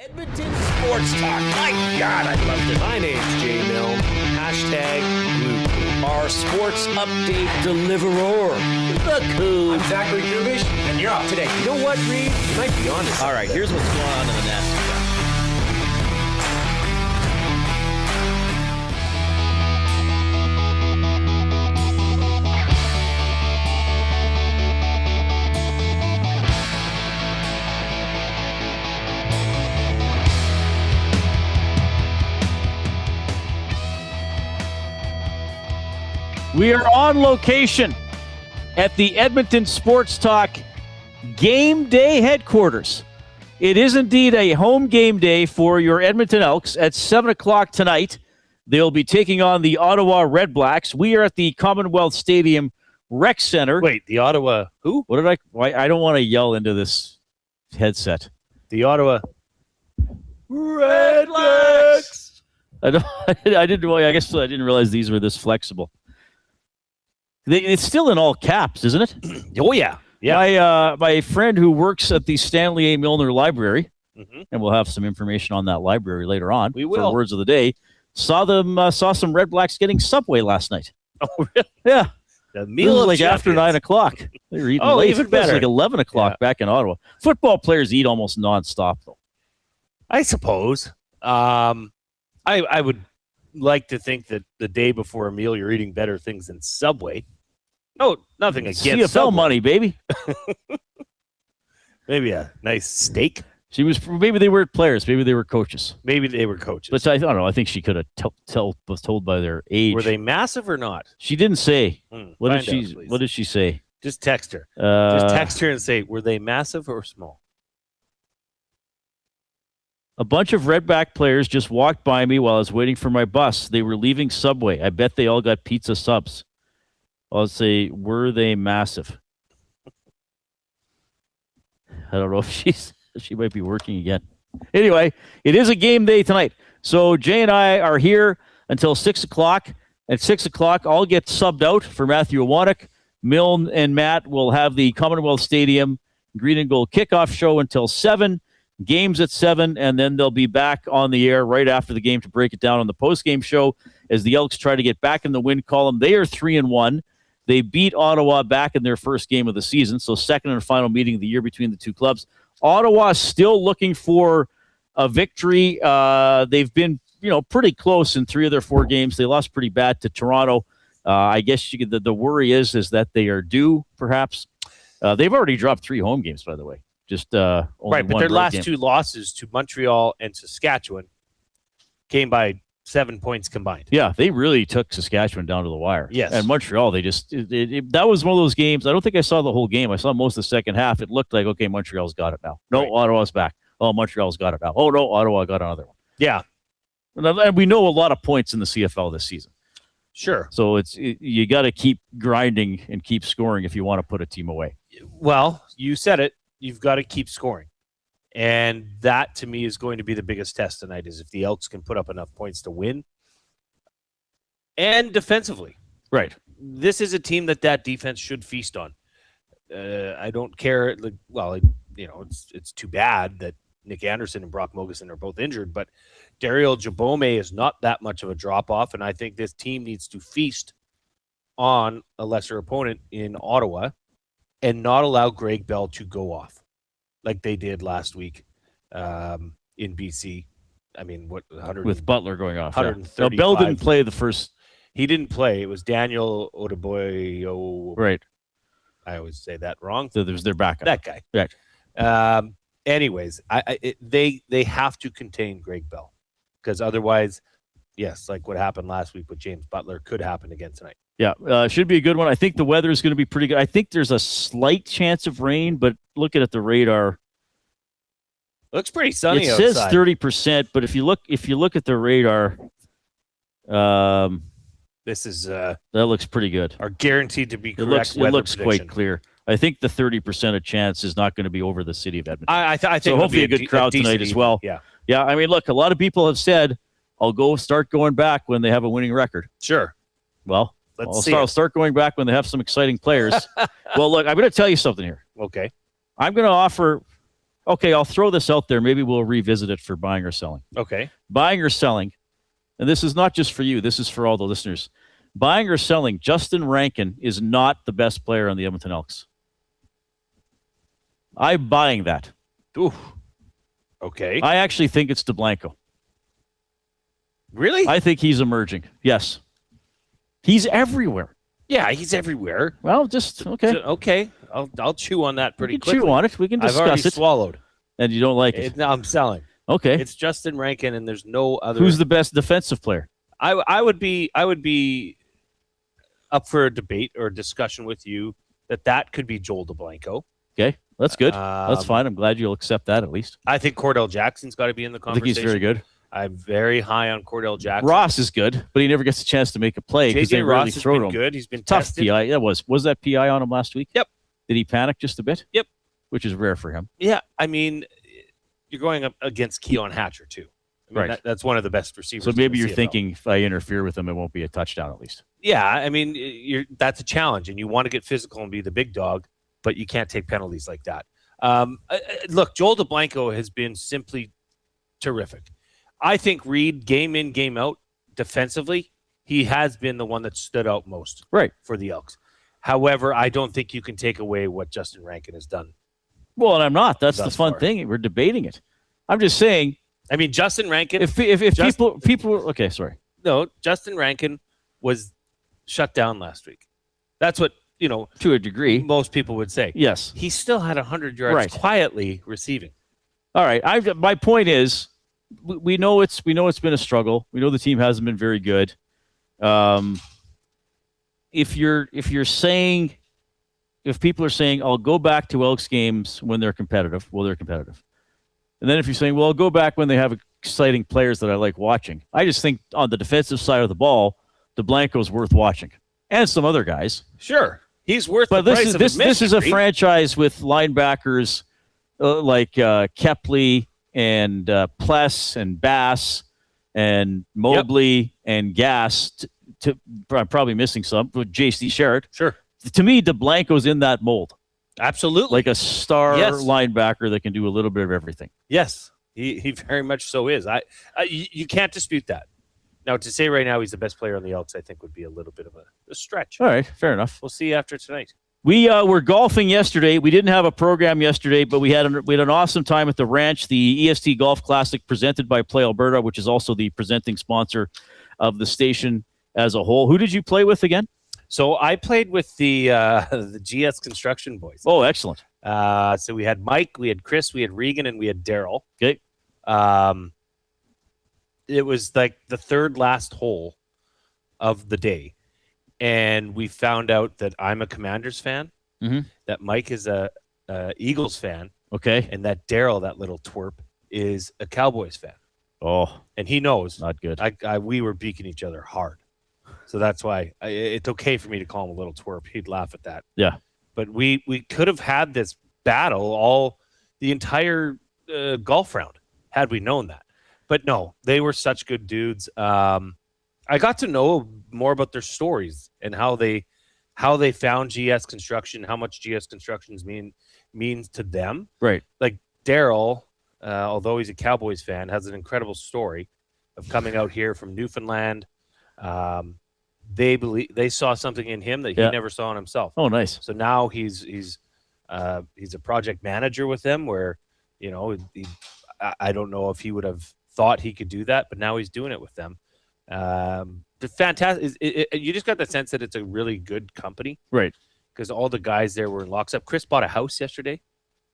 Edmonton Sports Talk. My God, I loved it. My name's Jay Milne. #Blue. Our sports update deliverer, the Coon. I'm Zachary Kubish, and you're up today. You know what, Reid? You might be on to All right, here's what's going on in the nest. We are on location at the Edmonton Sports Talk Game Day headquarters. It is indeed a home game day for your Edmonton Elks at 7 o'clock tonight. They'll be taking on the Ottawa REDBLACKS. We are at the Commonwealth Stadium Rec Center. Wait, the Ottawa who? What did I don't want to yell into this headset. The Ottawa REDBLACKS. I guess I didn't realize these were this flexible. It's still in all caps, isn't it? Oh, yeah. Yeah. My friend who works at the Stanley A. Milne Library, Mm-hmm. and we'll have some information on that library later on. We will. For Words of the Day. Saw some REDBLACKS getting Subway last night. Oh, really? Yeah. The It meal was of like after champions. 9 o'clock. They were eating Oh, late. even It was better. like 11 o'clock back in Ottawa. Football players eat almost nonstop, though. I suppose. I would like to think that the day before a meal you're eating better things than Subway. No, nothing against CFL Subway. money, baby. Maybe a nice steak. Maybe they weren't players. Maybe they were coaches. Maybe they were coaches. But I don't know. I think she could have was told by their age. Were they massive or not? She didn't say. What Find did she? out, please. What did she say? Just text her. Just text her and say, were they massive or small? A bunch of Redback players just walked by me while I was waiting for my bus. They were leaving Subway. I bet they all got pizza subs. I'll say, were they massive? I don't know if she might be working again. Anyway, it is a game day tonight. So Jay and I are here until 6 o'clock. At 6 o'clock, I'll get subbed out for Matthew Awanek. Milne and Matt will have the Commonwealth Stadium Green and Gold kickoff show until 7. Games at 7, and then they'll be back on the air right after the game to break it down on the post-game show as the Elks try to get back in the win column. They are 3-1. They beat Ottawa back in their first game of the season, so second and final meeting of the year between the two clubs. Ottawa still looking for a victory. They've been, pretty close in 3 of their 4 games. They lost pretty bad to Toronto. I guess the worry is that they are due, perhaps. They've already dropped 3 home games, by the way. Just only Right, but one their road last game. 2 losses to Montreal and Saskatchewan came by 7 points combined. Yeah, they really took Saskatchewan down to the wire. Yes. And Montreal, they just that was one of those games. I don't think I saw the whole game. I saw most of the second half. It looked like, okay, Montreal's got it now. No, Right. Ottawa's back. Oh, Montreal's got it now. Oh, no, Ottawa got another one. Yeah, And we know a lot of points in the CFL this season. sure. So you got to keep grinding and keep scoring if you want to put a team away. Well, you said it. You've got to keep scoring. And that, to me, is going to be the biggest test tonight, is if the Elks can put up enough points to win. And defensively. Right. This is a team that defense should feast on. I don't care. It's too bad that Nick Anderson and Brock Moguson are both injured, but Daryl Jabome is not that much of a drop-off, and I think this team needs to feast on a lesser opponent in Ottawa and not allow Greg Bell to go off like they did last week in BC. I mean, what 100 With Butler going off. Yeah. 135. Now, Bell didn't play the first. He didn't play. It was Daniel Odeboyo. Right. I always say that wrong. So there's their backup. That guy. Right. Anyways, they have to contain Greg Bell, because otherwise, yes, like what happened last week with James Butler could happen again tonight. Yeah, should be a good one. I think the weather is going to be pretty good. I think there's a slight chance of rain, but looking at the radar, Looks pretty sunny it outside. says 30%. But if you look at the radar, This is that looks pretty good. are guaranteed to be It correct. looks weather quite prediction. clear. I think the 30% of chance is not going to be over the city of Edmonton. I think So it'll hopefully be a good crowd decent tonight as evening. well. Yeah, Yeah, I mean, look, a lot of people have said, I'll start going back when they have a winning record. sure. Well, Let's see I'll it. start going back when they have some exciting players. Well, look, I'm going to tell you something here. Okay. I'm going to offer Okay, I'll throw this out there. Maybe we'll revisit it for buying or selling. Okay. Buying or selling, and this is not just for you, this is for all the listeners. Buying or selling, Justin Rankin is not the best player on the Edmonton Elks. I'm buying that. Ooh. Okay. I actually think it's DeBlanco. Really? I think he's emerging. Yes. He's everywhere. Yeah, he's everywhere. Well, just okay. Okay. I'll chew on that pretty We can quickly. chew on it. We can I've already discuss it. swallowed. And you don't like it. No, I'm selling. Okay. It's Justin Rankin, and there's no other. Who's the best defensive player? I would be up for a debate or a discussion with you that could be Joel DeBlanco. Okay, that's good. That's fine. I'm glad you'll accept that at least. I think Cordell Jackson's got to be in the I conversation. think he's very good. I'm very high on Cordell Jackson. Ross is good, but he never gets a chance to make a play because they JJ rarely Ross has throw to been him. good. He's been Tough tested. PI. That was that PI on him last week? Yep. Did he panic just a bit? Yep. Which is rare for him. Yeah, I mean, you're going up against Keon Hatcher too. I mean, Right. That's one of the best receivers. So maybe in you're the CFL. thinking if I interfere with him, it won't be a touchdown at least. Yeah, I mean, that's a challenge, and you want to get physical and be the big dog, but you can't take penalties like that. Look, Joel DeBlanco has been simply terrific. I think Reid, game in, game out, defensively, he has been the one that stood out most for the Elks. However, I don't think you can take away what Justin Rankin has done. Well, and I'm not. That's the Thus fun far. thing. We're debating it. I'm just saying. I mean, Justin Rankin. If people okay, sorry. No, Justin Rankin was shut down last week. That's what to a degree. most people would say. Yes. He still had 100 yards Right. quietly receiving. All right. My point is, we know it's been a struggle. We know the team hasn't been very good. If people are saying, I'll go back to Elks games when they're competitive, well, they're competitive. And then if you're saying, well, I'll go back when they have exciting players that I like watching. I just think on the defensive side of the ball, DeBlanco's worth watching. And some other guys. Sure. He's worth But the price of this is a admission, Reid. franchise with linebackers like Kepley and Pless and Bass and Mobley and Gass. I'm probably missing some with J.C. Sherritt. Sure. To me, DeBlanco's in that mold. Absolutely. Like a star Yes. linebacker that can do a little bit of everything. Yes. He very much so is. You can't dispute that. Now, to say right now he's the best player on the Elks, I think would be a little bit of a stretch. All right, fair enough. We'll see after tonight. We were golfing yesterday. We didn't have a program yesterday, but we had an awesome time at the ranch, the EST Golf Classic presented by Play Alberta, which is also the presenting sponsor of the station as a whole. Who did you play with again? So I played with the GS Construction boys. Oh, excellent. So we had Mike, we had Chris, we had Regan, and we had Daryl. Okay. It was like the third last hole of the day. And we found out that I'm a Commanders fan, that Mike is a Eagles fan, Okay. and that Daryl, that little twerp, is a Cowboys fan. Oh, And he knows. not good. We were beaking each other hard. So that's why it's okay for me to call him a little twerp. He'd laugh at that. Yeah. But we could have had this battle the entire golf round had we known that. But no, they were such good dudes. I got to know more about their stories and how they found GS Construction, how much GS Constructions means to them. Right. Like Daryl, although he's a Cowboys fan, has an incredible story of coming out here from Newfoundland. They saw something in him that he never saw in himself. Oh, nice. So now he's a project manager with them where, I don't know if he would have thought he could do that, but now he's doing it with them. The fantastic. You just got the sense that it's a really good company, Right. because all the guys there were in locks up. Chris bought a house yesterday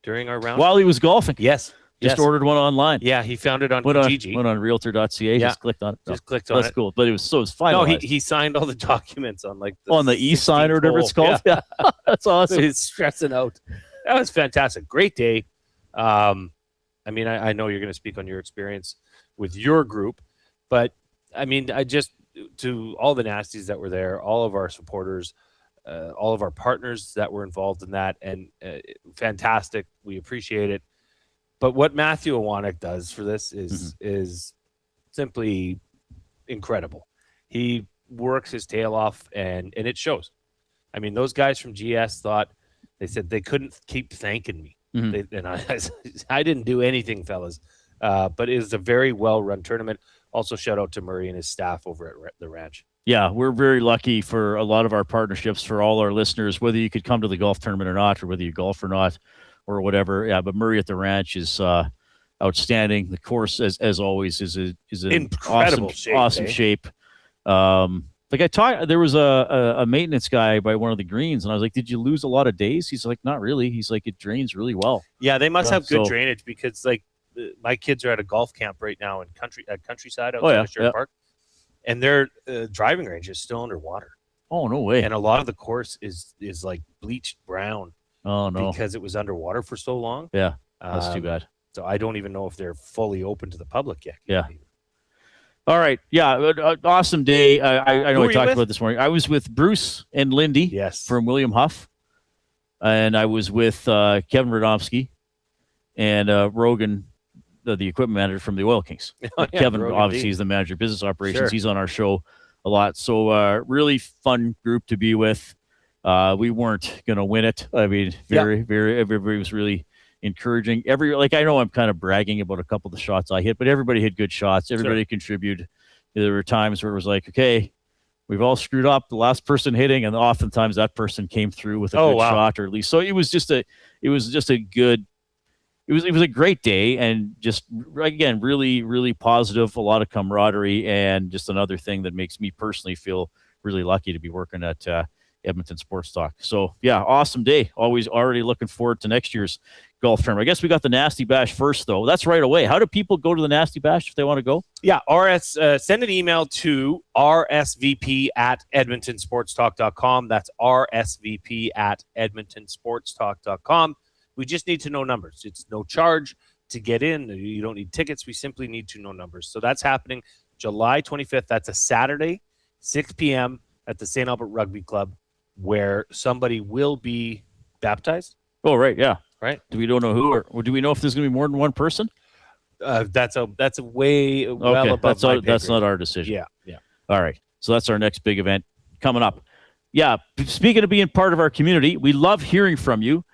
during our round. While he was golfing. Yes. Just ordered one online. Yeah, he found it on Went Kijiji. on realtor.ca. Yeah. Just clicked on it. Just clicked on That's it. cool. But it was fine. No, he signed all the documents on like on the e-sign or whatever it's called. Yeah. That's awesome. He's stressing out. That was fantastic. Great day. I mean, I know you're going to speak on your experience with your group, but I mean, to all the nasties that were there, all of our supporters, all of our partners that were involved in that, and fantastic. We appreciate it. But what Matthew Iwanek does for this is simply incredible. He works his tail off, and it shows. I mean, those guys from GS they said they couldn't keep thanking me. And I didn't do anything, fellas. But it was a very well-run tournament. Also, shout out to Murray and his staff over at the ranch. Yeah, we're very lucky for a lot of our partnerships, for all our listeners, whether you could come to the golf tournament or not, or whether you golf or not, or whatever. Yeah, but Murray at the ranch is outstanding. The course, as always, is an incredible awesome shape. There was a maintenance guy by one of the greens, and I was like, "Did you lose a lot of days?" He's like, "Not really." He's like, "It drains really well." Yeah, they must have good drainage, because like my kids are at a golf camp right now in Countryside outside of Sherwood Park. And their driving range is still underwater. Oh, no way. And a lot of the course is like bleached brown. Oh, no. Because it was underwater for so long. Yeah, that's too bad. So I don't even know if they're fully open to the public yet. Yeah. All right. Yeah, awesome day. I know we talked about this morning. I was with Bruce and Lindy from William Huff. And I was with Kevin Radomski and Rogan, the equipment manager from the Oil Kings. Kevin, Rogan obviously, is the manager of business operations. Sure. He's on our show a lot. So really fun group to be with. We weren't going to win it. I mean, everybody was really encouraging. I know I'm kind of bragging about a couple of the shots I hit, but everybody hit good shots. Everybody contributed. There were times where it was like, okay, we've all screwed up. The last person hitting, and oftentimes that person came through with a good shot, or at least. So it was just a good. It was a great day, and just, again, really, really positive, a lot of camaraderie, and just another thing that makes me personally feel really lucky to be working at Edmonton Sports Talk. So, yeah, awesome day. Always already looking forward to next year's golf tournament. I guess we got the Nasty Bash first, though. That's right away. How do people go to the Nasty Bash if they want to go? Yeah, send an email to rsvp@edmontonsportstalk.com. That's rsvp@edmontonsportstalk.com. We just need to know numbers. It's no charge to get in. You don't need tickets. We simply need to know numbers. So that's happening July 25th. That's a Saturday, 6 p.m. at the St. Albert Rugby Club, where somebody will be baptized. Oh, right, yeah. Right. Do we don't know who, or do we know if there's going to be more than one person? That's a way well above that's not our decision. Yeah. All right. So that's our next big event coming up. Yeah, speaking of being part of our community, we love hearing from you.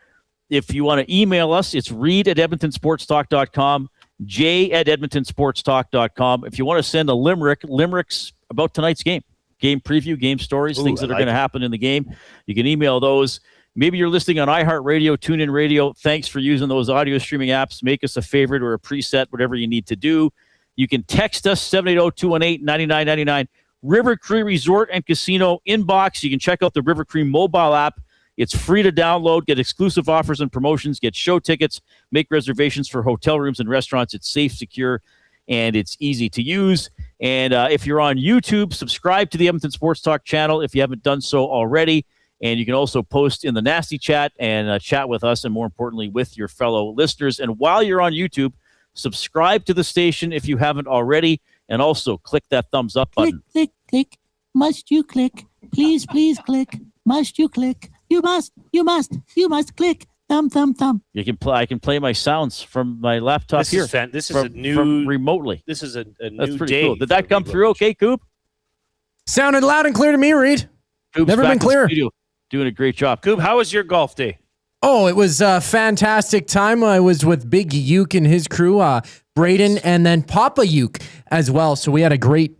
If you want to email us, it's reid@edmontonsportstalk.com, jay@edmontonsportstalk.com. If you want to send a limericks about tonight's game preview, game stories, things that are going to happen in the game, you can email those. Maybe you're listening on iHeartRadio, TuneIn Radio. Thanks for using those audio streaming apps. Make us a favorite or a preset, whatever you need to do. You can text us, 780-218-9999. River Cree Resort and Casino inbox. You can check out the River Cree mobile app. It's free to download, get exclusive offers and promotions, get show tickets, make reservations for hotel rooms and restaurants. It's safe, secure, and it's easy to use. And if you're on YouTube, subscribe to the Edmonton Sports Talk channel if you haven't done so already. And you can also post in the Nasty Chat and chat with us, and more importantly, with your fellow listeners. And while you're on YouTube, subscribe to the station if you haven't already, and also click that thumbs up button. Click, click. Must you click? Please, please click. Must you click? You must click. Thumb. You can play. I can play my sounds from my laptop here. This is a new remotely. This is a That's new pretty day. cool. Did that come through okay, Coop? Sounded loud and clear to me, Reid. Coop's never been clear. Doing a great job. Coop, how was your golf day? Oh, it was a fantastic time. I was with Big Uke and his crew, Braden, and then Papa Uke as well. So we had a great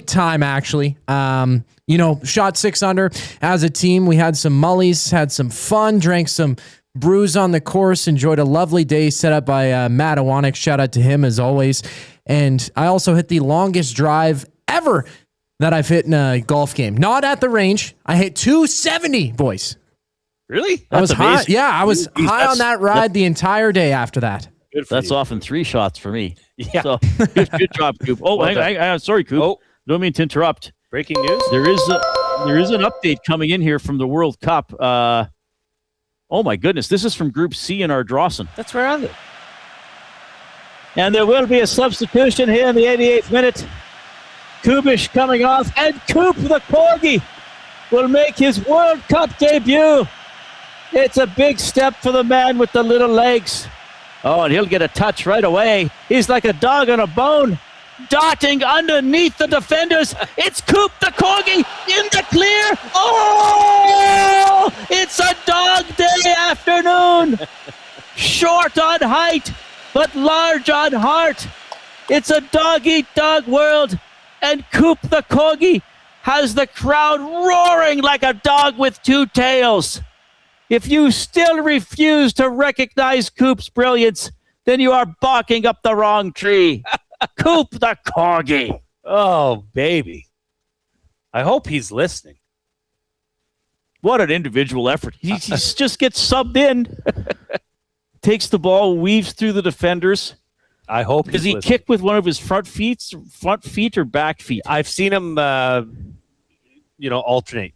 time, actually. Shot 6 under as a team. We had some mullies, had some fun, drank some brews on the course, enjoyed a lovely day set up by Matt Iwanek. Shout out to him as always. And I also hit the longest drive ever that I've hit in a golf game. Not at the range. I hit 270, boys. Really? I was high. Yeah, I was high on that ride the entire day after that. That's often 3 shots for me. Yeah. So good job, Coop. Oh, hang, sorry, Coop. Oh. Don't mean to interrupt. Breaking news? There is an update coming in here from the World Cup. Oh my goodness. This is from Group C in our Drawson. That's where I'm at. And there will be a substitution here in the 88th minute. Kubish coming off, and Coop the Corgi will make his World Cup debut. It's a big step for the man with the little legs. Oh, and he'll get a touch right away. He's like a dog on a bone, darting underneath the defenders. It's Coop the Corgi in the clear. Oh, it's a dog day afternoon Short on height, but large on heart. It's a dog-eat-dog world, and Coop the Corgi has the crowd roaring like a dog with two tails. If you still refuse to recognize Coop's brilliance, then you are barking up the wrong tree. Coop the Corgi. Oh, baby. I hope he's listening. What an individual effort. He just gets subbed in, takes the ball, weaves through the defenders. I hope Does he kick with one of his front feet or back feet? I've seen him, alternate.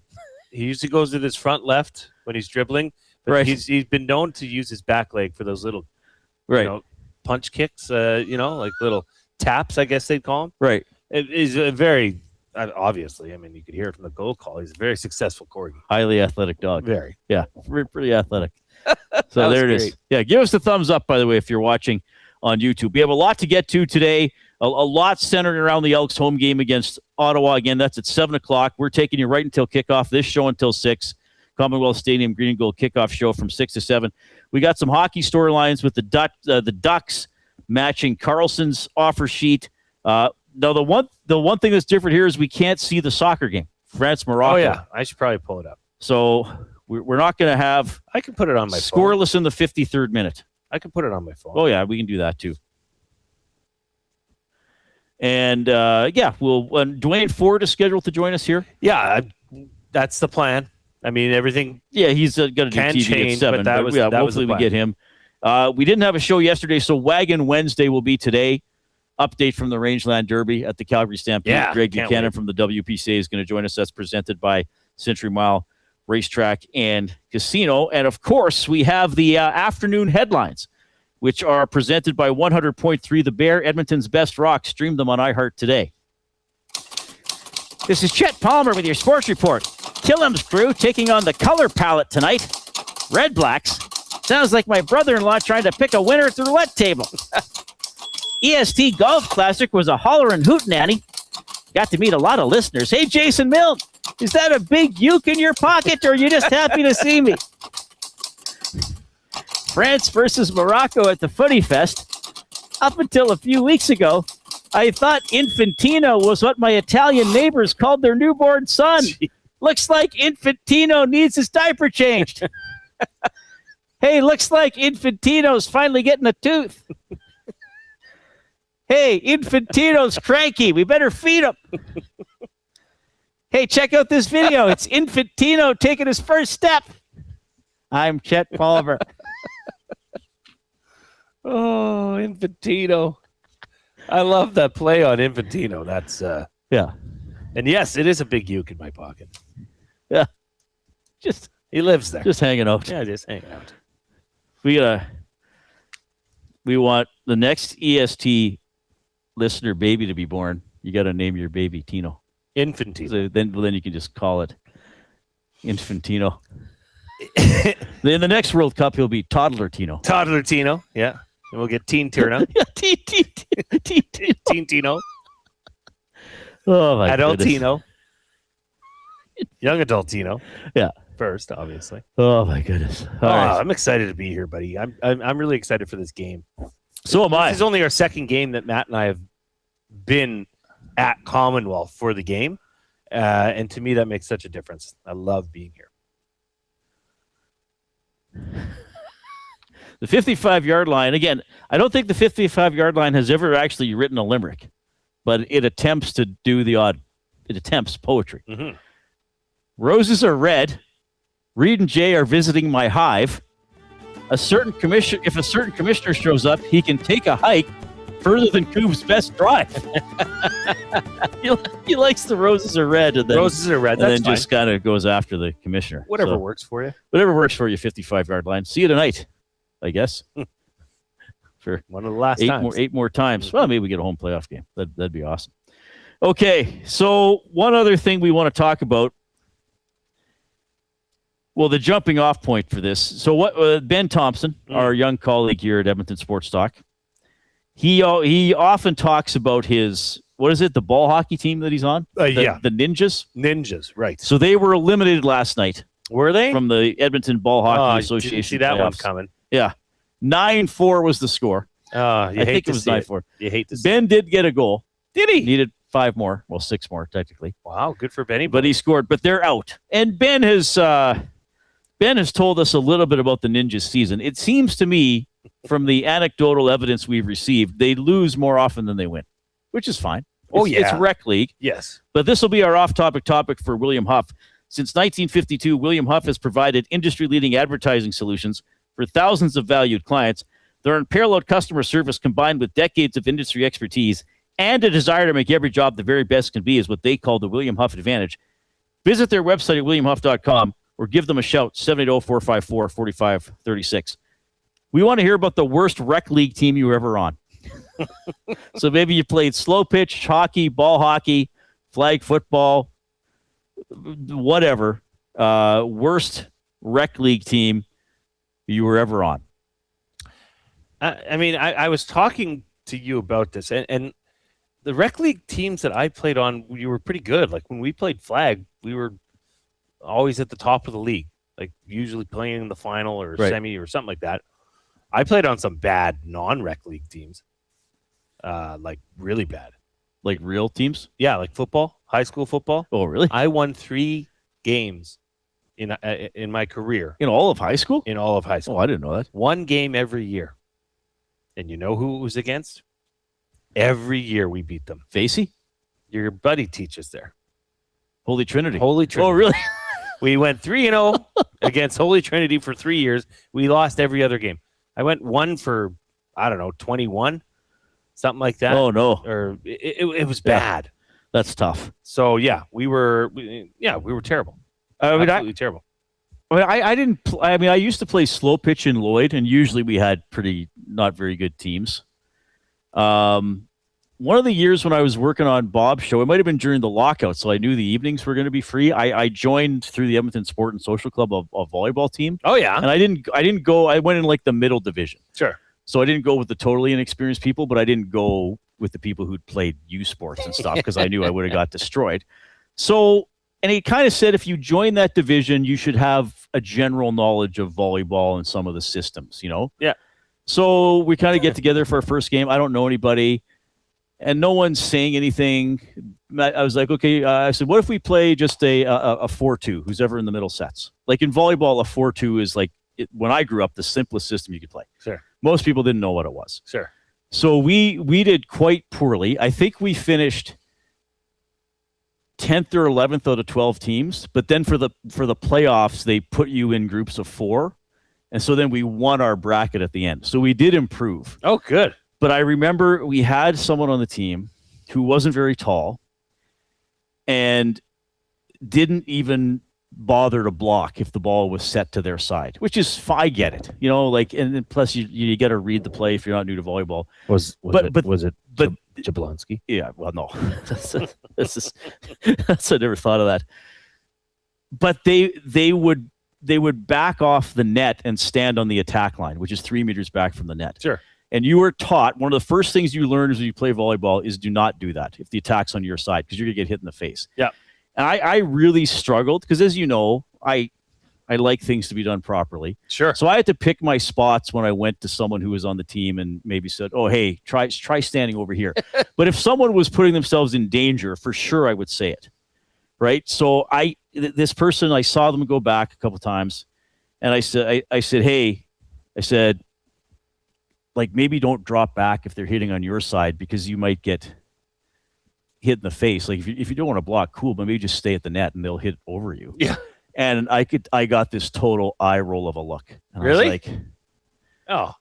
He usually goes with his front left when he's dribbling. But Right. He's been known to use his back leg for those little, punch kicks. Like little taps, I guess they'd call them. Right. He's a very obviously. I mean, you could hear it from the goal call. He's a very successful corgi. Highly athletic dog. Very. Yeah, pretty athletic. So there it is. great. Yeah, give us the thumbs up, by the way, if you're watching on YouTube. We have a lot to get to today. A lot centered around the Elks home game against Ottawa. Again, that's at 7 o'clock. We're taking you right until kickoff. This show until 6. Commonwealth Stadium Green and Gold kickoff show from 6 to 7. We got some hockey storylines with the Ducks matching Carlsson's offer sheet. Now, the one thing that's different here is we can't see the soccer game. France, Morocco. Oh, yeah. I should probably pull it up. So we're not going to have I can put it on my phone. scoreless in the 53rd minute. I can put it on my phone. Oh, yeah, we can do that too. And, when Duane Forde is scheduled to join us here. Yeah, that's the plan. I mean, everything. Yeah, he's going to do Can TV change, at 7. but that was the hopefully we plan. get him. We didn't have a show yesterday, so Wagon Wednesday will be today. Update from the Rangeland Derby at the Calgary Stampede. Yeah, Greg can't Buchanan wait. from the WPCA is going to join us. That's presented by Century Mile Racetrack and Casino. And, of course, we have the afternoon headlines, which are presented by 100.3 The Bear, Edmonton's best rock. Stream them on iHeart today. This is Chet Palmer with your sports report. Killam's crew taking on the color palette tonight. REDBLACKS. Sounds like my brother-in-law trying to pick a winner at the roulette table. EST Golf Classic was a holler and hoot nanny. Got to meet a lot of listeners. Hey, Jason Milne, is that a big uke in your pocket, or are you just happy to see me? France versus Morocco at the Footy Fest. Up until a few weeks ago, I thought Infantino was what my Italian neighbors called their newborn son. Looks like Infantino needs his diaper changed. Hey, looks like Infantino's finally getting a tooth. Hey, Infantino's cranky. We better feed him. Hey, check out this video. It's Infantino taking his first step. I'm Chet Palmer. Oh, Infantino. I love that play on Infantino. That's Yeah. and yes, it is a big uke in my pocket. Yeah. Just He lives there. just hanging out. Yeah, just hanging out. We want the next EST listener baby to be born. You got to name your baby Tino. Infantino. So then you can just call it Infantino. In the next World Cup, he'll be Toddler Tino. Toddler Tino. Yeah. And we'll get Teen Tino. Teen Tino. Oh my Adult goodness. Tino. Young adult Tino. Yeah. First, obviously. Oh my goodness. All right. I'm excited to be here, buddy. I'm really excited for this game. So am I. This is only our second game that Matt and I have been at Commonwealth for the game. And to me, that makes such a difference. I love being here. The 55-yard line, again, I don't think the 55-yard line has ever actually written a limerick, but it attempts to do the odd. It attempts poetry. Mm-hmm. Roses are red. Reid and Jay are visiting my hive. If a certain commissioner shows up, he can take a hike further than Coop's best drive. he likes the roses are red, and then Roses are red. and That's then just kind of goes after the commissioner. whatever So, works for you. whatever works for you. 55-yard line. See you tonight, I guess. For One of the last times. eight more times. Well, maybe we get a home playoff game. That'd be awesome. Okay, so one other thing we want to talk about. Well, the jumping off point for this. So what Ben Thompson, our young colleague here at Edmonton Sports Talk, he often talks about his, what is it, the ball hockey team that he's on? The Ninjas. Ninjas, right. So they were eliminated last night Were they? from the Edmonton Ball Hockey I Association. didn't see that one playoffs. coming. Yeah. 9-4 was the score. I think it was 9-4. You hate to see Ben did get a goal. Did he? Needed 5 more. Well, 6 more technically. Wow, good for Benny. But he scored. But they're out. And Ben has told us a little bit about the Ninjas season. It seems to me, from the anecdotal evidence we've received, they lose more often than they win, which is fine. It's rec league. Yes. But this will be our off-topic topic for William Huff. Since 1952, William Huff has provided industry-leading advertising solutions for thousands of valued clients. Their unparalleled customer service combined with decades of industry expertise and a desire to make every job the very best can be is what they call the William Huff advantage. Visit their website at williamhuff.com or give them a shout, 780-454-4536. We want to hear about the worst rec league team you were ever on. So maybe you played slow pitch, hockey, ball hockey, flag football, whatever. Worst rec league team you were ever on. I was talking to you about this, and the rec league teams that I played on, we were pretty good. Like when we played flag, we were always at the top of the league, like usually playing in the final or semi or something like that. I played on some bad non-rec league teams, like really bad. Like real teams? Yeah, like football, high school football. Oh, really? I won 3 games in my career. In all of high school? In all of high school. Oh, I didn't know that. 1 game every year. And you know who it was against? Every year we beat them. Facey? Your buddy teaches there. Holy Trinity. Holy Trinity. Oh, really? We went 3-0 against Holy Trinity for 3 years. We lost every other game. I went 1 for, 21, something like that. Oh, no. Or it was bad. That's tough. So, yeah, we were terrible. Absolutely terrible. I used to play slow pitch in Lloyd, and usually we had not very good teams. One of the years when I was working on Bob's show, it might have been during the lockout, so I knew the evenings were going to be free. I joined through the Edmonton Sport and Social Club a volleyball team. Oh yeah, and I didn't go. I went in like the middle division. Sure. So I didn't go with the totally inexperienced people, but I didn't go with the people who'd played U Sports and stuff because I knew I would have got destroyed. So. And he kind of said if you join that division, you should have a general knowledge of volleyball and some of the systems, Yeah. So we kind of get together for our first game. I don't know anybody, and no one's saying anything. I was like, okay. I said, what if we play just a 4-2, who's ever in the middle sets? Like in volleyball, a 4-2 is like, when I grew up, the simplest system you could play. Sure. Most people didn't know what it was. Sure. So we did quite poorly. I think we finished 10th or 11th out of 12 teams, but then for the playoffs they put you in groups of 4, and so then we won our bracket at the end. So we did improve. Oh, good. But I remember we had someone on the team who wasn't very tall and didn't even bother to block if the ball was set to their side, which is I get it, and then plus you got to read the play if you're not new to volleyball. Was it Jablonski? Yeah, well, no. That's I never thought of that. But they would back off the net and stand on the attack line, which is 3 meters back from the net. Sure. And you were taught, one of the first things you learn is when you play volleyball is do not do that if the attack's on your side, because you're going to get hit in the face. Yeah. And I really struggled because, as you know, I like things to be done properly. Sure. So I had to pick my spots when I went to someone who was on the team and maybe said, oh, hey, try standing over here. But if someone was putting themselves in danger, for sure I would say it. Right? So this person, I saw them go back a couple of times, and I said, hey, like, maybe don't drop back if they're hitting on your side because you might get hit in the face. Like if you don't want to block, cool, but maybe just stay at the net and they'll hit over you. Yeah. And I got this total eye roll of a look. And really? I was like, oh,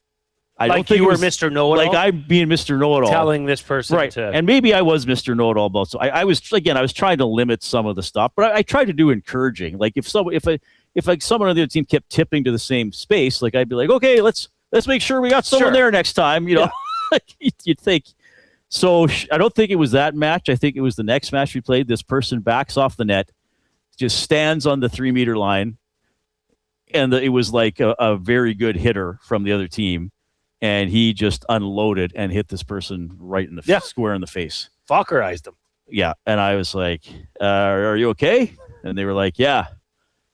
I like don't think you were was, Mr. Know-it-all? Like I'm being Mr. Know-it-all. Telling this person right. to... And maybe I was Mr. Know-it-all about, so I was trying to limit some of the stuff, but I tried to do encouraging. Like if someone on the other team kept tipping to the same space, like I'd be like, okay, let's make sure we got someone there next time, Yeah. You'd think. So I don't think it was that match. I think it was the next match we played. This person backs off the net, just stands on the 3 meter line, and it was like a very good hitter from the other team, and he just unloaded and hit this person right in the square in the face. Falkerized him. Yeah, and I was like, "Are you okay?" And they were like, "Yeah,"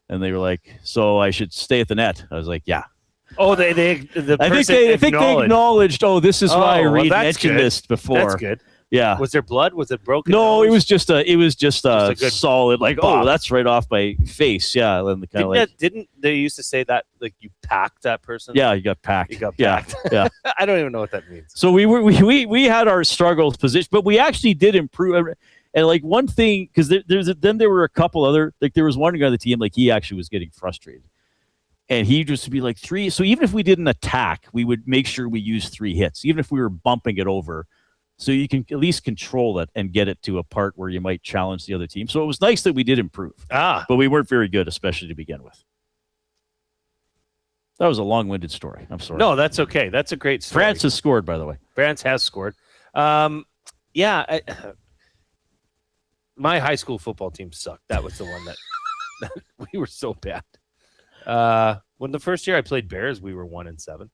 and they were like, "So I should stay at the net?" I was like, "Yeah." Oh, the I think person they acknowledged. acknowledged. Oh, this is why well, Reid that's mentioned good. this before. That's good. Yeah. Was there blood? Was it broken? No, it nose? was just a a good solid like. pop. Oh, that's right off my face. Yeah, and kind of like. Didn't they used to say that like you packed that person? Yeah, you got packed. You got yeah, packed. yeah. I don't even know what that means. So we had our struggles position, but we actually did improve. And like one thing, because there were a couple other, like there was one guy on the team, like he actually was getting frustrated, and he just would be like 3. So even if we didn't attack, we would make sure we used 3 hits, even if we were bumping it over, so you can at least control it and get it to a part where you might challenge the other team. So it was nice that we did improve, but we weren't very good, especially to begin with. That was a long-winded story. I'm sorry. No, that's okay. That's a great story. France has scored, by the way. France has scored. My high school football team sucked. That was the one that we were so bad. When the first year I played Bears, we were 1-7.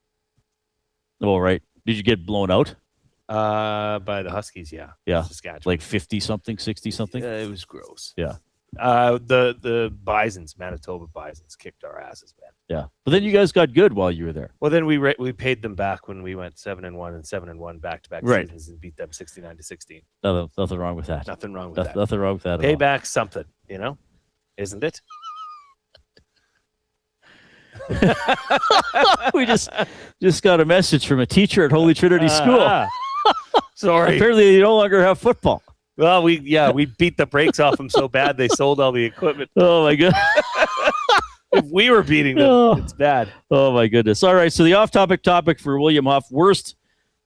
Oh, right. Did you get blown out? By the Huskies, yeah. Yeah. Saskatchewan. Like 50-something, 60-something? It was gross. Yeah. The Bisons, Manitoba Bisons, kicked our asses, man. Yeah. But then you guys got good while you were there. Well, then we paid them back when we went 7-1 and 7-1 back-to-back Right. seasons and beat them 69-16. Nothing wrong with that. Nothing wrong with that. Nothing wrong with that Pay at all. back something, isn't it? We just got a message from a teacher at Holy Trinity School. Sorry. Apparently they no longer have football. Well, we beat the brakes off them so bad they sold all the equipment. Oh my god. If we were beating them, it's bad. Oh my goodness. All right, so the off-topic for William Huff, worst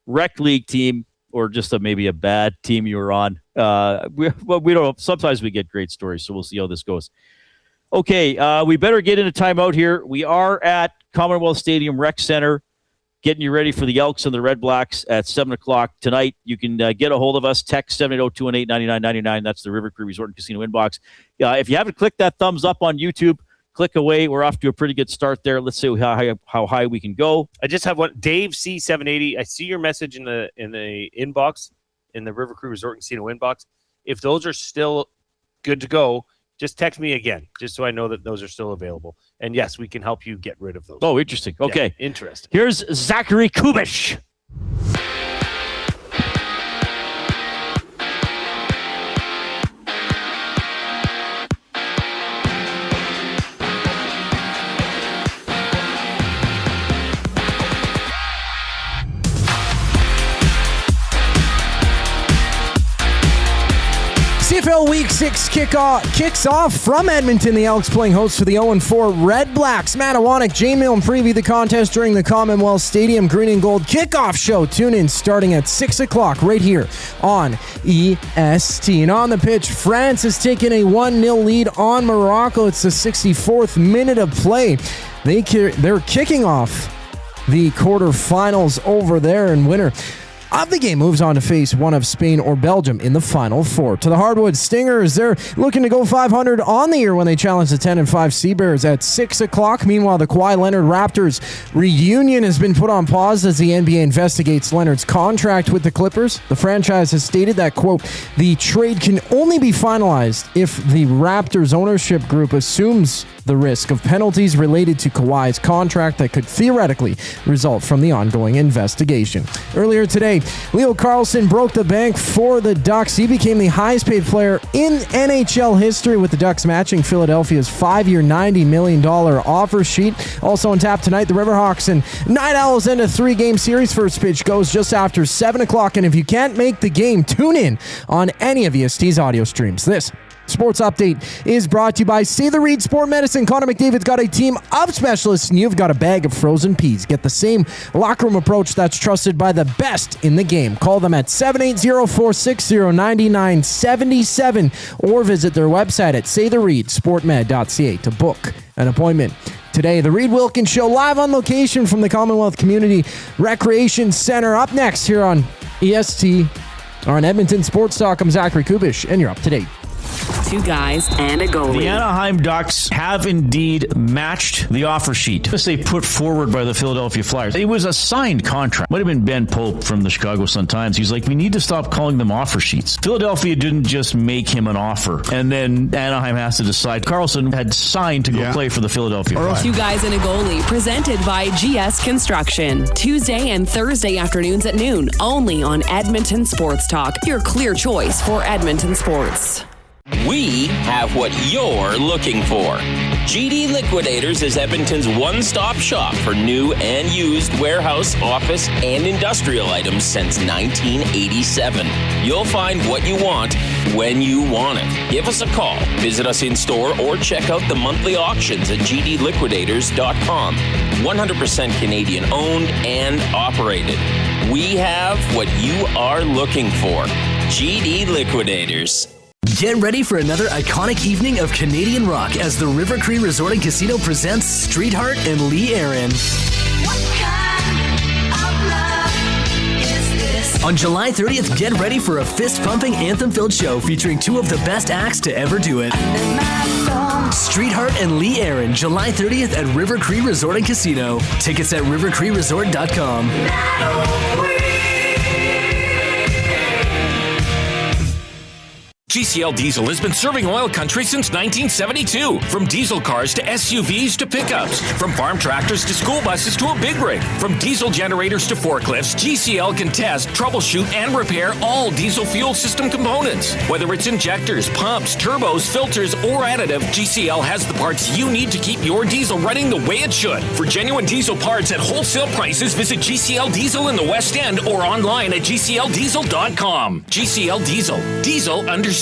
rec league team, or just maybe a bad team you were on. We don't. Sometimes we get great stories, so we'll see how this goes. Okay, we better get into timeout here. We are at Commonwealth Stadium Rec Center, getting you ready for the Elks and the REDBLACKS at 7 o'clock tonight. You can get a hold of us. Text 780-218-9999. That's the River Crew Resort and Casino inbox. If you haven't clicked that thumbs up on YouTube, click away. We're off to a pretty good start there. Let's see how high we can go. I just have one. Dave C780. I see your message in the inbox, in the River Crew Resort and Casino inbox. If those are still good to go, just text me again, just so I know that those are still available. And yes, we can help you get rid of those. Oh, interesting. Okay. Yeah, interesting. Here's Zachary Kubish. CFL Week 6 kicks off from Edmonton. The Elks playing host to the 0-4 REDBLACKS. Matt Iwanek, Jay Milne preview the contest during the Commonwealth Stadium Green and Gold kickoff show. Tune in starting at 6 o'clock right here on EST. And on the pitch, France has taken a 1-0 lead on Morocco. It's the 64th minute of play. They're kicking off the quarterfinals over there, and winner of the game moves on to face one of Spain or Belgium in the Final Four. To the Hardwood Stingers, they're looking to go 500 on the year when they challenge the 10-5 Sea Bears at 6 o'clock. Meanwhile, the Kawhi Leonard Raptors reunion has been put on pause as the NBA investigates Leonard's contract with the Clippers. The franchise has stated that, quote, the trade can only be finalized if the Raptors ownership group assumes the risk of penalties related to Kawhi's contract that could theoretically result from the ongoing investigation. Earlier today, Leo Carlsson broke the bank for the Ducks. He became the highest paid player in NHL history, with the Ducks matching Philadelphia's 5-year, $90 million offer sheet. Also on tap tonight, the Riverhawks and Night Owls end a 3-game series. First pitch goes just after 7 o'clock, and if you can't make the game, tune in on any of EST's audio streams. This Sports Update is brought to you by Say the Reid Sport Medicine. Connor McDavid's got a team of specialists, and you've got a bag of frozen peas. Get the same locker room approach that's trusted by the best in the game. Call them at 780-460-9977 or visit their website at saythereidsportmed.ca to book an appointment. Today, the Reid Wilkins Show live on location from the Commonwealth Community Recreation Centre. Up next here on EST, on Edmonton Sports Talk, I'm Zachary Kubish, and you're up to date. 2 guys and a goalie. The Anaheim Ducks have indeed matched the offer sheet as they put forward by the Philadelphia Flyers. It was a signed contract. Might have been Ben Pope from the Chicago Sun-Times. He's like, we need to stop calling them offer sheets. Philadelphia didn't just make him an offer, and then Anaheim has to decide. Carlsson had signed to go play for the Philadelphia Flyers. 2 guys and a goalie, presented by GS Construction. Tuesday and Thursday afternoons at noon, only on Edmonton Sports Talk, your clear choice for Edmonton sports. We have what you're looking for. GD Liquidators is Edmonton's one-stop shop for new and used warehouse, office, and industrial items since 1987. You'll find what you want when you want it. Give us a call, visit us in store, or check out the monthly auctions at gdliquidators.com. 100% Canadian owned and operated. We have what you are looking for. GD Liquidators. Get ready for another iconic evening of Canadian rock as the River Cree Resort and Casino presents Streetheart and Lee Aaron. On July 30th, get ready for a fist-pumping, anthem-filled show featuring 2 of the best acts to ever do it. Streetheart and Lee Aaron, July 30th at River Cree Resort and Casino. Tickets at rivercreeresort.com. GCL Diesel has been serving oil country since 1972. From diesel cars to SUVs to pickups. From farm tractors to school buses to a big rig. From diesel generators to forklifts, GCL can test, troubleshoot, and repair all diesel fuel system components. Whether it's injectors, pumps, turbos, filters, or additive, GCL has the parts you need to keep your diesel running the way it should. For genuine diesel parts at wholesale prices, visit GCL Diesel in the West End or online at gcldiesel.com. GCL Diesel. Diesel understood.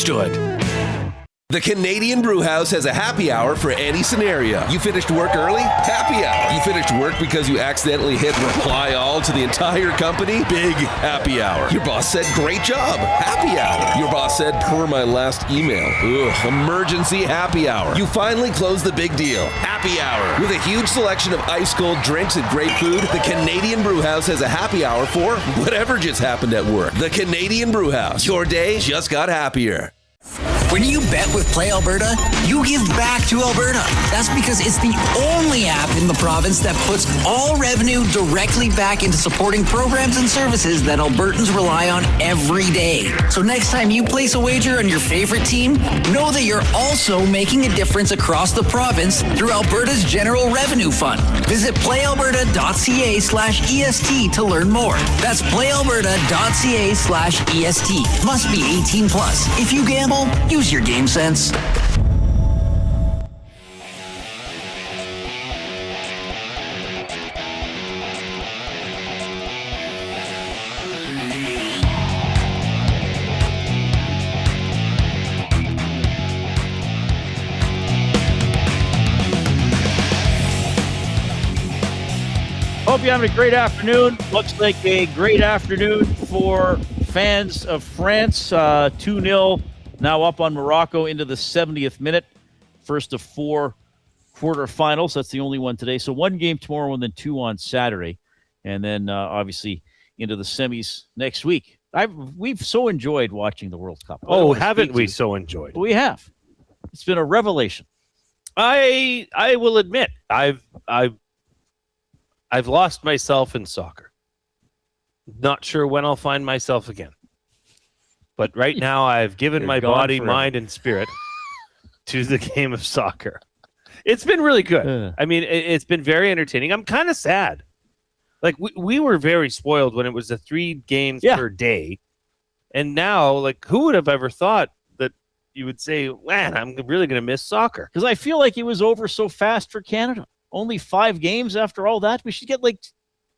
The Canadian Brewhouse has a happy hour for any scenario. You finished work early? Happy hour. You finished work because you accidentally hit reply all to the entire company? Big happy hour. Your boss said, great job. Happy hour. Your boss said, per my last email. Ugh, emergency happy hour. You finally closed the big deal. Happy hour. With a huge selection of ice cold drinks and great food, the Canadian Brewhouse has a happy hour for whatever just happened at work. The Canadian Brewhouse. Your day just got happier. When you bet with Play Alberta, you give back to Alberta. That's because it's the only app in the province that puts all revenue directly back into supporting programs and services that Albertans rely on every day. So next time you place a wager on your favorite team, know that you're also making a difference across the province through Alberta's General Revenue Fund. Visit playalberta.ca/EST to learn more. That's playalberta.ca/EST. Must be 18 plus. If you gamble, use your game sense. Hope you're having a great afternoon. Looks like a great afternoon for fans of France. 2-0 now up on Morocco into the 70th minute. First of 4 quarterfinals. That's the only one today. So 1 game tomorrow and then 2 on Saturday. And then obviously into the semis next week. We've so enjoyed watching the World Cup. Oh, haven't we so enjoyed? We have. It's been a revelation. I will admit, I've lost myself in soccer. Not sure when I'll find myself again. But right now, I've given my body, mind, and spirit to the game of soccer. It's been really good. I mean, it's been very entertaining. I'm kind of sad. Like, we were very spoiled when it was the 3 games per day. And now, like, who would have ever thought that you would say, man, I'm really going to miss soccer? Because I feel like it was over so fast for Canada. Only 5 games after all that? We should get like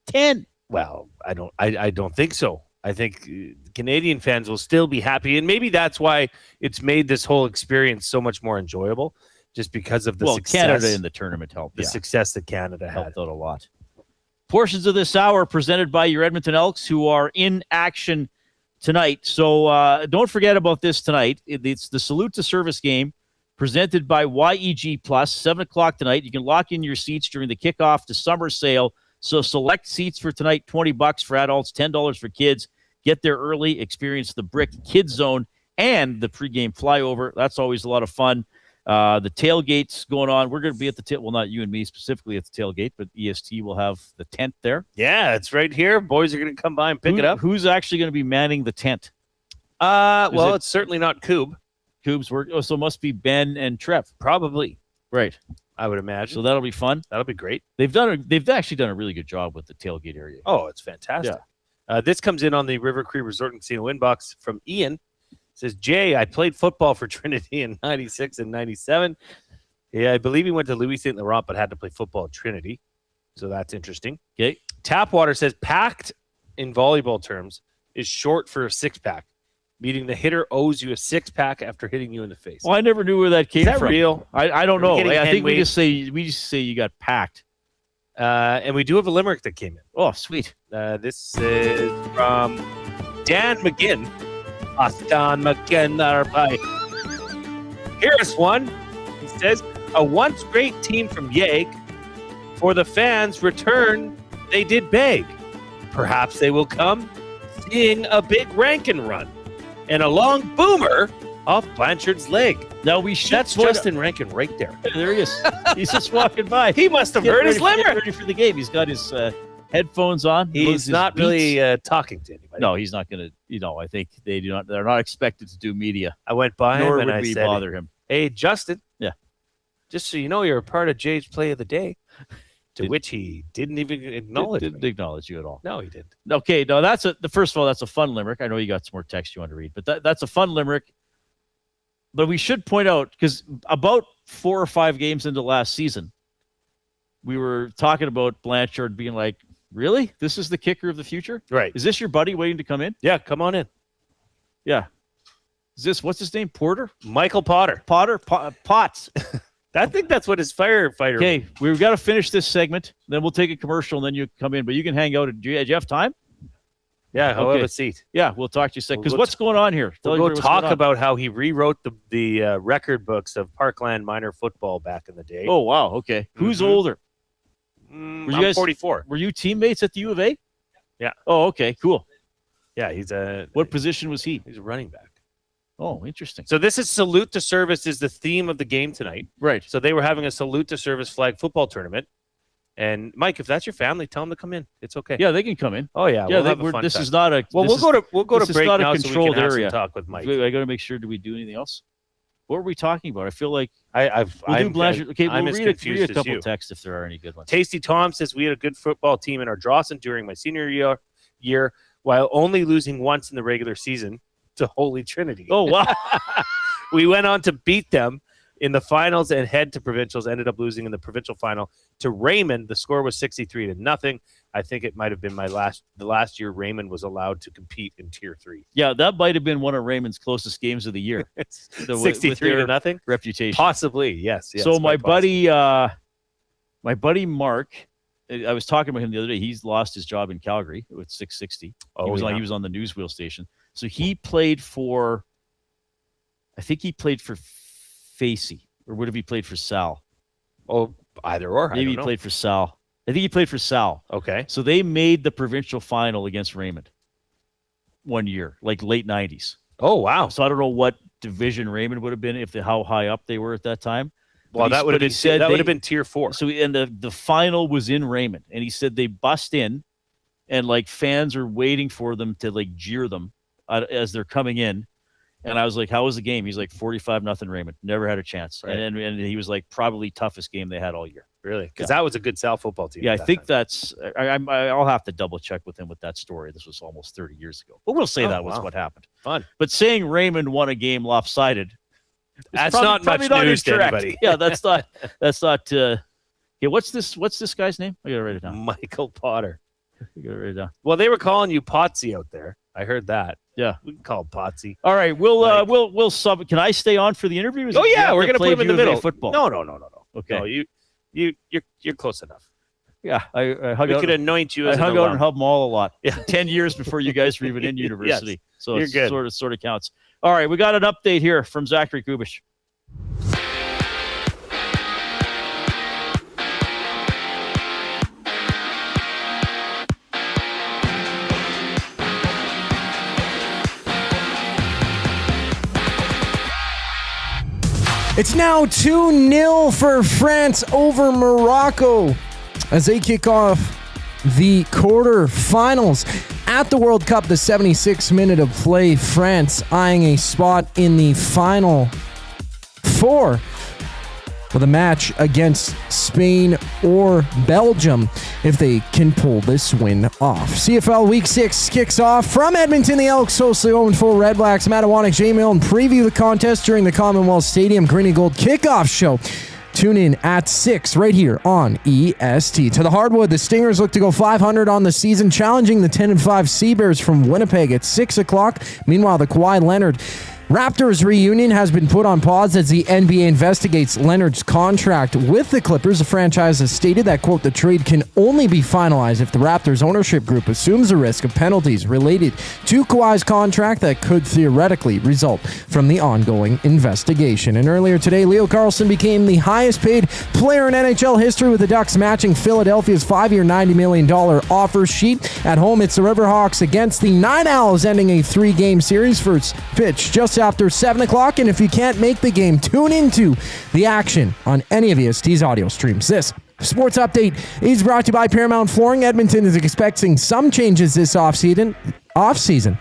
10. Well, I don't think so. I think Canadian fans will still be happy, and maybe that's why it's made this whole experience so much more enjoyable, just because of the success. Canada in the tournament helped. The success that Canada helped out a lot. Portions of this hour presented by your Edmonton Elks, who are in action tonight. So don't forget about this tonight. It's the Salute to Service game presented by YEG Plus, 7 o'clock tonight. You can lock in your seats during the kickoff to summer sale. So select seats for tonight, $20 for adults, $10 for kids. Get there early. Experience the Brick Kids Zone and the pregame flyover. That's always a lot of fun. The tailgate's going on. We're going to be at the well, not you and me specifically at the tailgate, but EST will have the tent there. Yeah, it's right here. Boys are going to come by and pick it up. Who's actually going to be manning the tent? It's certainly not Coob. Coob's work. Oh, so it must be Ben and Trev. Probably. Right. I would imagine. So that'll be fun. That'll be great. They've actually done a really good job with the tailgate area. Oh, it's fantastic. Yeah. This comes in on the River Cree Resort and Casino inbox from Ian. Says, Jay, I played football for Trinity in 96 and 97. Yeah, I believe he went to Louis St. Laurent, but had to play football at Trinity. So that's interesting. Okay. Tapwater says, packed in volleyball terms is short for a six-pack, meaning the hitter owes you a six-pack after hitting you in the face. Well, I never knew where that came from. Is that real? I don't know. I think we weight? just say you got packed. And we do have a limerick that came in. Oh, sweet. This is from Dan McGinn. Aston McGinn. Here's one. He says, a once great team from Yeg, for the fans' return, they did beg. Perhaps they will come, seeing a big Rankin run and a long boomer off Blanchard's leg. Now we should. That's Justin Rankin right there. There he is. He's just walking by. He must have heard his limerick. Ready for the game. He's got his headphones on. He's not really talking to anybody. No, he's not going to. I think they do not. They're not expected to do media. I went by nor him and would I we said, bother him. Hey, Justin. Yeah. Just so you know, you're a part of Jay's play of the day. To which he didn't even acknowledge. Didn't acknowledge you at all. No, he didn't. Okay, no, first of all, that's a fun limerick. I know you got some more text you want to read, but that's a fun limerick. But we should point out, because about 4 or 5 games into last season, we were talking about Blanchard being like, really? This is the kicker of the future? Right. Is this your buddy waiting to come in? Yeah, come on in. Yeah. Is this, what's his name? Porter? Michael Potter. Potts. I think that's what his firefighter. Okay, we've got to finish this segment. Then we'll take a commercial, and then you come in. But you can hang out. Do you have time? Yeah, I'll have a seat. Yeah, we'll talk to you second. Because what's going on here? We'll talk about how he rewrote the record books of Parkland minor football back in the day. Oh, wow. Okay. Who's older? Were you guys 44. Were you teammates at the U of A? Yeah. Oh, okay. Cool. Yeah, he's a. What position was he? He's a running back. Oh, interesting. So this is salute to service is the theme of the game tonight. Right. So they were having a salute to service flag football tournament. And Mike, if that's your family, tell them to come in. It's okay. Yeah, they can come in. Oh yeah. Yeah. We'll have a fun this time. is not a. Well, we'll go to break now so we can have area. some talk with Mike. I got to make sure. Do we do anything else? What were we talking about? I feel like we'll do Blanchard. Okay, I'm we'll as read a confused couple as you. texts if there are any good ones. Tasty Tom says we had a good football team in our Drawson during my senior year, while only losing once in the regular season to Holy Trinity. Oh wow. We went on to beat them in the finals and head to provincials. Ended up losing in the provincial final to Raymond. The score was 63-0. I think it might have been the last year Raymond was allowed to compete in Tier 3. Yeah, that might have been one of Raymond's closest games of the year. 63-0 reputation. Possibly, yes. So my buddy Mark, I was talking about him the other day. He's lost his job in Calgary with 660. He was on the Newswheel station. So he played for. I think he played for Facey, or would have he played for Sal? Oh, either or. Maybe he played for Sal. I think he played for Sal. Okay. So they made the provincial final against Raymond one year, like late 90s. Oh, wow. So I don't know what division Raymond would have been, how high up they were at that time. Well, that would have been Tier 4. So and the final was in Raymond, and he said they bust in, and like fans are waiting for them to like jeer them as they're coming in. And I was like, how was the game? He's like 45-0 Raymond. Never had a chance. Right. And he was like, probably toughest game they had all year. Really? Because that was a good Sal football team. Yeah, I think that's – I'll have to double check with him with that story. This was almost 30 years ago. But we'll say that was what happened. Fun. But saying Raymond won a game lopsided – that's not much news to anybody. Yeah, that's not yeah, what's this guy's name? I got to write it down. Michael Potter. I got to write it down. Well, they were calling you Potsy out there. I heard that. Yeah, we can call him Potsy. All right, we'll sub. Can I stay on for the interview? Oh yeah, we're gonna put him in the middle. Football. No. Okay, no, you're close enough. Yeah, I could anoint you. As I hung out in Hub Mall a lot. Yeah, 10 years before you guys were even in university. Yes, so you're it good. Sort of counts. All right, we got an update here from Zachary Kubish. It's now 2-0 for France over Morocco as they kick off the quarterfinals at the World Cup. The 76th minute of play, France eyeing a spot in the final four with a match against Spain or Belgium if they can pull this win off. CFL Week 6 kicks off from Edmonton. The Elks host the 0-4 Red Blacks. Mattawanek, Jay Milne preview the contest during the Commonwealth Stadium Green and Gold kickoff show. Tune in at 6 right here on EST. To the hardwood, the Stingers look to go 500 on the season, challenging the 10-5 Sea Bears from Winnipeg at 6 o'clock. Meanwhile, the Kawhi Leonard Raptors reunion has been put on pause as the NBA investigates Leonard's contract with the Clippers. The franchise has stated that, quote, the trade can only be finalized if the Raptors ownership group assumes the risk of penalties related to Kawhi's contract that could theoretically result from the ongoing investigation. And earlier today, Leo Carlsson became the highest paid player in NHL history, with the Ducks matching Philadelphia's 5-year $90 million offer sheet. At home, it's the Riverhawks against the Night Owls, ending a 3-game series. First pitch just after 7 o'clock, and if you can't make the game, tune into the action on any of EST's audio streams. This sports update is brought to you by Paramount Flooring. Edmonton is expecting some changes this off-season, and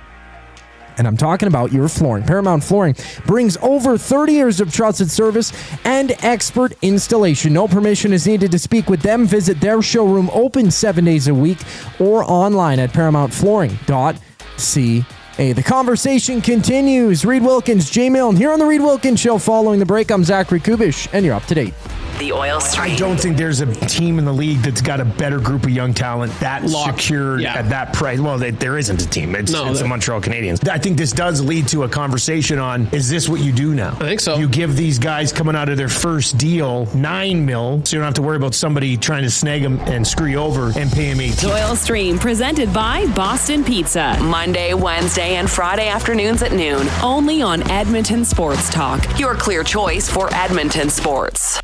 I'm talking about your flooring. Paramount Flooring brings over 30 years of trusted service and expert installation. No permission is needed to speak with them. Visit their showroom, open 7 days a week, or online at paramountflooring.ca. The conversation continues. Reid Wilkins, Jay Milne here on the Reid Wilkins Show. Following the break, I'm Zachary Kubish, and you're up to date. The oil stream. I don't think there's a team in the league that's got a better group of young talent that secured at that price. Well, there isn't a team. It's the Montreal Canadiens. I think this does lead to a conversation on, is this what you do now? I think so. You give these guys coming out of their first deal $9 million, so you don't have to worry about somebody trying to snag them and screw you over and pay them $18 million. Oil Stream, presented by Boston Pizza. Monday, Wednesday, and Friday afternoons at noon. Only on Edmonton Sports Talk. Your clear choice for Edmonton sports.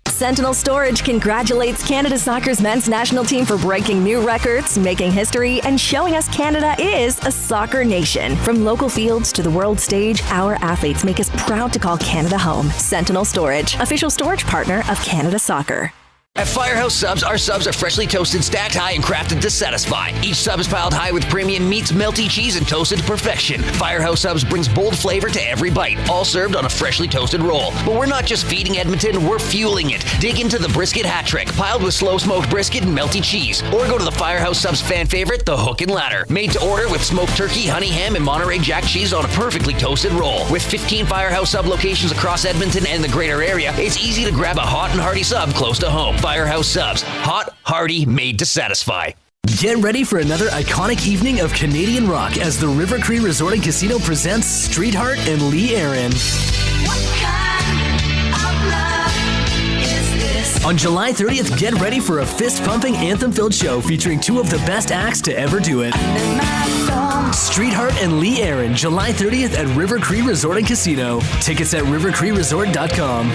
Sentinel Storage congratulates Canada Soccer's men's national team for breaking new records, making history, and showing us Canada is a soccer nation. From local fields to the world stage, our athletes make us proud to call Canada home. Sentinel Storage, official storage partner of Canada Soccer. At Firehouse Subs, our subs are freshly toasted, stacked high, and crafted to satisfy. Each sub is piled high with premium meats, melty cheese, and toasted to perfection. Firehouse Subs brings bold flavor to every bite, all served on a freshly toasted roll. But we're not just feeding Edmonton, we're fueling it. Dig into the brisket hat trick, piled with slow-smoked brisket and melty cheese. Or go to the Firehouse Subs fan favorite, the Hook and Ladder. Made to order with smoked turkey, honey ham, and Monterey Jack cheese on a perfectly toasted roll. With 15 Firehouse Sub locations across Edmonton and the greater area, it's easy to grab a hot and hearty sub close to home. Firehouse Subs. Hot, hearty, made to satisfy. Get ready for another iconic evening of Canadian rock as the River Cree Resort and Casino presents Streetheart and Lee Aaron. On July 30th, get ready for a fist-pumping, anthem-filled show featuring two of the best acts to ever do it. Streetheart and Lee Aaron, July 30th at River Cree Resort and Casino. Tickets at rivercreeresort.com.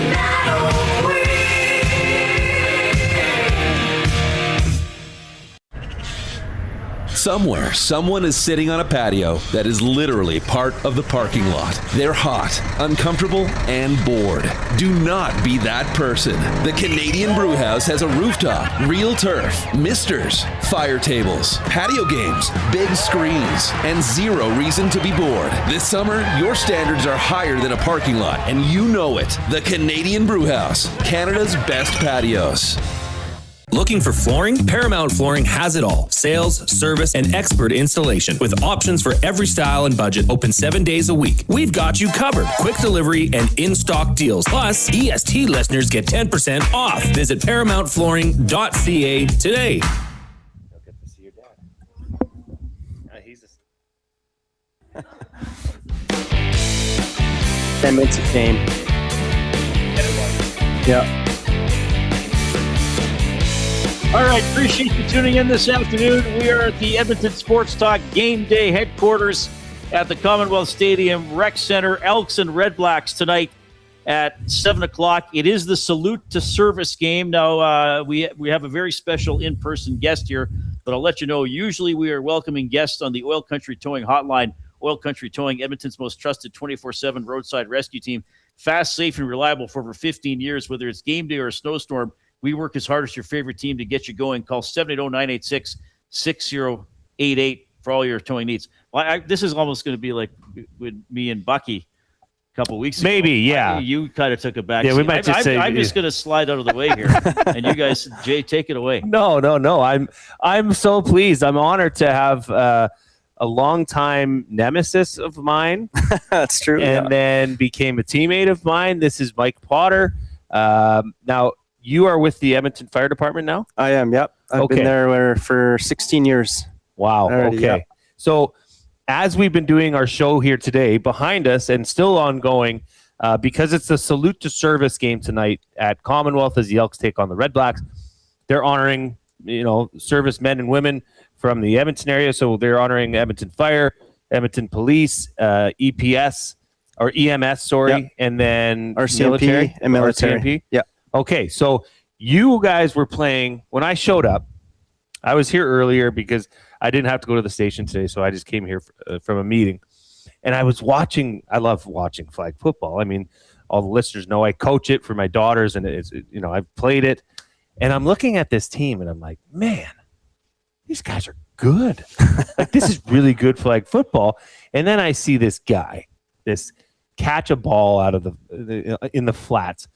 Somewhere, someone is sitting on a patio that is literally part of the parking lot. They're hot, uncomfortable, and bored. Do not be that person. The Canadian Brewhouse has a rooftop, real turf, misters, fire tables, patio games, big screens, and zero reason to be bored. This summer, your standards are higher than a parking lot, and you know it. The Canadian Brewhouse, Canada's best patios. Looking for flooring? Paramount Flooring has it all. Sales, service, and expert installation. With options for every style and budget. Open 7 days a week. We've got you covered. Quick delivery and in-stock deals. Plus, EST listeners get 10% off. Visit ParamountFlooring.ca today. You'll get to see your dad. He's a... 10 minutes of fame. Yeah. All right, appreciate you tuning in this afternoon. We are at the Edmonton Sports Talk Game Day headquarters at the Commonwealth Stadium Rec Center. Elks and REDBLACKS tonight at 7 o'clock. It is the Salute to Service game. Now, we have a very special in-person guest here, but I'll let you know, usually we are welcoming guests on the Oil Country Towing Hotline Oil Country Towing, Edmonton's most trusted 24/7 roadside rescue team. Fast, safe, and reliable for over 15 years. Whether it's game day or a snowstorm, we work as hard as your favorite team to get you going. Call 780-986-6088 for all your towing needs. Well, this is almost going to be like with me and Bucky a couple weeks ago. Maybe, yeah. You kind of took it back. Yeah, we might just say... I'm just going to slide out of the way here. And you guys, Jay, take it away. No. I'm so pleased. I'm honored to have a longtime nemesis of mine. That's true. And then became a teammate of mine. This is Mike Potter. Now, you are with the Edmonton Fire Department now? I am, yep. I've been there for 16 years. Wow, already, okay. Yep. So as we've been doing our show here today, behind us and still ongoing, because it's the Salute to Service game tonight at Commonwealth as the Elks take on the REDBLACKS, they're honoring, service men and women from the Edmonton area. So they're honoring Edmonton Fire, Edmonton Police, EPS, or EMS, sorry, yep. And then RCMP military and military. RCMP? Yeah. Okay, so you guys were playing when I showed up. I was here earlier because I didn't have to go to the station today, so I just came here from a meeting. And I was watching. I love watching flag football. I mean, all the listeners know I coach it for my daughters, and it's I've played it. And I'm looking at this team, and I'm like, man, these guys are good. Like, this is really good flag football. And then I see this guy, this catch a ball out of in the flats,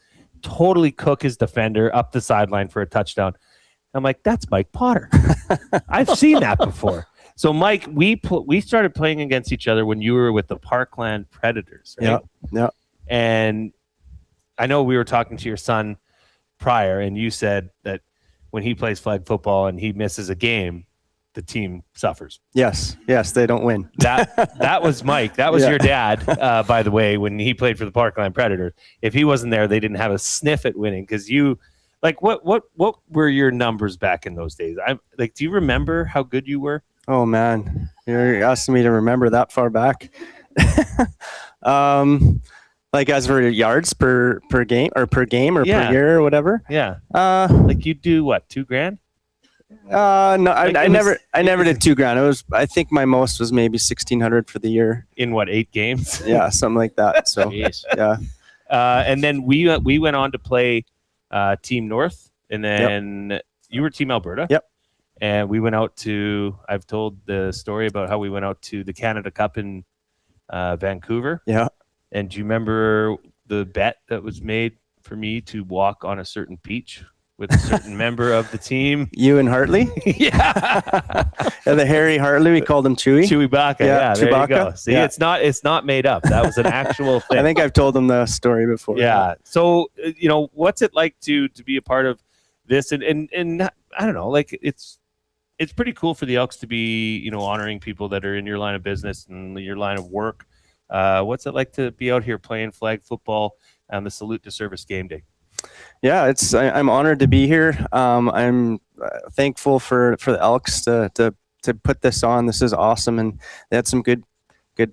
totally cook his defender up the sideline for a touchdown. I'm like, that's Mike Potter. I've seen that before. So, Mike, we started playing against each other when you were with the Parkland Predators, right? Yeah. And I know we were talking to your son prior, and you said that when he plays flag football and he misses a game, the team suffers. Yes, they don't win. That was Mike. That was your dad, by the way, when he played for the Parkland Predators. If he wasn't there, they didn't have a sniff at winning because you. Like, what were your numbers back in those days? Do you remember how good you were? Oh man, you're asking me to remember that far back. Like as for yards per game or per year or whatever. Yeah. Like you do what, $2,000? No, I never did $2,000. It was, I think my most was maybe 1,600 for the year. In what, 8 games? Yeah, something like that. So Jeez. Yeah. And then we went on to play Team North, and then you were Team Alberta. Yep. And we went out to, I've told the story about how we went out to the Canada Cup in Vancouver. Yeah. And do you remember the bet that was made for me to walk on a certain beach with a certain member of the team? You and Hartley? Yeah. The Harry Hartley, we called him Chewy. Chewbacca. Yeah, there Chewbacca. you go. See, it's not made up. That was an actual thing. I think I've told him the story before. Yeah. So, what's it like to be a part of this? And I don't know, like it's pretty cool for the Elks to be, honoring people that are in your line of business and your line of work. What's it like to be out here playing flag football on the Salute to Service game day? Yeah, I'm honored to be here. I'm thankful for the Elks to put this on. This is awesome, and they had some good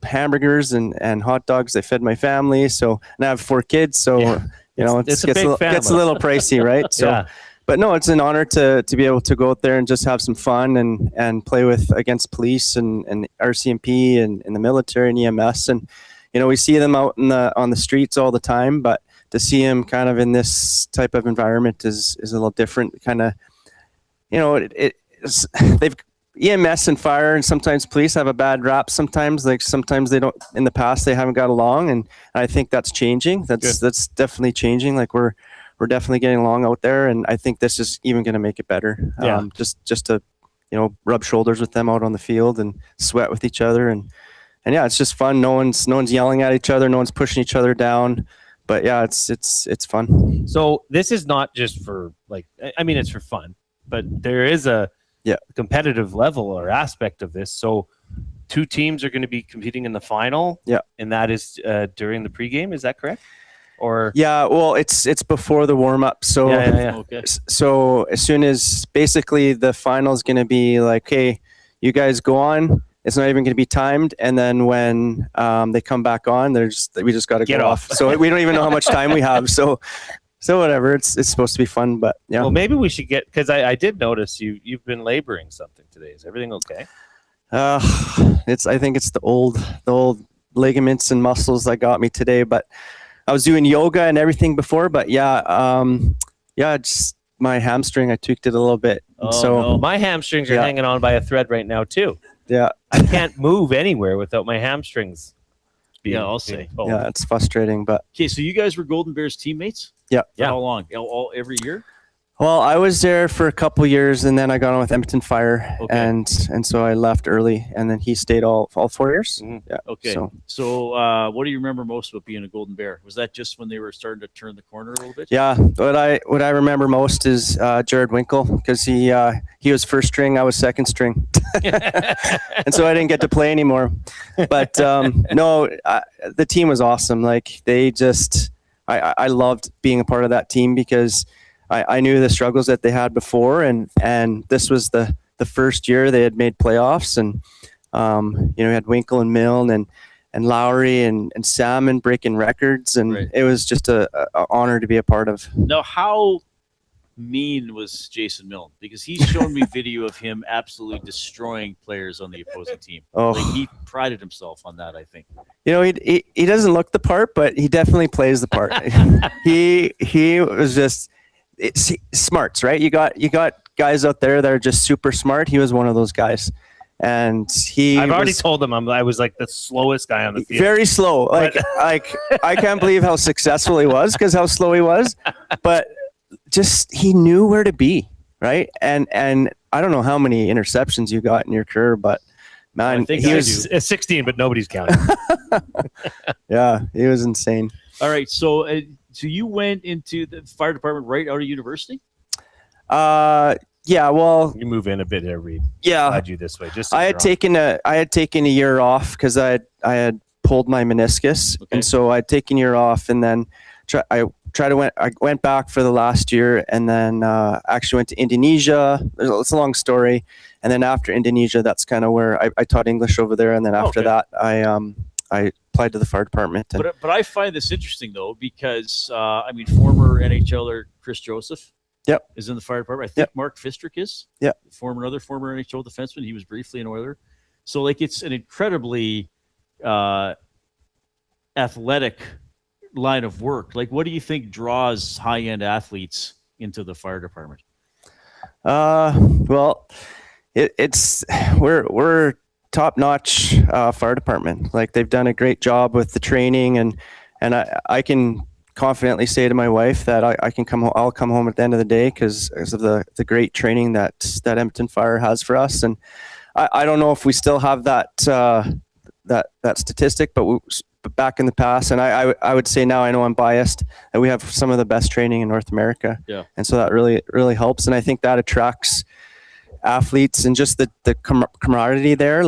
hamburgers and hot dogs. They fed my family, and I have 4 kids, so it gets a little pricey, right? So. Yeah. But no, it's an honor to be able to go out there and just have some fun and play against police and RCMP and the military and EMS. And, we see them out on the streets all the time, but to see them kind of in this type of environment is a little different. Kind of, they've EMS and fire and sometimes police have a bad rap sometimes. Like sometimes they don't, in the past, they haven't got along. And I think that's changing. That's definitely changing. Like we're definitely getting along out there, and I think this is even going to make it better. Yeah. Just to, rub shoulders with them out on the field and sweat with each other, and yeah, it's just fun. No one's yelling at each other, no one's pushing each other down, but yeah, it's fun. So this is not just for it's for fun, but there is a competitive level or aspect of this. So 2 teams are going to be competing in the final. Yeah, and that is during the pregame. Is that correct? Or well, it's before the warm up. So Okay. So as soon as basically the final is going to be like, hey, you guys go on. It's not even going to be timed, and then when they come back on, we just got to get off. So we don't even know how much time we have. So whatever. It's supposed to be fun, but yeah. Well, maybe we should get, because I did notice you've been laboring something today. Is everything okay? I think it's the old ligaments and muscles that got me today, but I was doing yoga and everything before, but just my hamstring, I tweaked it a little bit. My hamstrings are hanging on by a thread right now too. Yeah. I can't move anywhere without my hamstrings. I'll say. Yeah, it's frustrating, but okay. So you guys were Golden Bears teammates? Yeah. For how long? Every year? Well, I was there for a couple years, and then I got on with Edmonton Fire, and so I left early, and then he stayed all 4 years. Yeah. Okay. So what do you remember most about being a Golden Bear? Was that just when they were starting to turn the corner a little bit? Yeah. What I remember most is Jared Winkle, because he was first string, I was second string, and so I didn't get to play anymore. But the team was awesome. Like I loved being a part of that team because I knew the struggles that they had before, and this was the first year they had made playoffs, and we had Winkle and Milne and Lowry and Salmon breaking records, and it was just a honor to be a part of. Now, how mean was Jason Milne? Because he's shown me video of him absolutely destroying players on the opposing team. He prided himself on that, I think. He doesn't look the part, but he definitely plays the part. he was just. It's smarts, right? You got guys out there that are just super smart. He was one of those guys, and I've already told him I was like the slowest guy on the field. Very slow. Like I can't believe how successful he was because how slow he was, but just he knew where to be, right? And I don't know how many interceptions you got in your career, but man, he was 16, but nobody's counting. Yeah, he was insane. All right, so you went into the fire department right out of university? Yeah, well, you move in a bit there, Reid. Yeah, glad you this way. Just I had taken a year off because I had pulled my meniscus, and so I'd taken a year off, and then I went back for the last year, and then actually went to Indonesia. It's a long story, and then after Indonesia, that's kind of where I taught English over there, and then after that, I applied to the fire department. But I find this interesting though because former NHLer Chris Joseph is in the fire department. I think Mark Fistrick is another former NHL defenseman. He was briefly an Oiler, so it's an incredibly athletic line of work. What do you think draws high-end athletes into the fire department? Well, we're top-notch fire department. They've done a great job with the training, and I can confidently say to my wife that I'll come home at the end of the day because of the great training that Edmonton Fire has for us. And I don't know if we still have that statistic, but back in the past, and I would say now, I know I'm biased, that we have some of the best training in North America. Yeah. And so that really helps, and I think that attracts athletes and just the camaraderie there.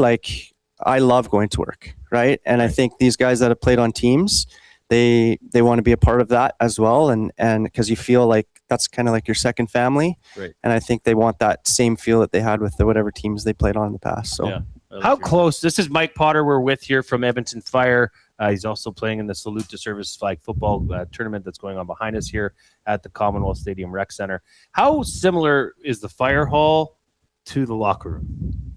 I love going to work, right? And I think these guys that have played on teams, they want to be a part of that as well, and because you feel like that's kind of like your second family, right? And I think they want that same feel that they had with whatever teams they played on in the past. So how close? This is Mike Potter we're with here from Edmonton Fire. He's also playing in the Salute to Service flag football tournament that's going on behind us here at the Commonwealth Stadium Rec Center. How similar is the fire hall to the locker room?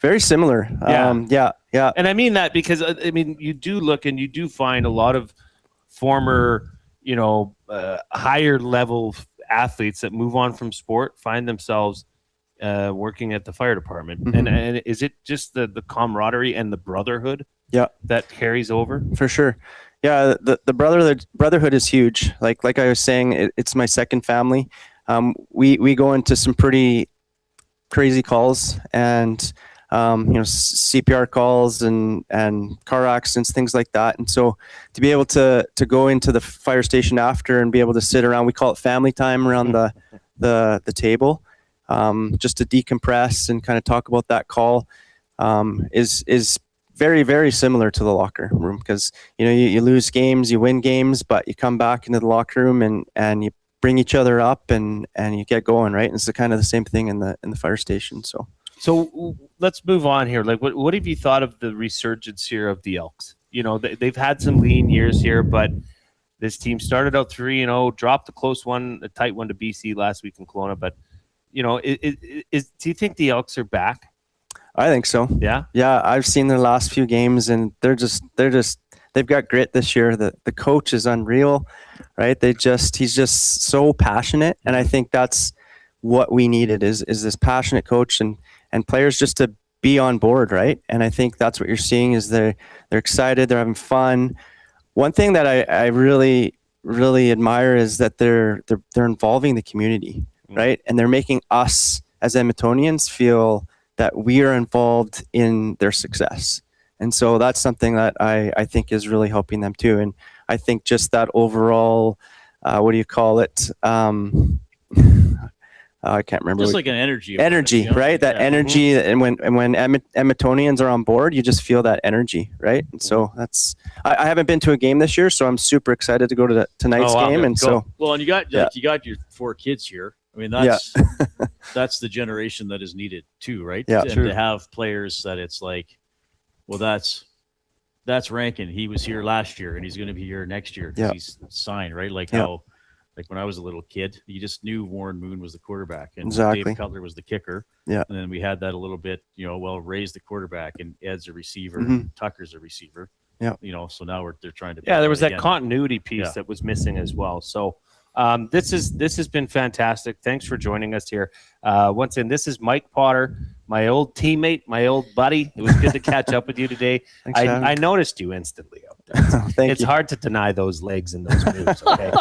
Very similar. Yeah. And I mean that because you do look and you do find a lot of former, higher level athletes that move on from sport find themselves working at the fire department. Mm-hmm. And is it just the camaraderie and the brotherhood that carries over? For sure. Yeah, the brotherhood is huge. Like I was saying, it's my second family. We go into some pretty crazy calls and CPR calls and car accidents, things like that. And so to be able to go into the fire station after and be able to sit around, we call it family time around the table, just to decompress and kind of talk about that call, is very, very similar to the locker room, because you lose games, you win games, but you come back into the locker room and you bring each other up and you get going, right? And it's kind of the same thing in the fire station. So let's move on here. What have you thought of the resurgence here of the Elks? They've had some lean years here, but this team started out 3-0, dropped a tight one to BC last week in Kelowna. But do you think the Elks are back? I think so. Yeah. Yeah. I've seen their last few games, and they've got grit this year. The coach is unreal, right? He's just so passionate. And I think that's what we needed is this passionate coach and players just to be on board. Right. And I think that's what you're seeing is they're excited. They're having fun. One thing that I really, really admire is that they're involving the community, right? And they're making us as Edmontonians feel that we are involved in their success. And so that's something that I think is really helping them too. And I think just that overall, what do you call it? I can't remember. Just like an energy. Right? That energy. And when Edmontonians are on board, you just feel that energy, right? And so I haven't been to a game this year, so I'm super excited to go to tonight's game. And so, well, and you got your 4 kids here. I mean, that's the generation that is needed too, right? Yeah, and to have players that it's like, well, that's Rankin. He was here last year, and he's going to be here next year because he's signed, right? Like how, like when I was a little kid, you just knew Warren Moon was the quarterback, and Dave Cutler was the kicker. Yeah, and then we had that a little bit, Ray's the quarterback, and Ed's a receiver, and Tucker's a receiver. Yeah, so now they're trying to. Yeah, there was that continuity piece that was missing as well. So. This has been fantastic. Thanks for joining us here. Once again, this is Mike Potter, my old teammate, my old buddy. It was good to catch up with you today. I noticed you instantly out there. It's hard to deny those legs and those moves. Okay,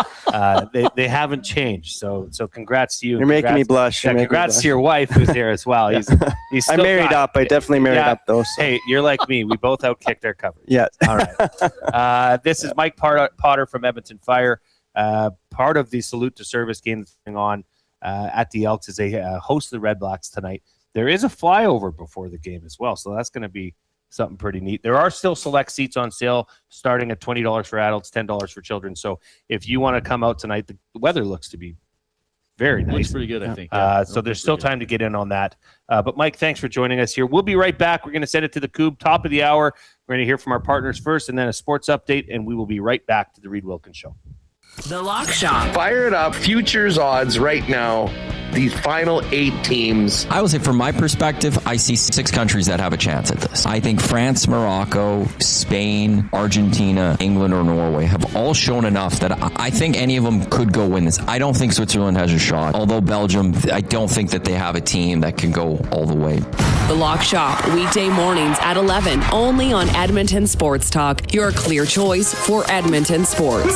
they haven't changed. So congrats to you. You're making me blush. Congrats to your wife who's here as well. He's I married up. I definitely married up though. So. Hey, you're like me. We both outkicked our coverage. Yeah. All right. This is Mike Potter from Edmonton Fire. Part of the salute to service game that's going on at the Elks is they host the REDBLACKS tonight. There is a flyover before the game as well, so that's going to be something pretty neat. There are still select seats on sale, starting at $20 for adults, $10 for children. So if you want to come out tonight, the weather looks to be very nice. Looks pretty good, I think. So there's still time to get in on that. But Mike, thanks for joining us here. We'll be right back. We're going to send it to the Coupe, top of the hour. We're going to hear from our partners first, and then a sports update, and we will be right back to the Reid Wilkins Show. The Lock Shop. Fire it up. Futures odds right now. These final 8 teams. I would say from my perspective, I see 6 countries that have a chance at this. I think France, Morocco, Spain, Argentina, England, or Norway have all shown enough that I think any of them could go win this. I don't think Switzerland has a shot. Although Belgium, I don't think that they have a team that can go all the way. The Lock Shop, weekday mornings at 11, only on Edmonton Sports Talk, your clear choice for Edmonton sports.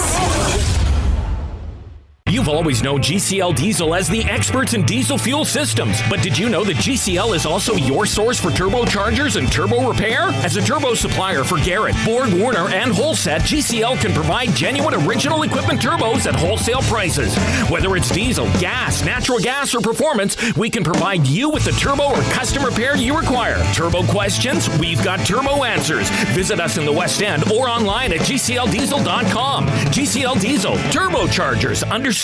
You've always known GCL Diesel as the experts in diesel fuel systems, but did you know that GCL is also your source for turbochargers and turbo repair? As a turbo supplier for Garrett, Ford, Warner, and Holset, GCL can provide genuine original equipment turbos at wholesale prices. Whether it's diesel, gas, natural gas, or performance, we can provide you with the turbo or custom repair you require. Turbo questions? We've got turbo answers. Visit us in the West End or online at gcldiesel.com. GCL Diesel, turbochargers, understood.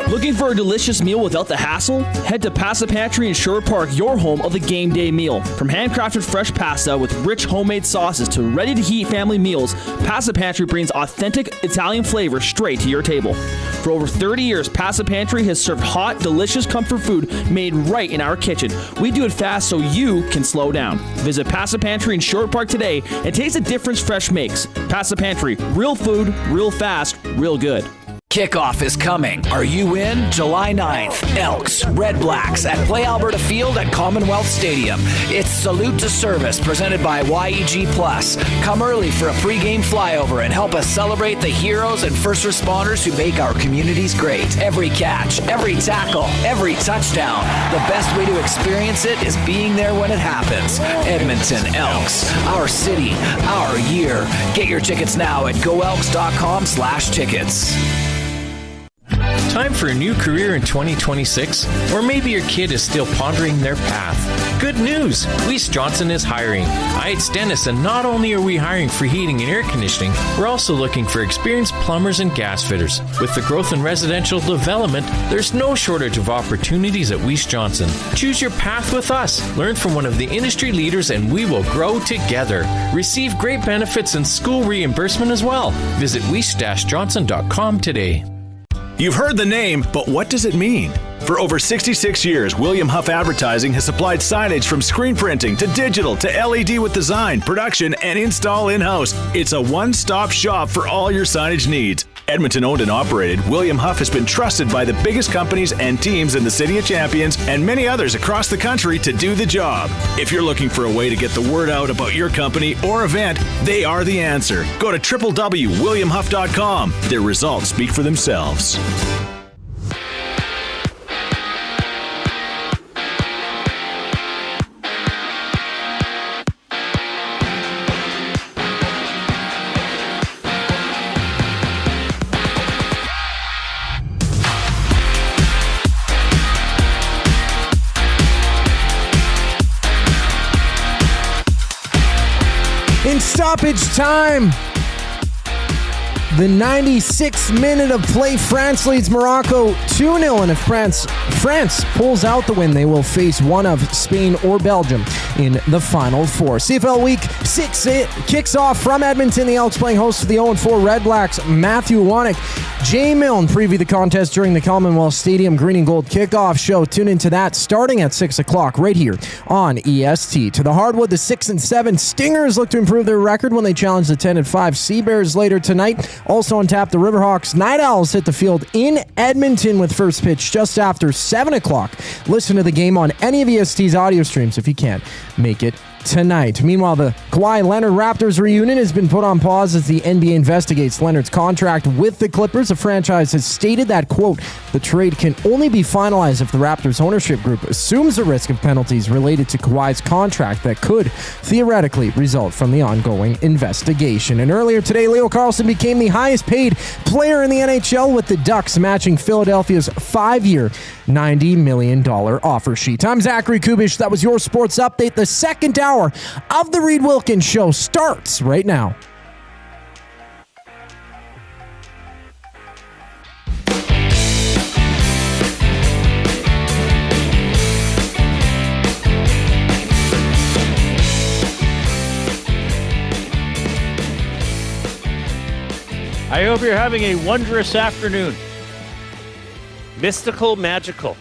Looking for a delicious meal without the hassle? Head to Pasta Pantry in Sherwood Park, your home of the game day meal. From handcrafted fresh pasta with rich homemade sauces to ready-to-heat family meals, Pasta Pantry brings authentic Italian flavor straight to your table. For over 30 years, Pasta Pantry has served hot, delicious comfort food made right in our kitchen. We do it fast so you can slow down. Visit Pasta Pantry in Sherwood Park today and taste the difference fresh makes. Pasta Pantry, real food, real fast, real good. Kickoff is coming. Are you in? July 9th. Elks, REDBLACKS at Play Alberta Field at Commonwealth Stadium. It's Salute to Service presented by YEG Plus. Come early for a pregame flyover and help us celebrate the heroes and first responders who make our communities great. Every catch, every tackle, every touchdown. The best way to experience it is being there when it happens. Edmonton Elks. Our city, our year. Get your tickets now at goelks.com/tickets. Time for a new career in 2026? Or maybe your kid is still pondering their path. Good news! Weiss Johnson is hiring. It's Dennis, and not only are we hiring for heating and air conditioning, we're also looking for experienced plumbers and gas fitters. With the growth in residential development, there's no shortage of opportunities at Weiss Johnson. Choose your path with us. Learn from one of the industry leaders, and we will grow together. Receive great benefits and school reimbursement as well. Visit weiss-johnson.com today. You've heard the name, but what does it mean? For over 66 years, William Huff Advertising has supplied signage from screen printing to digital to LED with design, production, and install in-house. It's a one-stop shop for all your signage needs. Edmonton owned and operated, William Huff has been trusted by the biggest companies and teams in the City of Champions and many others across the country to do the job. If you're looking for a way to get the word out about your company or event, they are the answer. Go to www.williamhuff.com. Their results speak for themselves. In stoppage time, the 96th minute of play, France leads Morocco 2-0, and if France pulls out the win, they will face one of Spain or Belgium in the Final Four. CFL Week 6 kicks off from Edmonton. The Elks playing host to the 0-4 Red Blacks. Matthew Wannick, Jay Milne preview the contest during the Commonwealth Stadium Green and Gold kickoff show. Tune into that starting at 6 o'clock right here on EST. To the hardwood, the 6-7 Stingers look to improve their record when they challenge the 10-5 Sea Bears later tonight. Also on tap, the Riverhawks Night Owls hit the field in Edmonton with first pitch just after 7 o'clock. Listen to the game on any of EST's audio streams if you can't make it tonight. Meanwhile, the Kawhi Leonard Raptors reunion has been put on pause as the NBA investigates Leonard's contract with the Clippers. The franchise has stated that, quote, the trade can only be finalized if the Raptors ownership group assumes the risk of penalties related to Kawhi's contract that could theoretically result from the ongoing investigation. And earlier today, Leo Carlsson became the highest paid player in the NHL with the Ducks matching Philadelphia's 5-year, $90 million offer sheet. I'm Zachary Kubish. That was your sports update. The second hour of the Reid Wilkins Show starts right now. I hope you're having a wondrous afternoon. Mystical, magical.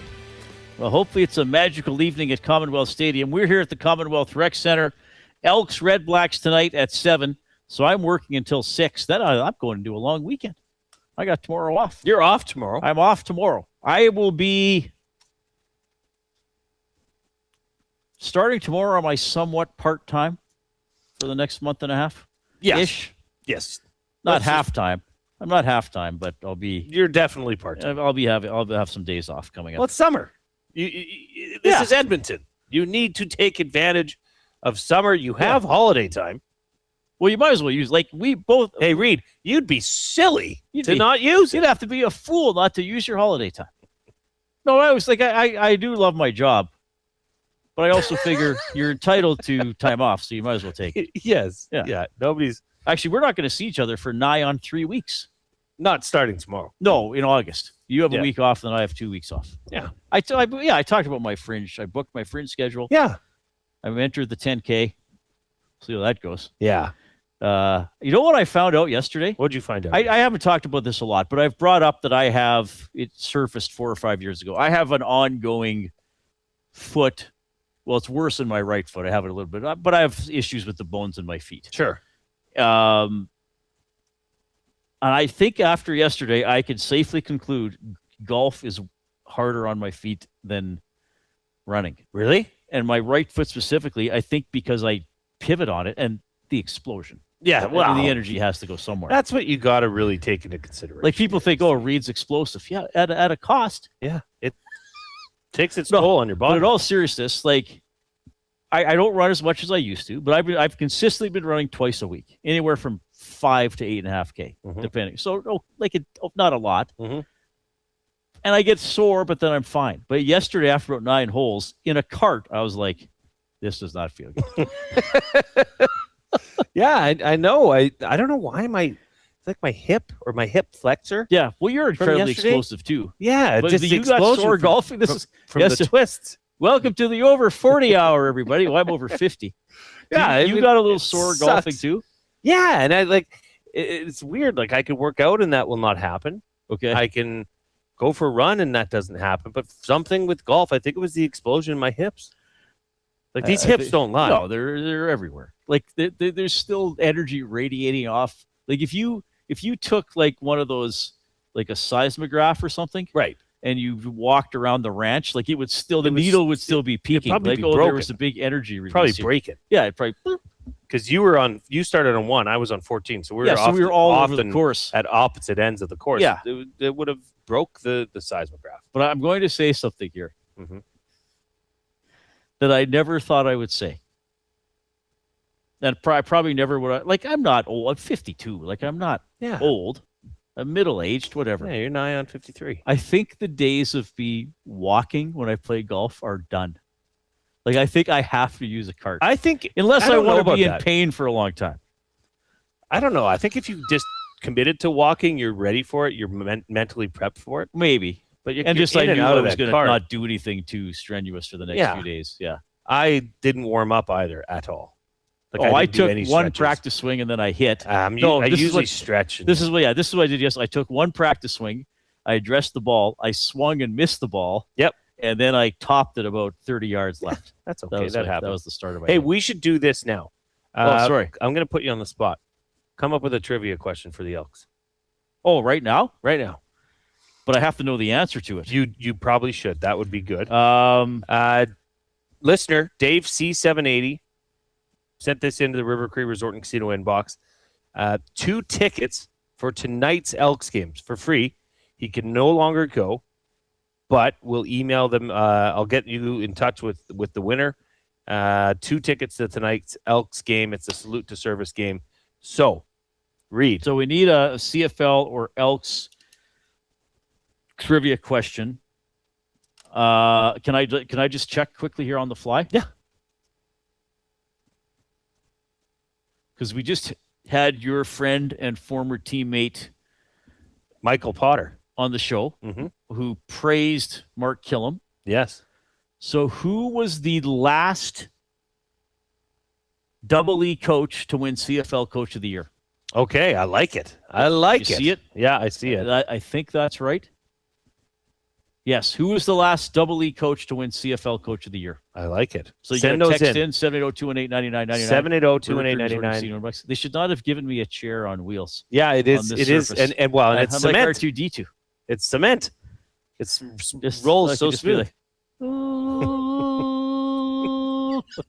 Well, hopefully it's a magical evening at Commonwealth Stadium. We're here at the Commonwealth Rec Centre. Elks, Red Blacks tonight at 7. So I'm working until 6. Then I'm going to do a long weekend. I got tomorrow off. You're off tomorrow? I'm off tomorrow. I will be starting tomorrow. Am I somewhat part-time for the next month and a half? Yes. Ish? Yes. Not half-time. I'm not half-time, but I'll be... You're definitely part-time. I'll have some days off coming up. Well, it's summer. This is Edmonton. You need to take advantage of summer. You have holiday time. Well, you might as well use, like, we both... Hey, Reid, you'd be silly to not use it. You'd have to be a fool not to use your holiday time. No, I was like, I do love my job, but I also figure you're entitled to time off, so you might as well take it. Yes. Yeah. Nobody's... Actually, we're not going to see each other for nigh on 3 weeks. Not starting tomorrow. No, in August. You have a week off, and I have 2 weeks off. Yeah. I talked about my fringe. I booked my fringe schedule. Yeah. I've entered the 10K. See how that goes. Yeah. You know what I found out yesterday? What'd you find out? I haven't talked about this a lot, but I've brought up that it surfaced 4 or 5 years ago. I have an ongoing foot. Well, it's worse in my right foot. I have it a little bit, but I have issues with the bones in my feet. Sure. And I think after yesterday, I could safely conclude golf is harder on my feet than running. Really? And my right foot specifically, I think because I pivot on it and the explosion. Yeah, well, the energy has to go somewhere. That's what you got to really take into consideration. Like people think, oh, Reid's explosive. Yeah, at a cost. Yeah, it takes its toll on your body. But in all seriousness, like I don't run as much as I used to, but I've consistently been running twice a week, anywhere from 5 to 8.5K, depending. So not a lot. Mm-hmm. And I get sore, but then I'm fine. But yesterday, after about 9 holes in a cart, I was like, this does not feel good. Yeah, I know. I don't know why it's like my hip or my hip flexor. Yeah, well, you're incredibly explosive too. Yeah, but just you got sore golfing. This is from the twists. Welcome to the over 40 hour, everybody. Well, I'm over 50. Yeah, you got a little sore golfing too. Yeah, and it's weird. Like I could work out and that will not happen. Okay, I can go for a run and that doesn't happen. But something with golf, I think it was the explosion in my hips. Like these hips don't lie. No, they're everywhere. Like there's still energy radiating off. Like if you took like one of those, like a seismograph or something, right, and you walked around the ranch, like the needle would still be peaking. Probably Like, be there broken. was a big energy release. Probably here. break it. Yeah, it probably. Because you started on 1, I was on 14, so we were all over often the course at opposite ends of the course. Yeah, it would have broke the seismograph. But I'm going to say something here that I never thought I would say. And probably never would. Like, I'm not old. I'm 52. Like, I'm not old. I'm middle-aged, whatever. Yeah, you're nigh on 53. I think the days of me walking when I play golf are done. Like, I think I have to use a cart. I think unless I don't know want to be in about that. pain for a long time. I don't know. I think if you just committed to walking, you're ready for it. You're mentally prepped for it. Maybe. But And just I knew I was going to cart. not do anything too strenuous for the next few days. Yeah. I didn't warm up either at all. Like I didn't do took any one stretches. practice swing and then I hit. I this is usually what- stretch. This is what I did yesterday. I took one practice swing. I addressed the ball. I swung and missed the ball. Yep. And then I topped it about 30 yards left. That's okay. That happened. That was the start of my Hey, day. we should do this now. Sorry. I'm going to put you on the spot. Come up with a trivia question for the Elks. Oh, right now? Right now. But I have to know the answer to it. You probably should. That would be good. Listener, Dave C780 sent this into the River Cree Resort and Casino inbox. 2 tickets for tonight's Elks games for free. He can no longer go, but we'll email them. I'll get you in touch with the winner. 2 tickets to tonight's Elks game. It's a salute to service game. So, Reid. So we need a CFL or Elks trivia question. Can I just check quickly here on the fly? Yeah. Because we just had your friend and former teammate Michael Potter on the show, who praised Mark Killam. Yes. So who was the last Double E coach to win CFL Coach of the Year? Okay, I like it. You see it? Yeah, I see it. I think that's right. Yes. Who was the last Double E coach to win CFL Coach of the Year? I like it. So you Send got those text in. in 780-218-9999. 780-218-9999. They should not have given me a chair on wheels. Yeah, it is. on It this is, surface. and well, and it's I'm cement. like R2D2. It's cement. It's Just rolls like so you just be smooth. like,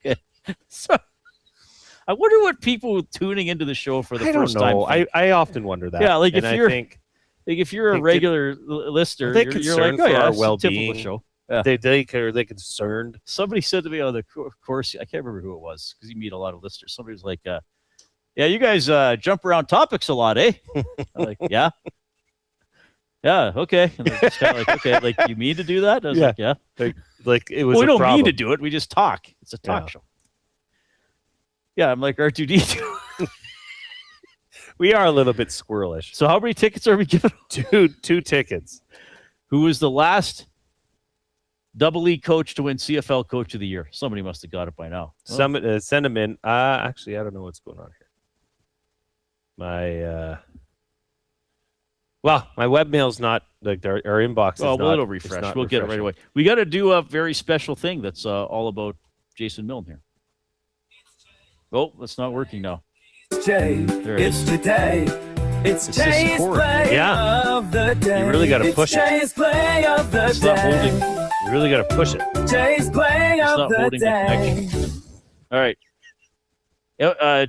okay. So I wonder what people tuning into the show for the I don't first time know. think. I often wonder that. Yeah, like And if I you're think if you're a regular listener, they you're concerned like, oh for yeah, our it's a well-being. typical show. Yeah. They concerned. Somebody said to me on the course, I can't remember who it was because you meet a lot of listeners. Somebody was like, yeah, you guys jump around topics a lot, eh? I'm like, yeah. Yeah, okay. And they're just kind of like, okay, like you mean to do that? I was like, yeah. Like it was Well, we a don't problem. mean to do it. We just talk. It's a talk show. Yeah, I'm like R2D2. We are a little bit squirrelish. So how many tickets are we giving? Two tickets. Who was the last Double E coach to win CFL Coach of the Year? Somebody must have got it by now. Send them in. Actually, I don't know what's going on here. My webmail's not like our inbox. Is Well, not, it'll it's refresh. not We'll get it right refreshing. away. We got to do a very special thing that's all about Jason Milne here. Oh, that's not working now. Jay, There it it's is. the day. It's It's this Jay's chord. play Yeah. of the day. You really got to It's push it. Jay's play of the It's not day. holding. You really got to push it. Jay's play It's of not the holding the day. connection. All right.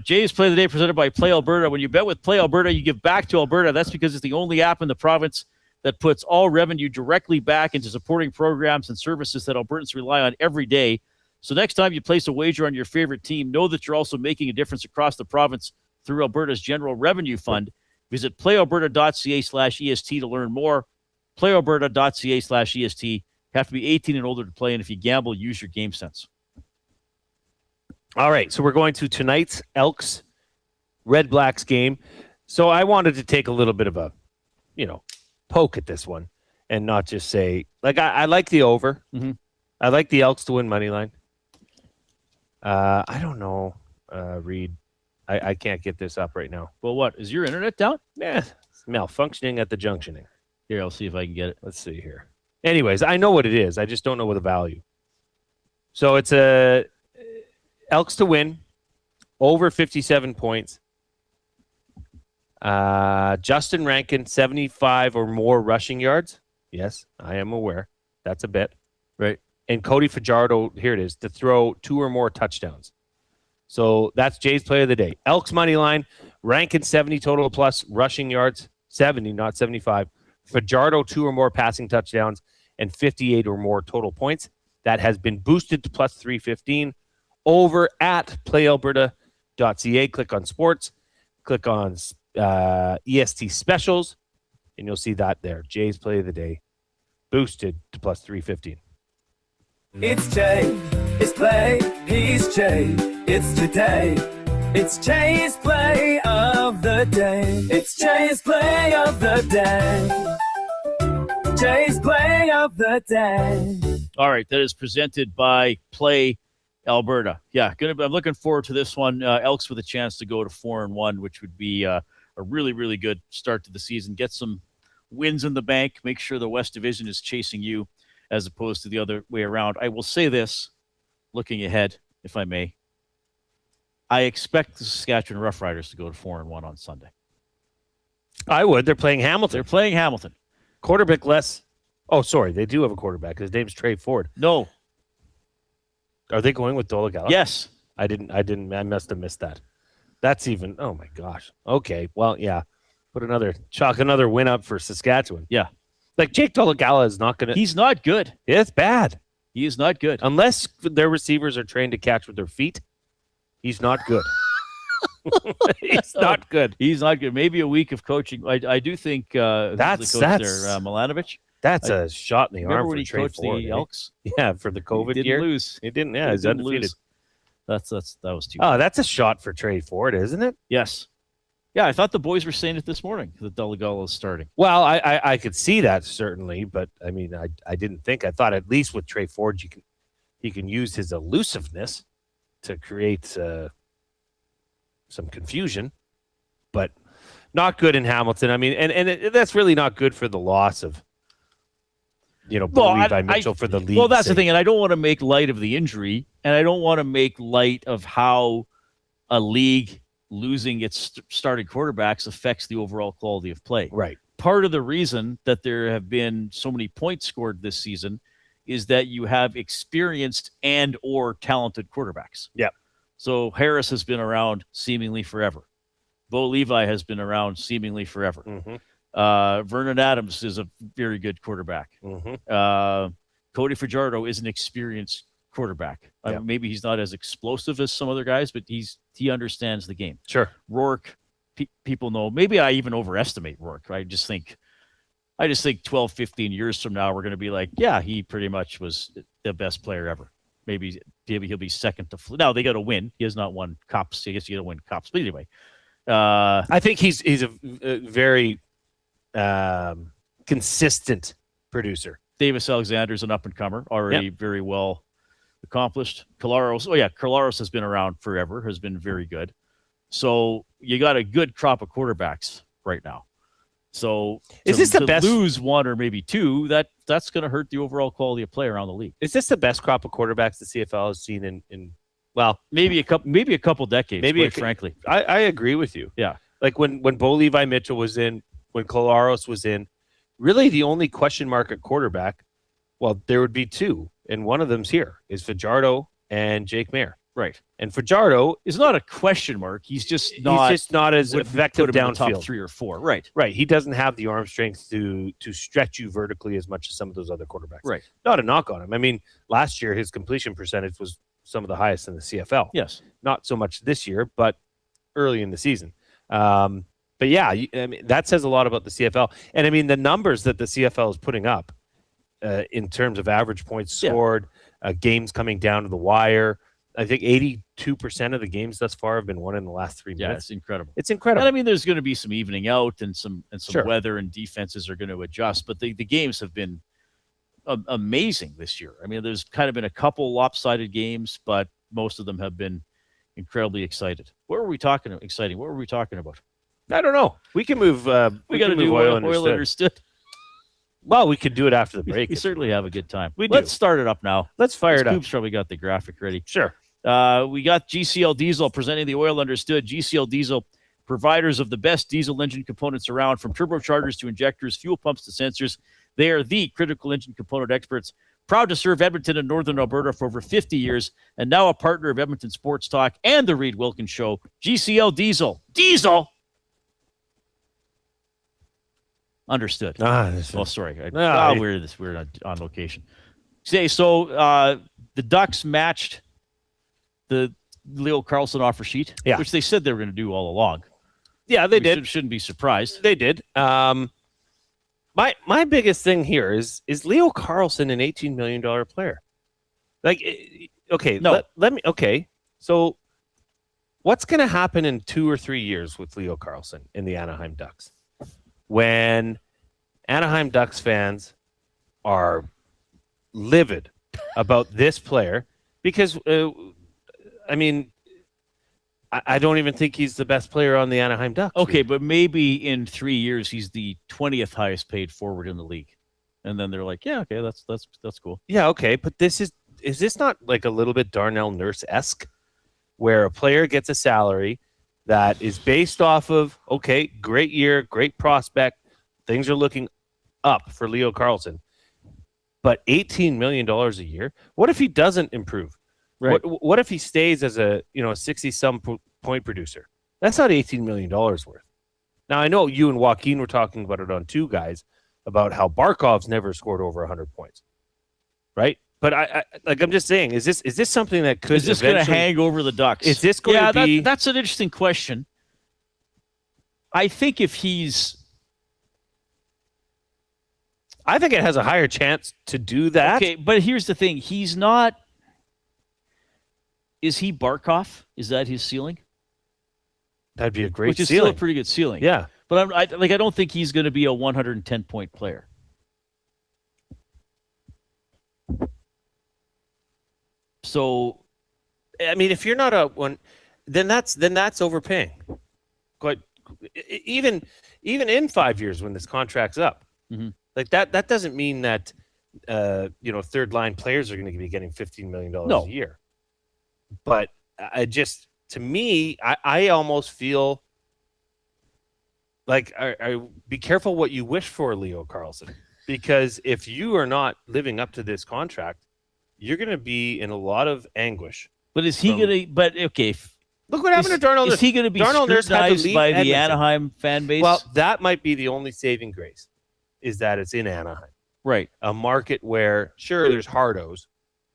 Jay's Play of the Day presented by Play Alberta. When you bet with Play Alberta, you give back to Alberta. That's because it's the only app in the province that puts all revenue directly back into supporting programs and services that Albertans rely on every day. So next time you place a wager on your favorite team, know that you're also making a difference across the province through Alberta's General Revenue Fund. Visit playalberta.ca/EST to learn more. Playalberta.ca/EST. You have to be 18 and older to play, and if you gamble, use your game sense. All right, so we're going to tonight's Elks REDBLACKS game. So I wanted to take a little bit of a, poke at this one and not just say, like, I like the over. Mm-hmm. I like the Elks to win money line. I don't know, Reid. I can't get this up right now. Well, what? Is your internet down? Yeah, it's malfunctioning at the junctioning. Here, I'll see if I can get it. Let's see here. Anyways, I know what it is. I just don't know what the value. So it's a Elks to win, over 57 points. Justin Rankin, 75 or more rushing yards. Yes, I am aware. That's a bet. Right. And Cody Fajardo, here it is, to throw 2 or more touchdowns. So that's Jay's play of the day. Elks money line, Rankin 70 total plus rushing yards, 70, not 75. Fajardo 2 or more passing touchdowns, and 58 or more total points. That has been boosted to plus 315 over at playalberta.ca. Click on sports, click on EST specials, and you'll see that there. Jay's play of the day, boosted to plus 315. It's Jay, it's play, he's Jay, it's today. It's Jay's play of the day. It's Jay's play of the day. Jay's play of the day. All right, that is presented by Play Alberta. Yeah, I'm looking forward to this one. Elks with a chance to go to 4-1, which would be a really, really good start to the season. Get some wins in the bank. Make sure the West Division is chasing you as opposed to the other way around. I will say this, looking ahead, if I may. I expect the Saskatchewan Roughriders to go to 4-1 on Sunday. I would. They're playing Hamilton. They're playing Hamilton. Quarterback less. Oh, sorry. They do have a quarterback. His name's Reid Forde. No. Are they going with Dolagala? Yes. I must have missed that. That's even. Oh my gosh. Okay. Well, yeah. Chalk another win up for Saskatchewan. Yeah. Like Jake Dolagala is not going to. He's not good. It's bad. He is not good. Unless their receivers are trained to catch with their feet, he's not good. He's not good. He's not good. Maybe a week of coaching. I do think that's Milanovic. That's a shot in the arm when for he Reid coached Forde, the Elks. Yeah, for the COVID he year. Lose. He didn't. Yeah, he's didn't undefeated. Lose. That was too. Oh, that's a shot for Reid Forde, isn't it? Yes. Yeah, I thought the boys were saying it this morning that Dolagala is starting. Well, I could see that certainly, but I mean, I didn't think. I thought at least with Reid Forde, he can use his elusiveness to create some confusion, but not good in Hamilton. I mean, and that's really not good for the loss of, Levi Mitchell for the league. Well, that's the thing, and I don't want to make light of the injury, and I don't want to make light of how a league losing its starting quarterbacks affects the overall quality of play. Right. Part of the reason that there have been so many points scored this season is that you have experienced and or talented quarterbacks. Yeah. So Harris has been around seemingly forever. Bo Levi has been around seemingly forever. Mm-hmm. Vernon Adams is a very good quarterback. Mm-hmm. Cody Fajardo is an experienced quarterback. Yeah. Maybe he's not as explosive as some other guys, but he understands the game. Sure. Rourke, people know. Maybe I even overestimate Rourke. I just think 12, 15 years from now, we're going to be like, yeah, he pretty much was the best player ever. Maybe he'll be second to now they got to win. He has not won cups. I guess you got to win cups. But anyway, I think he's a very consistent producer. Davis Alexander's an up and comer, already very well accomplished. Collaros has been around forever, has been very good. So you got a good crop of quarterbacks right now. So is this the best? Lose one or maybe two, that's going to hurt the overall quality of play around the league. Is this the best crop of quarterbacks the CFL has seen in maybe a couple decades? Quite frankly, I agree with you. Yeah, like when Bo Levi Mitchell was in, when Collaros was in, really the only question mark at quarterback. Well, there would be two, and one of them's here is Fajardo and Jake Mayer. Right. And Fajardo is not a question mark. He's just not as effective downfield. Top 3 or 4. Right. Right. He doesn't have the arm strength to stretch you vertically as much as some of those other quarterbacks. Right. Not a knock on him. I mean, last year his completion percentage was some of the highest in the CFL. Yes. Not so much this year, but early in the season. But yeah, I mean, that says a lot about the CFL. And I mean, the numbers that the CFL is putting up in terms of average points scored, games coming down to the wire. I think 82% of the games thus far have been won in the last 3 minutes. Yeah, it's incredible. It's incredible. And I mean, there's going to be some evening out and some Sure. weather, and defenses are going to adjust. But the games have been amazing this year. I mean, there's kind of been a couple lopsided games, but most of them have been incredibly exciting. What were we talking about? I don't know. We can move. We got to do oil understood. Well, we could do it after the break. We certainly have a good time. We do. Let's start it up now. Let's fire it up. Scoop's probably got the graphic ready. Sure. We got GCL Diesel presenting the Oil Understood. GCL Diesel, providers of the best diesel engine components around, from turbochargers to injectors, fuel pumps to sensors. They are the critical engine component experts. Proud to serve Edmonton and Northern Alberta for over 50 years, and now a partner of Edmonton Sports Talk and the Reid Wilkins Show. GCL Diesel. Diesel! Understood. Sorry. We're on location. So the Ducks matched the Leo Carlsson offer sheet, which they said they were going to do all along. Yeah, they did. Shouldn't be surprised. They did. My biggest thing here is Leo Carlsson an $18 million player? Like, okay, no. Let me. Okay, so what's going to happen in 2 or 3 years with Leo Carlsson in the Anaheim Ducks when Anaheim Ducks fans are livid about this player? Because I don't even think he's the best player on the Anaheim Ducks. Okay, but maybe in 3 years he's the 20th highest paid forward in the league, and then they're like, yeah, okay, that's cool. Yeah, okay, but is this not like a little bit Darnell Nurse-esque, where a player gets a salary that is based off of, okay, great year, great prospect, things are looking up for Leo Carlsson, but $18 million a year? What if he doesn't improve? Right. What if he stays as a 60-some point producer? That's not $18 million worth. Now, I know you and Joaquin were talking about it on Two Guys about how Barkov's never scored over 100 points, right? But I'm just saying, is this something that could? Is this going to hang over the Ducks? Is this going to be? That's an interesting question. I think if he's, I think it has a higher chance to do that. Okay, but here's the thing: he's not. Is he Barkov? Is that his ceiling? That'd be a great Which is ceiling. still a pretty good ceiling. Yeah. But I don't think he's going to be a 110-point player. So, I mean, if you're not a one, then that's overpaying. But even in 5 years when this contract's up, like that doesn't mean that third line players are going to be getting $15 million a year. But to me, I almost feel like I be careful what you wish for, Leo Carlsson, because if you are not living up to this contract, you're going to be in a lot of anguish. But is he going to? But okay, look what happened to Darnell Nurse. Is he going to be scrutinized by the Anaheim fan base? Well, that might be the only saving grace, is that it's in Anaheim, right? A market where sure there's hardos.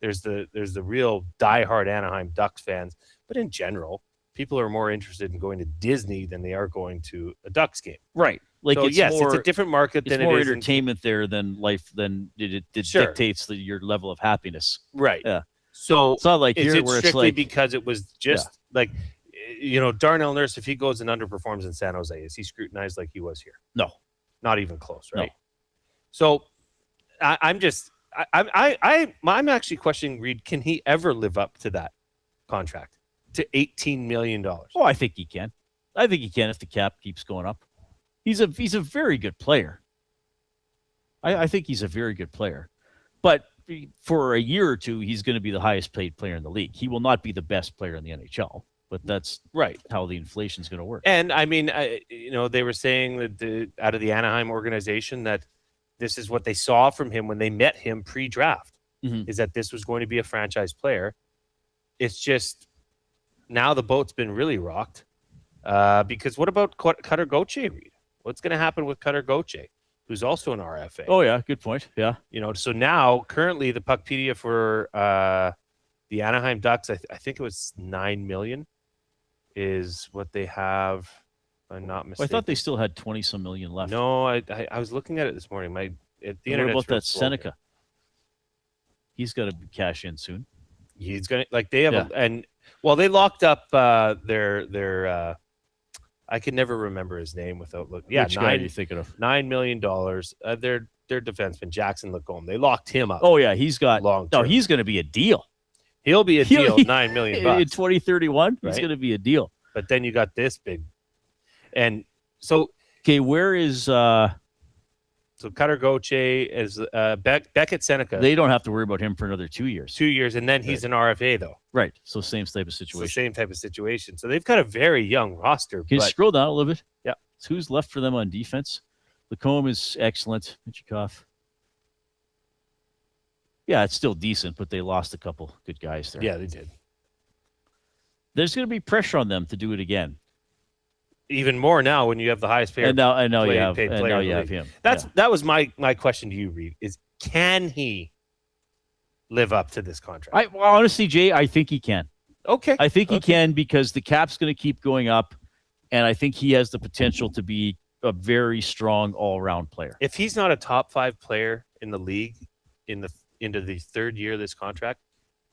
There's the real diehard Anaheim Ducks fans, but in general, people are more interested in going to Disney than they are going to a Ducks game. Right. Like, so, it's a different market than it is. It's more entertainment there than life, than it dictates your level of happiness. Right. Yeah. So it's not like is here it where strictly it's like, because it was just Darnell Nurse, if he goes and underperforms in San Jose, is he scrutinized like he was here? No. Not even close, right? No. So I'm actually questioning Reid. Can he ever live up to that contract, to $18 million? Oh, I think he can. I think he can if the cap keeps going up. He's a very good player. I think he's a very good player, but for a year or two, he's going to be the highest paid player in the league. He will not be the best player in the NHL, but that's right how the inflation is going to work. And I mean, they were saying that out of the Anaheim organization that this is what they saw from him when they met him pre-draft, is that this was going to be a franchise player. It's just now the boat's been really rocked because what about Cutter Gauthier, Reid? What's going to happen with Cutter Gauthier, who's also an RFA? Oh, yeah, good point. Yeah. So now currently the Puckpedia for the Anaheim Ducks, I think it was $9 million is what they have. If I'm not mistaken. Well, I thought they still had 20-some million left. No, I was looking at it this morning. What about that Seneca? He's got to cash in soon. He's gonna they have they locked up their I can never remember his name without looking. Yeah, Which guy are you thinking of? $9 million. Their defenseman Jackson Lacombe. They locked him up. Oh yeah, he's got long. No, he's going to be a deal. He'll be a deal. $9 million in 2031. He's going to be a deal. But then you got this big, and so okay, where is So Cutter Goche is Beckett Seneca. They don't have to worry about him for another 2 years. 2 years, and then he's an RFA though. Right. So same type of It's situation. the same type of situation. So they've got a very young roster. Can you but scroll down a little bit? Yeah. So who's left for them on defense? Lacombe is excellent. Michikov. Yeah, it's still decent, but they lost a couple good guys there. Yeah, they did. There's going to be pressure on them to do it again. Even more now when you have the highest paid. And now you have paid and player now in the you have league. him. That was my question to you, Reid. Is can he live up to this contract? Honestly, Jay, I think he can. Okay. I think he can because the cap's going to keep going up, and I think he has the potential to be a very strong all-around player. If he's not a top 5 player in the league into the third year of this contract,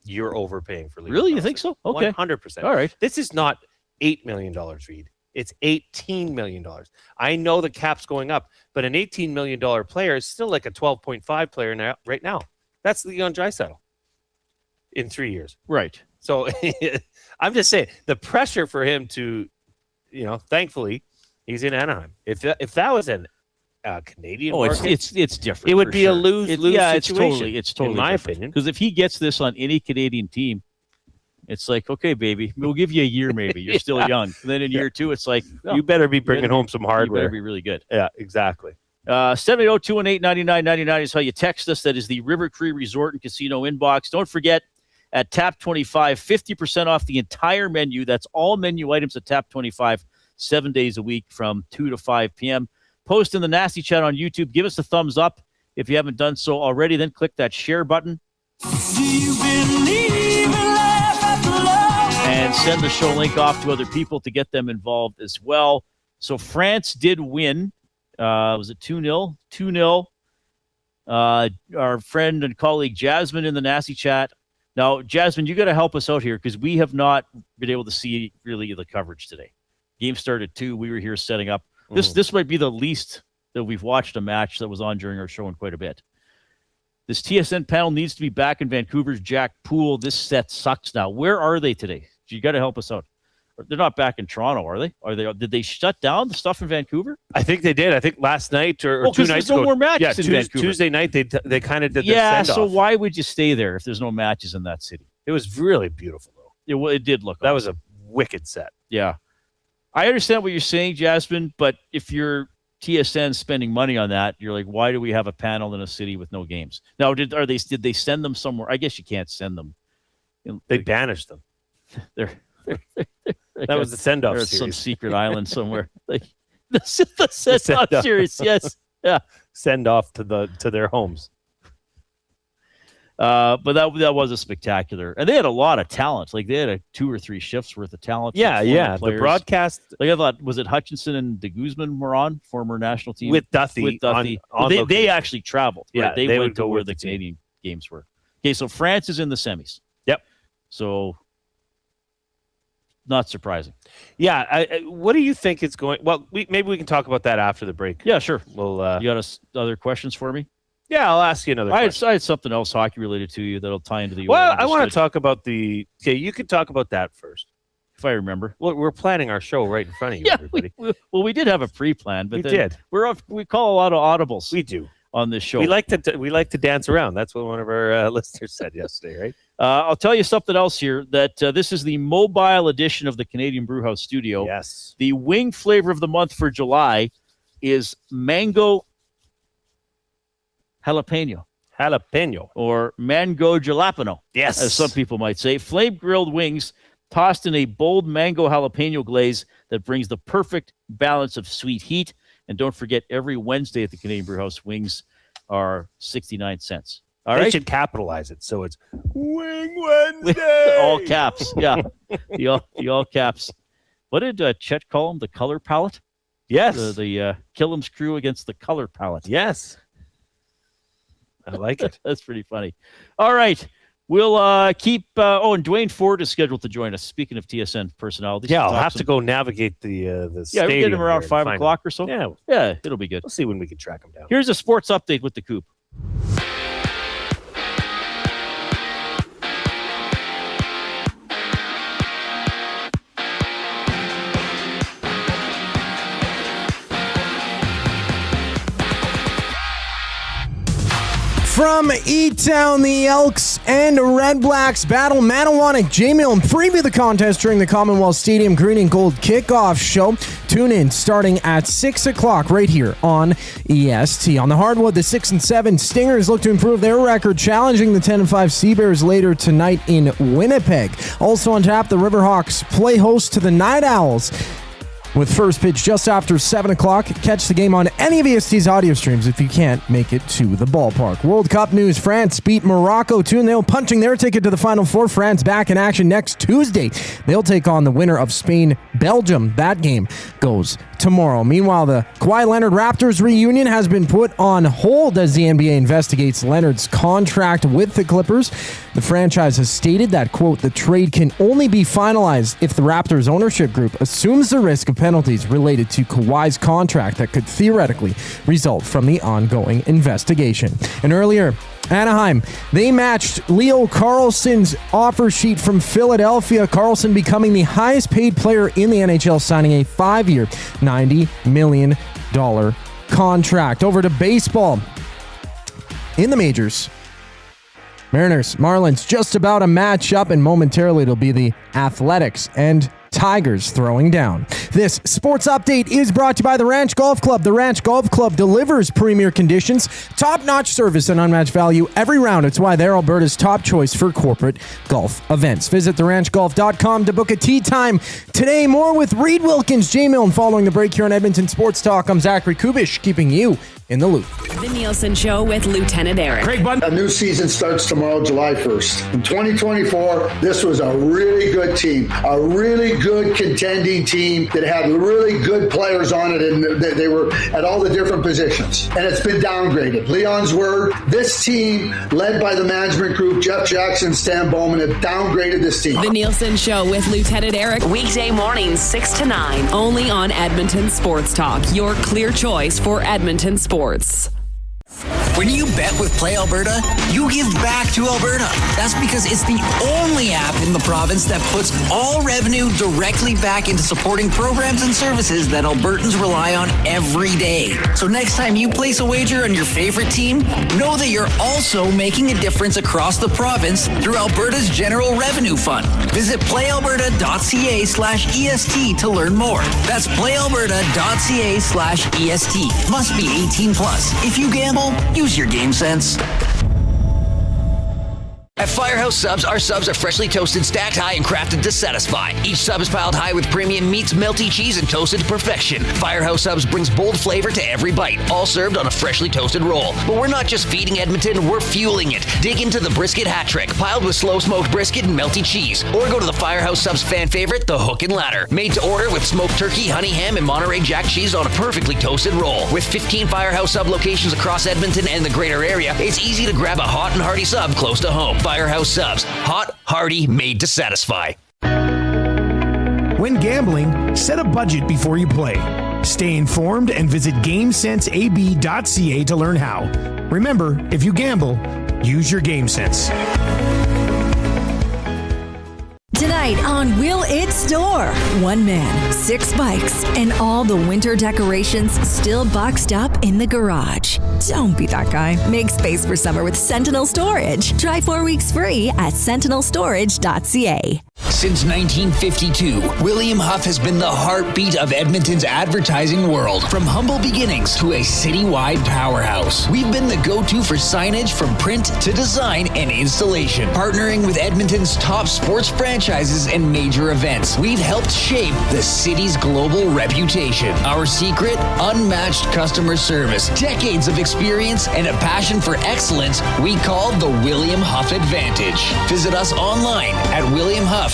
you're overpaying for league. Really? You think so? Okay. 100%. All right. This is not $8 million, Reid. It's $18 million. I know the cap's going up, but an $18 million player is still like a 12.5 player now, right now. That's Leon Draisaitl in 3 years. Right. So I'm just saying the pressure for him to, thankfully he's in Anaheim. If that was an Canadian market, it's different. It would for be sure. a lose-lose situation. It's totally in my different. opinion. Because if he gets this on any Canadian team, it's like, okay, baby, we'll give you a year maybe. You're still young. And then in year 2, it's like, You better be bringing home some You hardware. better be really good. Yeah, exactly. 780-218-9999 is how you text us. That is the River Cree Resort and Casino inbox. Don't forget, at Tap 25, 50% off the entire menu. That's all menu items at Tap 25, 7 days a week from 2 to 5 p.m. Post in the Nasty Chat on YouTube. Give us a thumbs up if you haven't done so already. Then click that share button. And send the show link off to other people to get them involved as well. So France did win. Was it 2-0? 2-0. Our friend and colleague Jasmine in the Nasty Chat. Now, Jasmine, you got to help us out here because we have not been able to see really the coverage today. Game started at 2. We were here setting up. This might be the least that we've watched a match that was on during our show in quite a bit. This TSN panel needs to be back in Vancouver's Jack Pool. This set sucks now. Where are they today? You got to help us out. They're not back in Toronto, are they? Did they shut down the stuff in Vancouver? I think they did. I think last night or 2 nights ago. No more matches in Vancouver. Tuesday night they kind of did. Yeah. The So why would you stay there if there's no matches in that city? It was really beautiful though. It did look. That was a wicked set. Yeah, I understand what you're saying, Jasmine. But if you're TSN spending money on that, you're like, why do we have a panel in a city with no games? Now, did they send them somewhere? I guess you can't send them. They banished them. That was the send-off series. Series. Some secret island somewhere. Like the send-off series. Yes. Yeah. Send off to their homes. But that was a spectacular, and they had a lot of talent. Like they had 2 or 3 shifts worth of talent. Yeah. Players. The broadcast. Like I thought, was it Hutchinson and de Guzman were on, former national team with Duffy? With Duffy, on they actually traveled. Yeah, right? They would went to go where with the the team. Canadian games were. Okay, so France is in the semis. Yep. So not surprising. Yeah. What do you think is going? Well, maybe we can talk about that after the break. Yeah, sure. Well, you got other questions for me? Yeah, I'll ask you another question. I had something else hockey related to you that'll tie into the. Well, I want to talk about the. Okay, you could talk about that first, if I remember. Well, we're planning our show right in front of you, Yeah, everybody. we did have a pre-plan, but We then did. We call a lot of audibles. We do on this show. We like to dance around. That's what one of our listeners said yesterday, right? I'll tell you something else here. That this is the mobile edition of the Canadian Brewhouse Studio. Yes. The wing flavor of the month for July is mango jalapeno. Or mango jalapeno. Yes. As some people might say. Flame grilled wings tossed in a bold mango jalapeno glaze that brings the perfect balance of sweet heat. And don't forget, every Wednesday at the Canadian Brewhouse, wings are 69 cents. All They right? should capitalize it so it's Wing Wednesday. All caps. Yeah. the all caps. What did Chet call them? The color palette? Yes. The Killam's crew against the color palette. Yes. I like it. That's pretty funny. All right. We'll keep... and Duane Forde is scheduled to join us. Speaking of TSN personalities. Yeah, I'll have to go navigate the stadium. Yeah, we'll get him around here 5 and o'clock find or so. him. Yeah, it'll be good. We'll see when we can track him down. Here's a sports update with the Coop. from E-Town, the Elks and REDBLACKS battle. Manawanich, Jay Milne preview the contest during the Commonwealth Stadium Green and Gold kickoff show. Tune in starting at 6 o'clock right here on EST. On the hardwood, the 6-7 Stingers look to improve their record, challenging the 10-5 Seabears later tonight in Winnipeg. Also on tap, the Riverhawks play host to the Night Owls, with first pitch just after 7 o'clock. Catch the game on any of EST's audio streams if you can't make it to the ballpark. World Cup news: France beat Morocco 2-0, punching their ticket to the Final Four. France back in action next Tuesday. They'll take on the winner of Spain-Belgium. That game goes tomorrow. Meanwhile, the Kawhi Leonard Raptors reunion has been put on hold as the NBA investigates Leonard's contract with the Clippers. The franchise has stated that, quote, the trade can only be finalized if the Raptors ownership group assumes the risk of penalties related to Kawhi's contract that could theoretically result from the ongoing investigation. And earlier, Anaheim, they matched Leo Carlsson's offer sheet from Philadelphia. Carlsson becoming the highest paid player in the NHL, signing a 5-year, $90 million contract. Over to baseball. In the majors, Mariners, Marlins, just about a matchup, and momentarily it'll be the Athletics and Tigers throwing down. This sports update is brought to you by the Ranch Golf Club. The Ranch Golf Club delivers premier conditions, top-notch service, and unmatched value every round. It's why they're Alberta's top choice for corporate golf events. Visit theranchgolf.com to book a tee time today. More with Reid Wilkins, Jay Milne, following the break here on Edmonton Sports Talk. I'm Zachary Kubish, keeping you in the loop. The Nielsen Show with Lieutenant Eric. Craig Bund. A new season starts tomorrow, July 1st. In 2024, this was a really good team, a really good contending team that had really good players on it, and they were at all the different positions. And it's been downgraded. Leon's word, this team, led by the management group, Jeff Jackson, Stan Bowman, have downgraded this team. The Nielsen Show with Lieutenant Eric, weekday mornings 6 to 9, only on Edmonton Sports Talk, your clear choice for Edmonton sports. When you bet with Play Alberta, you give back to Alberta. That's because it's the only app in the province that puts all revenue directly back into supporting programs and services that Albertans rely on every day. So next time you place a wager on your favorite team, know that you're also making a difference across the province through Alberta's General Revenue Fund. Visit playalberta.ca/EST to learn more. That's playalberta.ca/EST. Must be 18 plus. If you gamble, use your game sense. At Firehouse Subs, our subs are freshly toasted, stacked high, and crafted to satisfy. Each sub is piled high with premium meats, melty cheese, and toasted to perfection. Firehouse Subs brings bold flavor to every bite, all served on a freshly toasted roll. But we're not just feeding Edmonton, we're fueling it. Dig into the brisket hat trick, piled with slow-smoked brisket and melty cheese. Or go to the Firehouse Subs fan favorite, the Hook and Ladder. Made to order with smoked turkey, honey ham, and Monterey Jack cheese on a perfectly toasted roll. With 15 Firehouse Sub locations across Edmonton and the greater area, it's easy to grab a hot and hearty sub close to home. Firehouse Subs. Hot, hearty, made to satisfy. When gambling, set a budget before you play. Stay informed and visit GameSenseAB.ca to learn how. Remember, if you gamble, use your game sense. Tonight on Will It Store? One man, 6 bikes, and all the winter decorations still boxed up in the garage. Don't be that guy. Make space for summer with Sentinel Storage. Try 4 weeks free at sentinelstorage.ca. Since 1952, William Huff has been the heartbeat of Edmonton's advertising world. From humble beginnings to a citywide powerhouse, we've been the go-to for signage from print to design and installation. Partnering with Edmonton's top sports franchises and major events, we've helped shape the city's global reputation. Our secret? Unmatched customer service, decades of experience, and a passion for excellence we call the William Huff Advantage. Visit us online at williamhuff.com.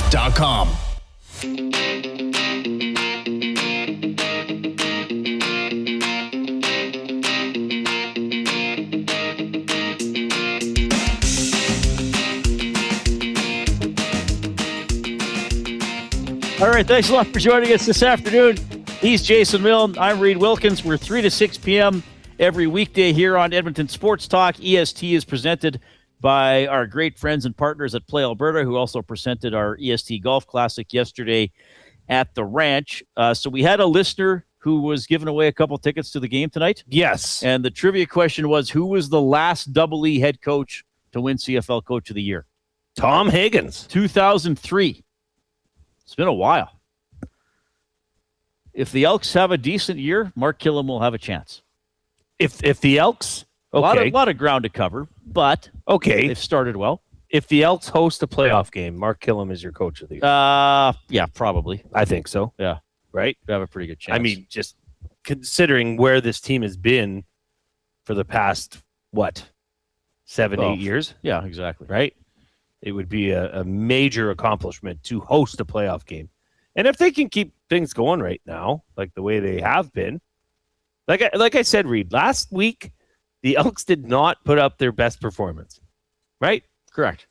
All right, thanks a lot for joining us this afternoon. He's Jason Milne. I'm Reid Wilkins. We're 3 to 6 p.m. every weekday here on Edmonton Sports Talk. EST is presented by our great friends and partners at Play Alberta, who also presented our EST Golf Classic yesterday at the ranch. So we had a listener who was giving away a couple tickets to the game tonight? Yes. And the trivia question was, who was the last Double E head coach to win CFL Coach of the Year? Tom Higgins. 2003. It's been a while. If the Elks have a decent year, Mark Killam will have a chance. If the Elks, okay. A lot of ground to cover, but they've started well. If the Elks host a playoff game, Mark Killam is your coach of the year. Yeah, probably. I think so. Yeah. Right? You have a pretty good chance. I mean, just considering where this team has been for the past, 7-8 years? Yeah, exactly. Right? It would be a major accomplishment to host a playoff game. And if they can keep things going right now, like the way they have been, like I said, Reid, last week, the Elks did not put up their best performance. Right? Correct.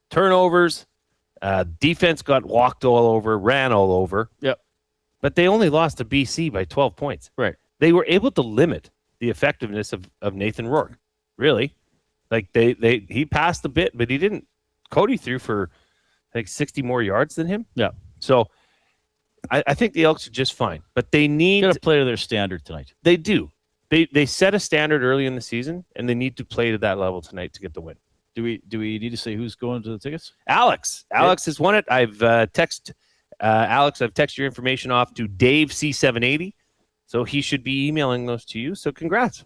Turnovers, defense got walked all over, ran all over. Yep. But they only lost to BC by 12 points. Right. They were able to limit the effectiveness of Nathan Rourke. Really. Like he passed a bit, but he didn't. Cody threw for 60 more yards than him. Yeah. So I think the Elks are just fine. But they need to play to their standard tonight. They do. They set a standard early in the season, and they need to play to that level tonight to get the win. Do we need to say who's going to the tickets? Alex has won it. I've texted Alex. I've texted your information off to Dave C780, so he should be emailing those to you. So congrats.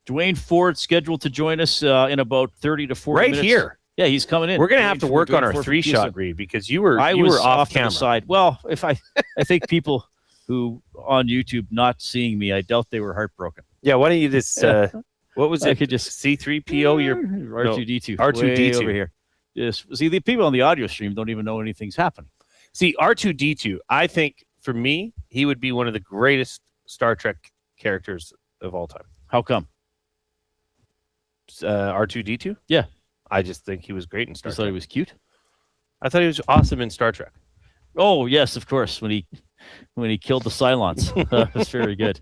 Duane Forde scheduled to join us in about 30 to 40 minutes. Right here. Yeah, he's coming in. We're going to have to work on our 3-shot, Reid, because you were off camera. To the side. Well, if I think people who on YouTube not seeing me, I doubt they were heartbroken. Yeah, why don't you just what was it? I could just C3PO your R2D2. R2D2 over here. Just see, the people on the audio stream don't even know anything's happening. See, R2D2, I think for me, he would be one of the greatest Star Trek characters of all time. How come? R2D2? Yeah. I just think he was great in Star Trek. Thought he was cute? I thought he was awesome in Star Trek. Oh, yes, of course, when he killed the Cylons. That's very good.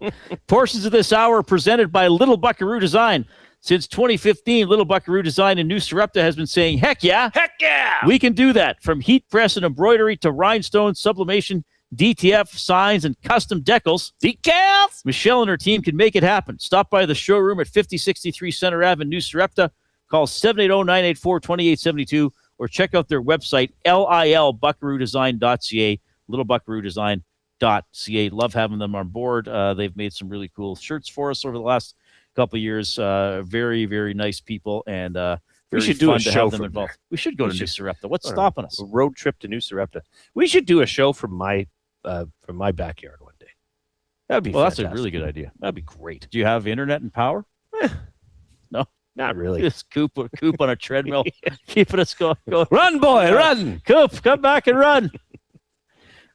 Portions of this hour presented by Little Buckaroo Design. Since 2015, Little Buckaroo Design in New Sarepta has been saying, heck yeah. Heck yeah. We can do that. From heat press and embroidery to rhinestone, sublimation, DTF, signs, and custom decals. Decals! Michelle and her team can make it happen. Stop by the showroom at 5063 Center Ave in New Sarepta. Call 780-984-2872 or check out their website, lilbuckaroodesign.ca, littlebuckaroodesign.ca. Love having them on board. They've made some really cool shirts for us over the last couple of years. Very, very nice people, and we should do a show them involved. There. We should go to New Sarepta. What's stopping us? A road trip to New Sarepta. We should do a show from my backyard one day. That'd be fantastic. That's a really good idea. That'd be great. Do you have internet and power? No. Not really. Just Coop on a treadmill, keeping us going. Run, boy, run. Coop, come back and run.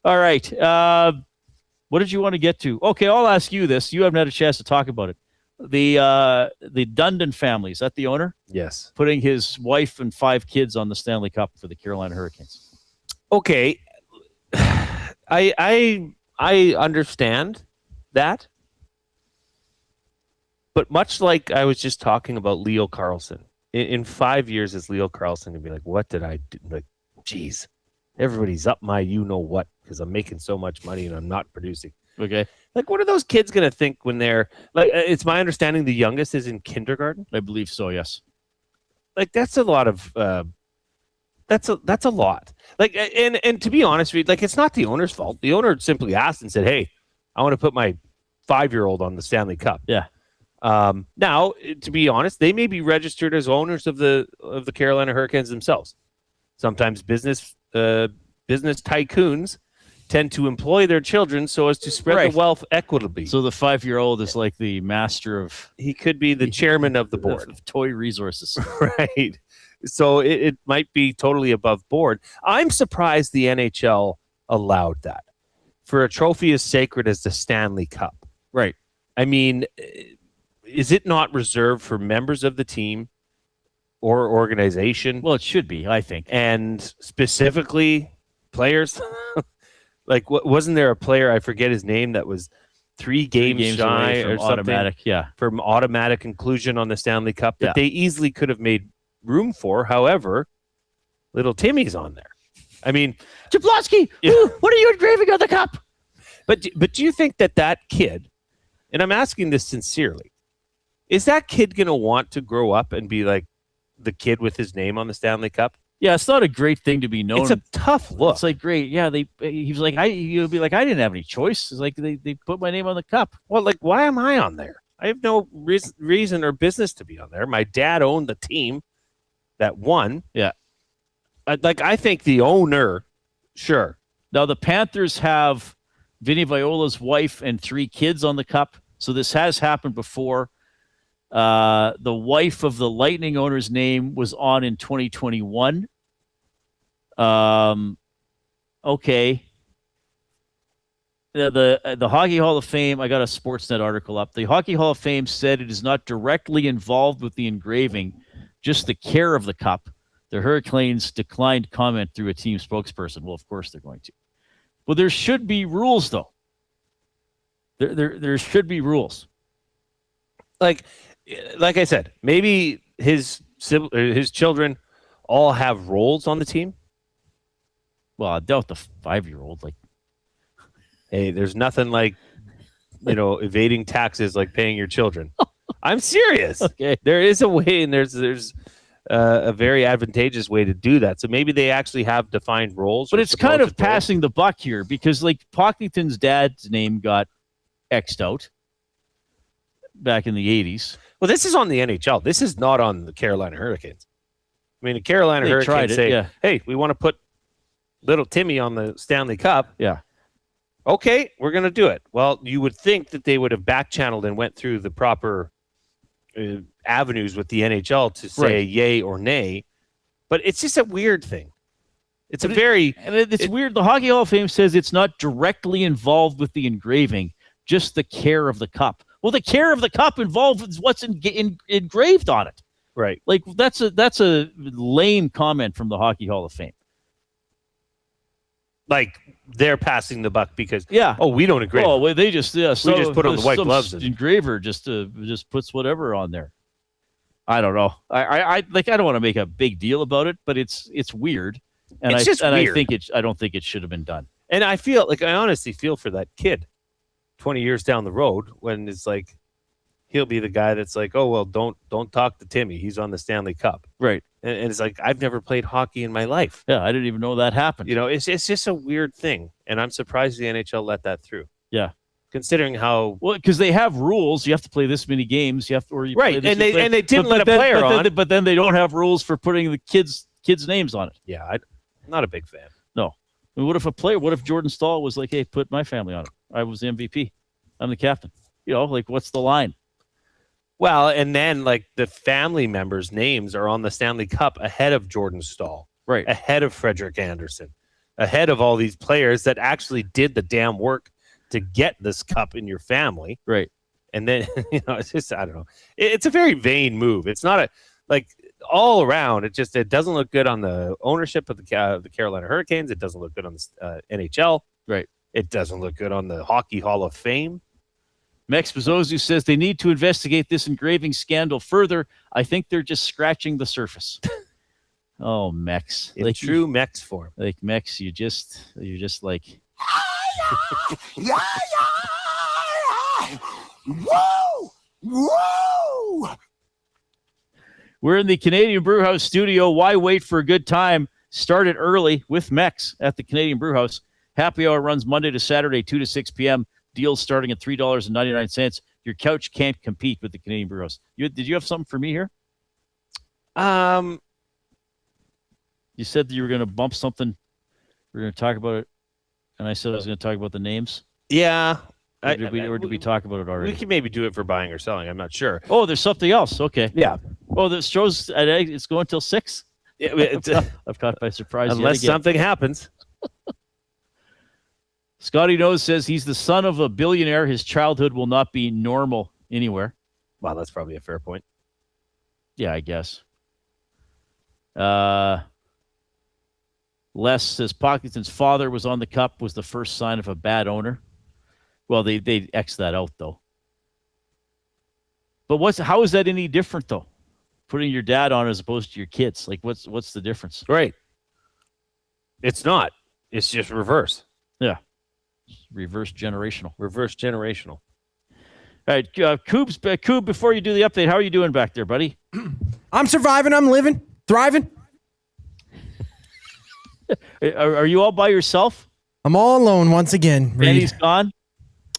All right. What did you want to get to? Okay, I'll ask you this. You haven't had a chance to talk about it. The Dundon family, is that the owner? Yes. Putting his wife and 5 kids on the Stanley Cup for the Carolina Hurricanes. Okay. I understand that. But much like I was just talking about Leo Carlsson, in 5 years, is Leo Carlsson going to be like, what did I do? Like, geez, everybody's up my you-know-what because I'm making so much money and I'm not producing. Okay. Like, what are those kids going to think when they're, like, it's my understanding the youngest is in kindergarten? I believe so, yes. Like, that's a lot of, that's a lot. Like, and to be honest with you, like, it's not the owner's fault. The owner simply asked and said, hey, I want to put my 5-year-old on the Stanley Cup. Yeah. Now, to be honest, they may be registered as owners of the Carolina Hurricanes themselves. Sometimes business tycoons tend to employ their children so as to spread the wealth equitably. So the 5-year-old is like the master of... He could be the chairman of the board. Of toy resources. Right. So it might be totally above board. I'm surprised the NHL allowed that. For a trophy as sacred as the Stanley Cup. Right. I mean... Is it not reserved for members of the team or organization? Well, it should be, I think. And specifically players? Like, wasn't there a player, I forget his name, that was 3 games shy or something? Automatic, yeah. From automatic inclusion on the Stanley Cup that they easily could have made room for. However, little Timmy's on there. I mean... Jablonski, what are you engraving on the cup? But do you think that kid, and I'm asking this sincerely, is that kid going to want to grow up and be like the kid with his name on the Stanley Cup? Yeah, it's not a great thing to be known. It's a tough look. It's like, great. Yeah, he was like, you'll be like, I didn't have any choice. It's like they put my name on the cup. Well, like, why am I on there? I have no reason or business to be on there. My dad owned the team that won. Yeah. I think the owner, sure. Now, the Panthers have Vinny Viola's wife and 3 kids on the cup. So this has happened before. The wife of the Lightning owner's name was on in 2021. Okay. The Hockey Hall of Fame, I got a Sportsnet article up. The Hockey Hall of Fame said it is not directly involved with the engraving, just the care of the cup. The Hurricanes declined comment through a team spokesperson. Well, of course they're going to. Well, there should be rules, though. There should be rules. Like I said, maybe his children all have roles on the team. Well, I doubt the 5-year-old. Like, hey, there's nothing like, evading taxes like paying your children. I'm serious. Okay, there is a way, and there's a very advantageous way to do that. So maybe they actually have defined roles. But it's kind of passing the buck here because, like, Pocklington's dad's name got X'd out back in the 80s. Well, this is on the NHL. This is not on the Carolina Hurricanes. I mean, the Carolina Hurricanes say, hey, we want to put little Timmy on the Stanley Cup. Yeah. Okay, we're going to do it. Well, you would think that they would have back-channeled and went through the proper avenues with the NHL to say yay or nay. But it's just a weird thing. It's it's weird. The Hockey Hall of Fame says it's not directly involved with the engraving, just the care of the cup. Well, the care of the cup involves what's engraved on it. Right. Like, that's a lame comment from the Hockey Hall of Fame. Like, they're passing the buck because we don't engrave. Oh, well, they just we just put on the white gloves. Engraver just puts whatever on there. I don't know. I don't want to make a big deal about it, but it's weird, and it's just weird. I don't think it should have been done. And I honestly feel for that kid 20 years down the road when it's like he'll be the guy that's like, oh well, don't talk to Timmy. He's on the Stanley Cup, right? And it's like, I've never played hockey in my life. Yeah, I didn't even know that happened. It's just a weird thing, and I'm surprised the NHL let that through. Yeah, considering how because they have rules. You have to play this many games. You have to, and they didn't let a player on. But then they don't have rules for putting the kids' names on it. Yeah, I'm not a big fan. No. I mean, what if Jordan Stahl was like, hey, put my family on it? I was the MVP. I'm the captain. What's the line? Well, and then like the family members' names are on the Stanley Cup ahead of Jordan Stahl, right? Ahead of Frederik Andersen, ahead of all these players that actually did the damn work to get this cup in your family, right? And then it's just, I don't know. It's a very vain move. It's not all around. It doesn't look good on the ownership of the Carolina Hurricanes. It doesn't look good on the NHL, right? It doesn't look good on the Hockey Hall of Fame. Mex Bezzosu says they need to investigate this engraving scandal further. I think they're just scratching the surface. Oh, Mex. In true Mex form. Like, Mex, you're just like... Whoa! Whoa! We're in the Canadian Brewhouse studio. Why wait for a good time? Start it early with Mex at the Canadian Brewhouse. Happy hour runs Monday to Saturday, 2 to 6 p.m., deals starting at $3.99. Your couch can't compete with the Canadian Brewhouse. Did you have something for me here? You said that you were going to bump something. We were going to talk about it, and I said I was going to talk about the names. Yeah. Or did we talk about it already? We can maybe do it for buying or selling. I'm not sure. Oh, there's something else. Okay. Yeah. Oh, this shows it's going till 6. I've caught by surprise. Unless something happens. Scotty Nose says he's the son of a billionaire. His childhood will not be normal anywhere. Wow, that's probably a fair point. Yeah, I guess. Les says Pocklington's father was on the cup, was the first sign of a bad owner. Well, they X that out, though. But how is that any different, though? Putting your dad on as opposed to your kids. Like, what's the difference? Right. It's not. It's just reverse. Yeah. Reverse generational. Reverse generational. All right, Coob, before you do the update, how are you doing back there, buddy? I'm surviving. I'm living. Thriving. Are you all by yourself? I'm all alone once again. Danny's gone?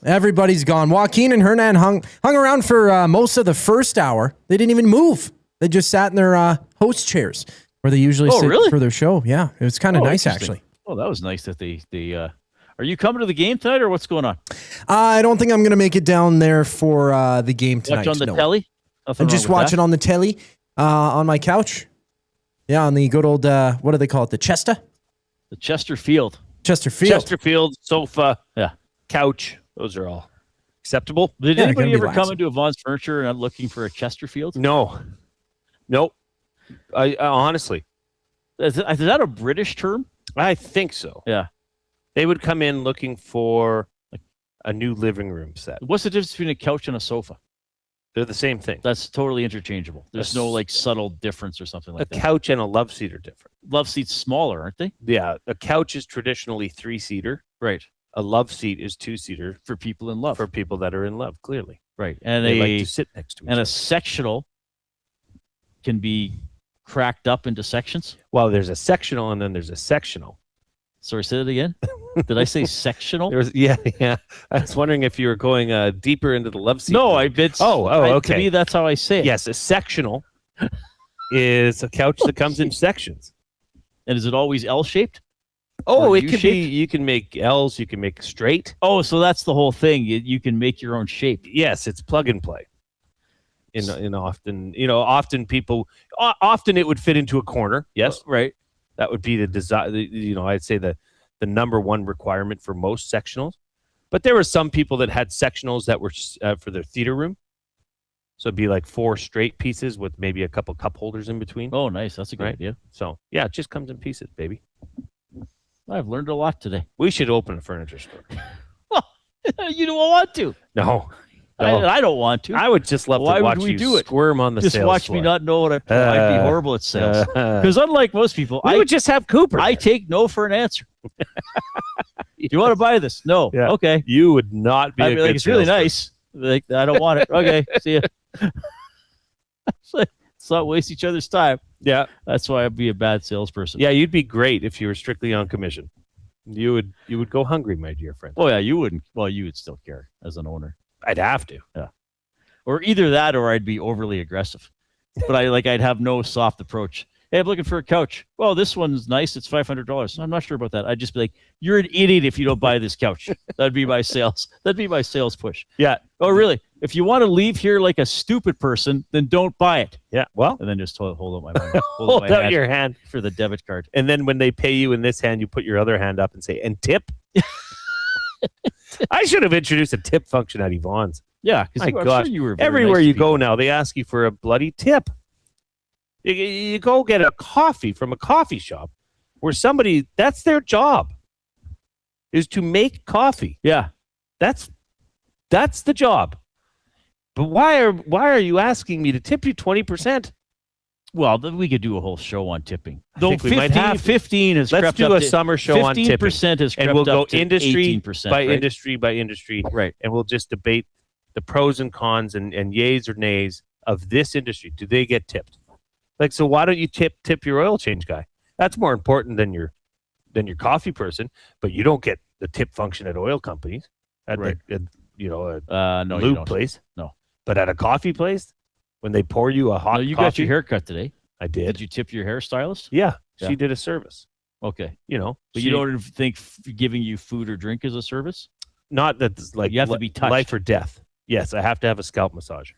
Everybody's gone. Joaquin and Hernan hung around for most of the first hour. They didn't even move. They just sat in their host chairs where they usually sit for their show. Yeah, it was kind of nice, actually. Oh, that was nice that they are you coming to the game tonight, or what's going on? I don't think I'm going to make it down there for the game tonight. Watch on the telly? I'm just watching on the telly on my couch. Yeah, on the good old, what do they call it? The Chester? The Chesterfield. Chesterfield sofa, yeah, couch. Those are all acceptable. Did anybody ever come into Yvonne's Furniture and looking for a Chesterfield? No. Nope. I honestly. Is that a British term? I think so. Yeah. They would come in looking for a new living room set. What's the difference between a couch and a sofa? They're the same thing. That's totally interchangeable. There's no like subtle difference or something like that. A couch and a love seat are different. Love seat's smaller, aren't they? Yeah. A couch is traditionally 3-seater. Right. A love seat is 2-seater. For people in love. For people that are in love, clearly. Right. And they like to sit next to each other. And a other. sectional can be cracked up into sections? Well, there's a sectional and then there's a sectional. Sorry, say that again? Did I say sectional? Yeah. I was wondering if you were going deeper into the love seat. No, okay. To me, that's how I say it. Yes, a sectional is a couch that comes in sections. And is it always L-shaped? Oh, it could be. You can make L's. You can make straight. Oh, so that's the whole thing. You can make your own shape. Yes, it's plug and play. Often people, often it would fit into a corner. Yes, right. That would be the design. I'd say the number one requirement for most sectionals. But there were some people that had sectionals that were for their theater room. So it'd be like 4 straight pieces with maybe a couple cup holders in between. Oh, nice. That's a good idea. So yeah, it just comes in pieces, baby. I've learned a lot today. We should open a furniture store. Well, you don't want to. No. I don't want to. I would just love to watch you do it? Squirm on the just sales watch floor. me not know what I'd be horrible at sales. Because unlike most people, I would just have Cooper. I take no for an answer. Do you want to buy this? No. Yeah. Okay. You would not be. I'd be like, it's really nice. Like, I don't want it. Okay. See ya. Let's not waste each other's time. Yeah. That's why I'd be a bad salesperson. Yeah, you'd be great if you were strictly on commission. You would go hungry, my dear friend. Oh yeah, you wouldn't. Well, you would still care as an owner. I'd have to. Yeah. Or either that, or I'd be overly aggressive. But I'd have no soft approach. Hey, I'm looking for a couch. Well, this one's nice. It's $500. I'm not sure about that. I'd just be like, you're an idiot if you don't buy this couch. That'd be my sales. That'd be my sales push. Yeah. Oh, really? If you want to leave here like a stupid person, then don't buy it. Yeah. Well, and then just hold up my hand. Hold out your hand for the debit card. And then when they pay you in this hand, you put your other hand up and say, and tip. I should have introduced a tip function at Yvonne's. Yeah, because my gosh, sure you were very everywhere nice you people. go now, they ask you for a bloody tip. You go get a coffee from a coffee shop where that's their job, is to make coffee. Yeah, that's the job. But why are you asking me to tip you 20%? Well, then we could do a whole show on tipping. I think we might have 15 has Let's crept do up a to, summer show on tipping. 15% has crept and we'll go up to industry 18%, by right? industry by industry. Right. And we'll just debate the pros and cons and yays or nays of this industry. Do they get tipped? Like, so why don't you tip your oil change guy? That's more important than your coffee person, but you don't get the tip function at oil companies. At Right. a No, you lube don't. place. No. But at a coffee place, when they pour you a hot No, you coffee. got your haircut today. I did. Did you tip your hairstylist? Yeah, Yeah. she did a service. Okay. But you don't think giving you food or drink is a service? Not that's like You have to be touched. life or death. Yes, I have to have a scalp massage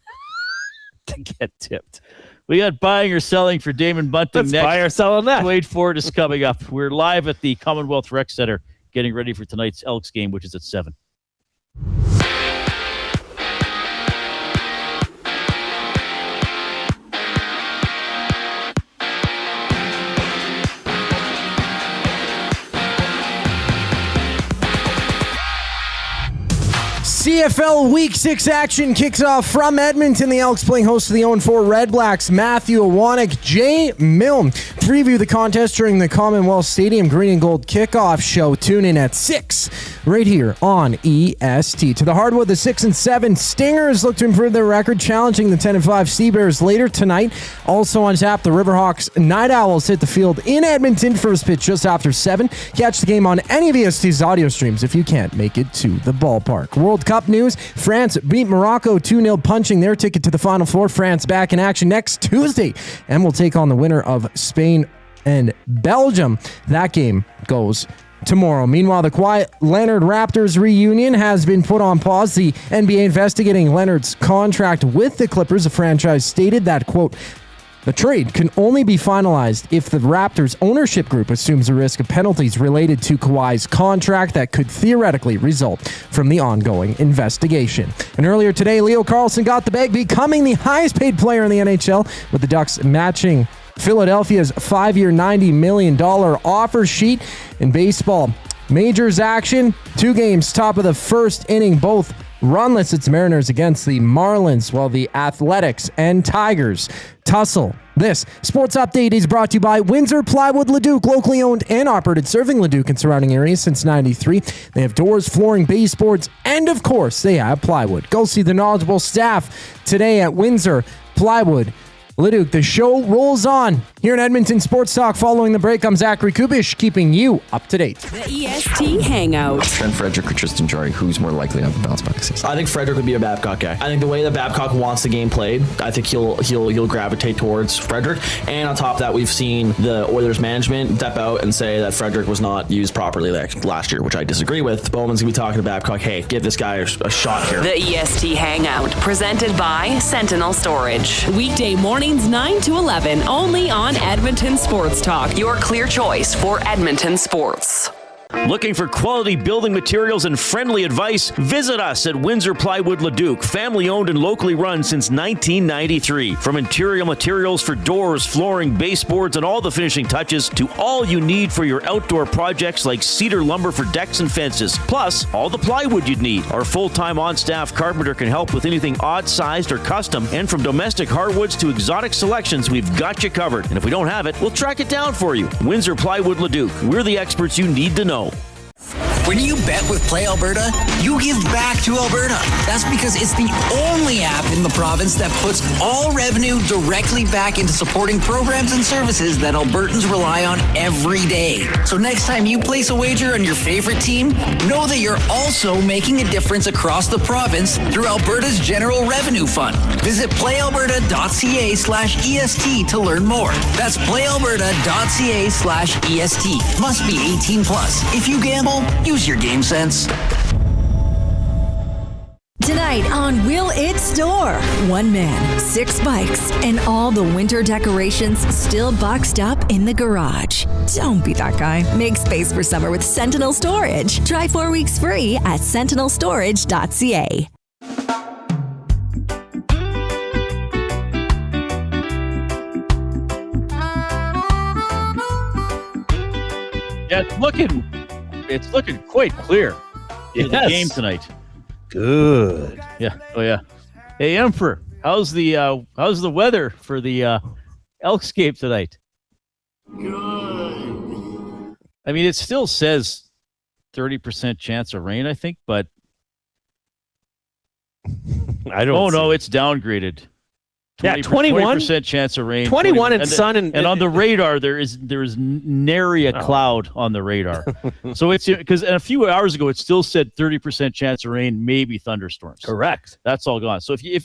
to get tipped. We got buying or selling for Damon Bunting Let's next. buy or sell on that. Duane Forde is coming up. We're live at the Commonwealth Rec Centre getting ready for tonight's Elks game, which is at 7. CFL Week 6 action kicks off from Edmonton. The Elks playing host to the 0-4 REDBLACKS. Matthew Awanek, Jay Milne preview the contest during the Commonwealth Stadium Green and Gold kickoff show. Tune in at 6 right here on EST. To the hardwood, the 6-7 Stingers look to improve their record, challenging the 10-5 Sea Bears later tonight. Also on tap, the Riverhawks Night Owls hit the field in Edmonton. First pitch just after 7. Catch the game on any of EST's audio streams if you can't make it to the ballpark. World Cup news, France beat Morocco 2-0, punching their ticket to the Final Four. France back in action next Tuesday and will take on the winner of Spain and Belgium. That game goes tomorrow. Meanwhile, the quiet Leonard Raptors reunion has been put on pause. The NBA investigating Leonard's contract with the Clippers. The franchise stated that, quote, the trade can only be finalized if the Raptors ownership group assumes the risk of penalties related to Kawhi's contract that could theoretically result from the ongoing investigation. And earlier today, Leo Carlsson got the bag, becoming the highest paid player in the NHL, with the Ducks matching Philadelphia's 5-year, $90 million offer sheet. In baseball, majors action, 2 games, top of the first inning, both runless. It's Mariners against the Marlins, while the Athletics and Tigers tussle. This sports update is brought to you by Windsor Plywood Leduc, locally owned and operated, serving Leduc and surrounding areas since '93. They have doors, flooring, baseboards, and of course, they have plywood. Go see the knowledgeable staff today at Windsor Plywood Leduc. The show rolls on here in Edmonton Sports Talk. Following the break, I'm Zachary Kubish, keeping you up to date. The EST Hangout. Trent Frederick or Tristan Jarry, who's more likely to have a bounce back season? I think Frederick would be a Babcock guy. I think the way that Babcock wants the game played, I think he'll gravitate towards Frederick. And on top of that, we've seen the Oilers management step out and say that Frederick was not used properly last year, which I disagree with. Bowman's gonna be talking to Babcock, hey, give this guy a shot here. The EST Hangout, presented by Sentinel Storage. Weekday mornings 9 to 11, only on Edmonton Sports Talk, your clear choice for Edmonton sports. Looking for quality building materials and friendly advice? Visit us at Windsor Plywood Leduc, family owned and locally run since 1993. From interior materials for doors, flooring, baseboards, and all the finishing touches to all you need for your outdoor projects like cedar lumber for decks and fences, plus all the plywood you'd need. Our full-time on-staff carpenter can help with anything odd-sized or custom, and from domestic hardwoods to exotic selections, we've got you covered. And if we don't have it, we'll track it down for you. Windsor Plywood Leduc. We're the experts you need to know. When you bet with Play Alberta, you give back to Alberta. That's because it's the only app in the province that puts all revenue directly back into supporting programs and services that Albertans rely on every day. So next time you place a wager on your favorite team, know that you're also making a difference across the province through Alberta's General Revenue Fund. Visit playalberta.ca/EST to learn more. That's playalberta.ca/EST. Must be 18 plus. If you gamble, use your game sense. Tonight on Will It Store? 1 man, 6 bikes, and all the winter decorations still boxed up in the garage. Don't be that guy. Make space for summer with Sentinel Storage. Try 4 weeks free at sentinelstorage.ca. Yeah, it's looking quite clear in the game tonight. Good. Yeah. Oh yeah. Hey, Emperor, how's the weather for the Elks game tonight? Good. I mean, it still says 30% chance of rain, I think, but I don't. Oh no, it's downgraded. 21% chance of rain. 21 and sun and on the radar there is nary a cloud on the radar. So it's because a few hours ago it still said 30% chance of rain, maybe thunderstorms. Correct. That's all gone. So if you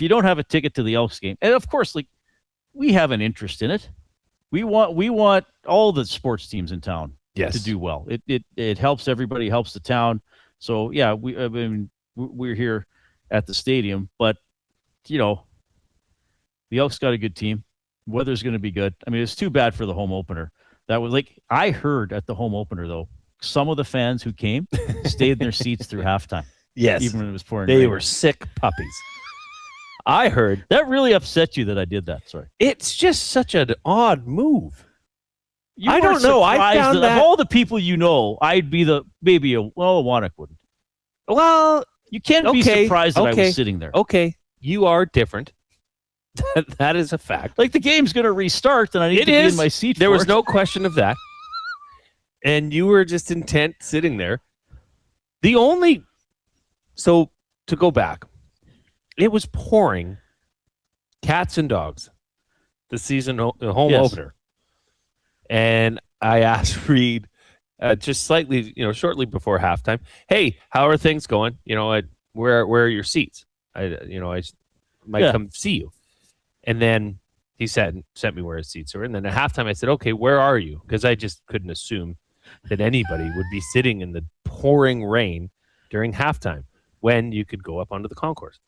don't have a ticket to the Elks game, and of course, like, we have an interest in it. We want all the sports teams in town to do well. It helps everybody, helps the town. So yeah, we're here at the stadium, but the Elks got a good team. Weather's going to be good. I mean, it's too bad for the home opener. That was I heard at the home opener though, some of the fans who came stayed in their seats through halftime. Yes, even when it was pouring. They rain. were sick puppies. I heard that really upset you that I did that. Sorry, it's just such an odd move. I don't know. I found that of all the people I'd be Wanek wouldn't. Well, you can't be surprised that I was sitting there. Okay, you are different. That is a fact. Like the game's going to restart, and I need to be in my seat. There was no question of that. And you were just intent sitting there. So to go back, it was pouring cats and dogs, the season home opener. And I asked Reid just slightly, shortly before halftime, hey, how are things going? Where are your seats? I might come see you. And then he sent me where his seats were. And then at halftime, I said, okay, where are you? Because I just couldn't assume that anybody would be sitting in the pouring rain during halftime when you could go up onto the concourse.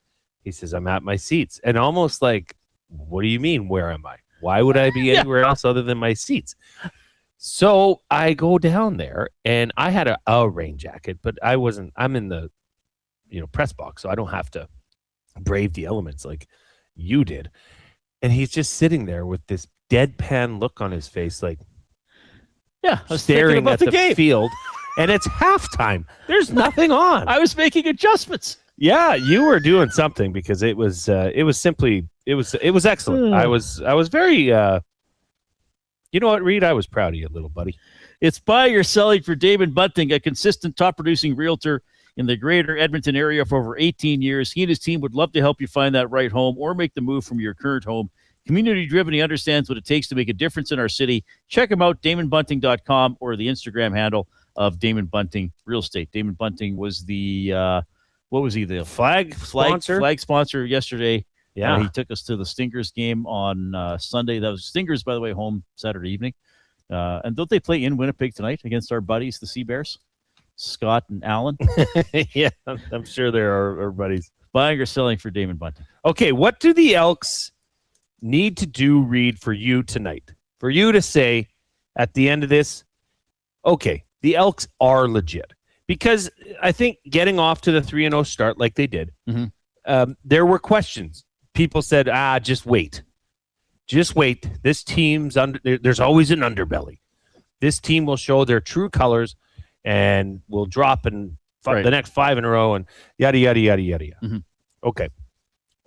He says, I'm at my seats. And almost like, what do you mean, where am I? Why would I be anywhere else other than my seats? So I go down there, and I had a rain jacket, but I'm in the press box, so I don't have to brave the elements like you did. And he's just sitting there with this deadpan look on his face, like, staring at the field. And it's halftime. There's nothing on. I was making adjustments. Yeah, you were doing something because it was excellent. I was very, you know what, Reid? I was proud of you, little buddy. It's buying or selling for Damon Bunting, a consistent top-producing realtor in the greater Edmonton area for over 18 years. He and his team would love to help you find that right home or make the move from your current home. Community-driven, he understands what it takes to make a difference in our city. Check him out, DamonBunting.com, or the Instagram handle of Damon Bunting Real Estate. Damon Bunting was the, what was he, the flag sponsor yesterday. Yeah. He took us to the Stingers game on Sunday. That was Stingers, by the way, home Saturday evening. And don't they play in Winnipeg tonight against our buddies, the Sea Bears? Scott and Alan. Yeah, I'm sure there are our buddies. Buying or selling for Damon Bunting. Okay, what do the Elks need to do, Reid, for you tonight? For you to say at the end of this, okay, the Elks are legit. Because I think getting off to the 3-0 start like they did, there were questions. People said, just wait. Just wait. This team's there's always an underbelly. This team will show their true colors and will drop in the next 5 in a row and yada, yada, yada, yada, yada. Okay.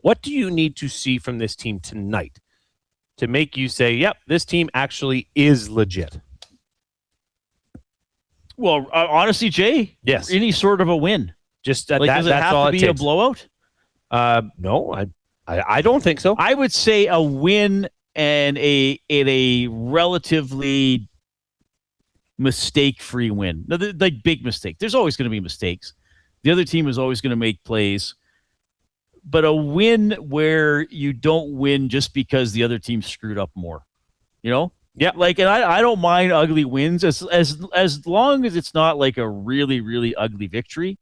What do you need to see from this team tonight to make you say, yep, this team actually is legit? Well, honestly, Jay, yes, any sort of a win. Just does it have to be a blowout? No, I don't think so. I would say a win and a relatively mistake-free win. The big mistake. There's always going to be mistakes. The other team is always going to make plays. But a win where you don't win just because the other team screwed up more. Yeah. And I don't mind ugly wins as long as it's not like a really, really ugly victory.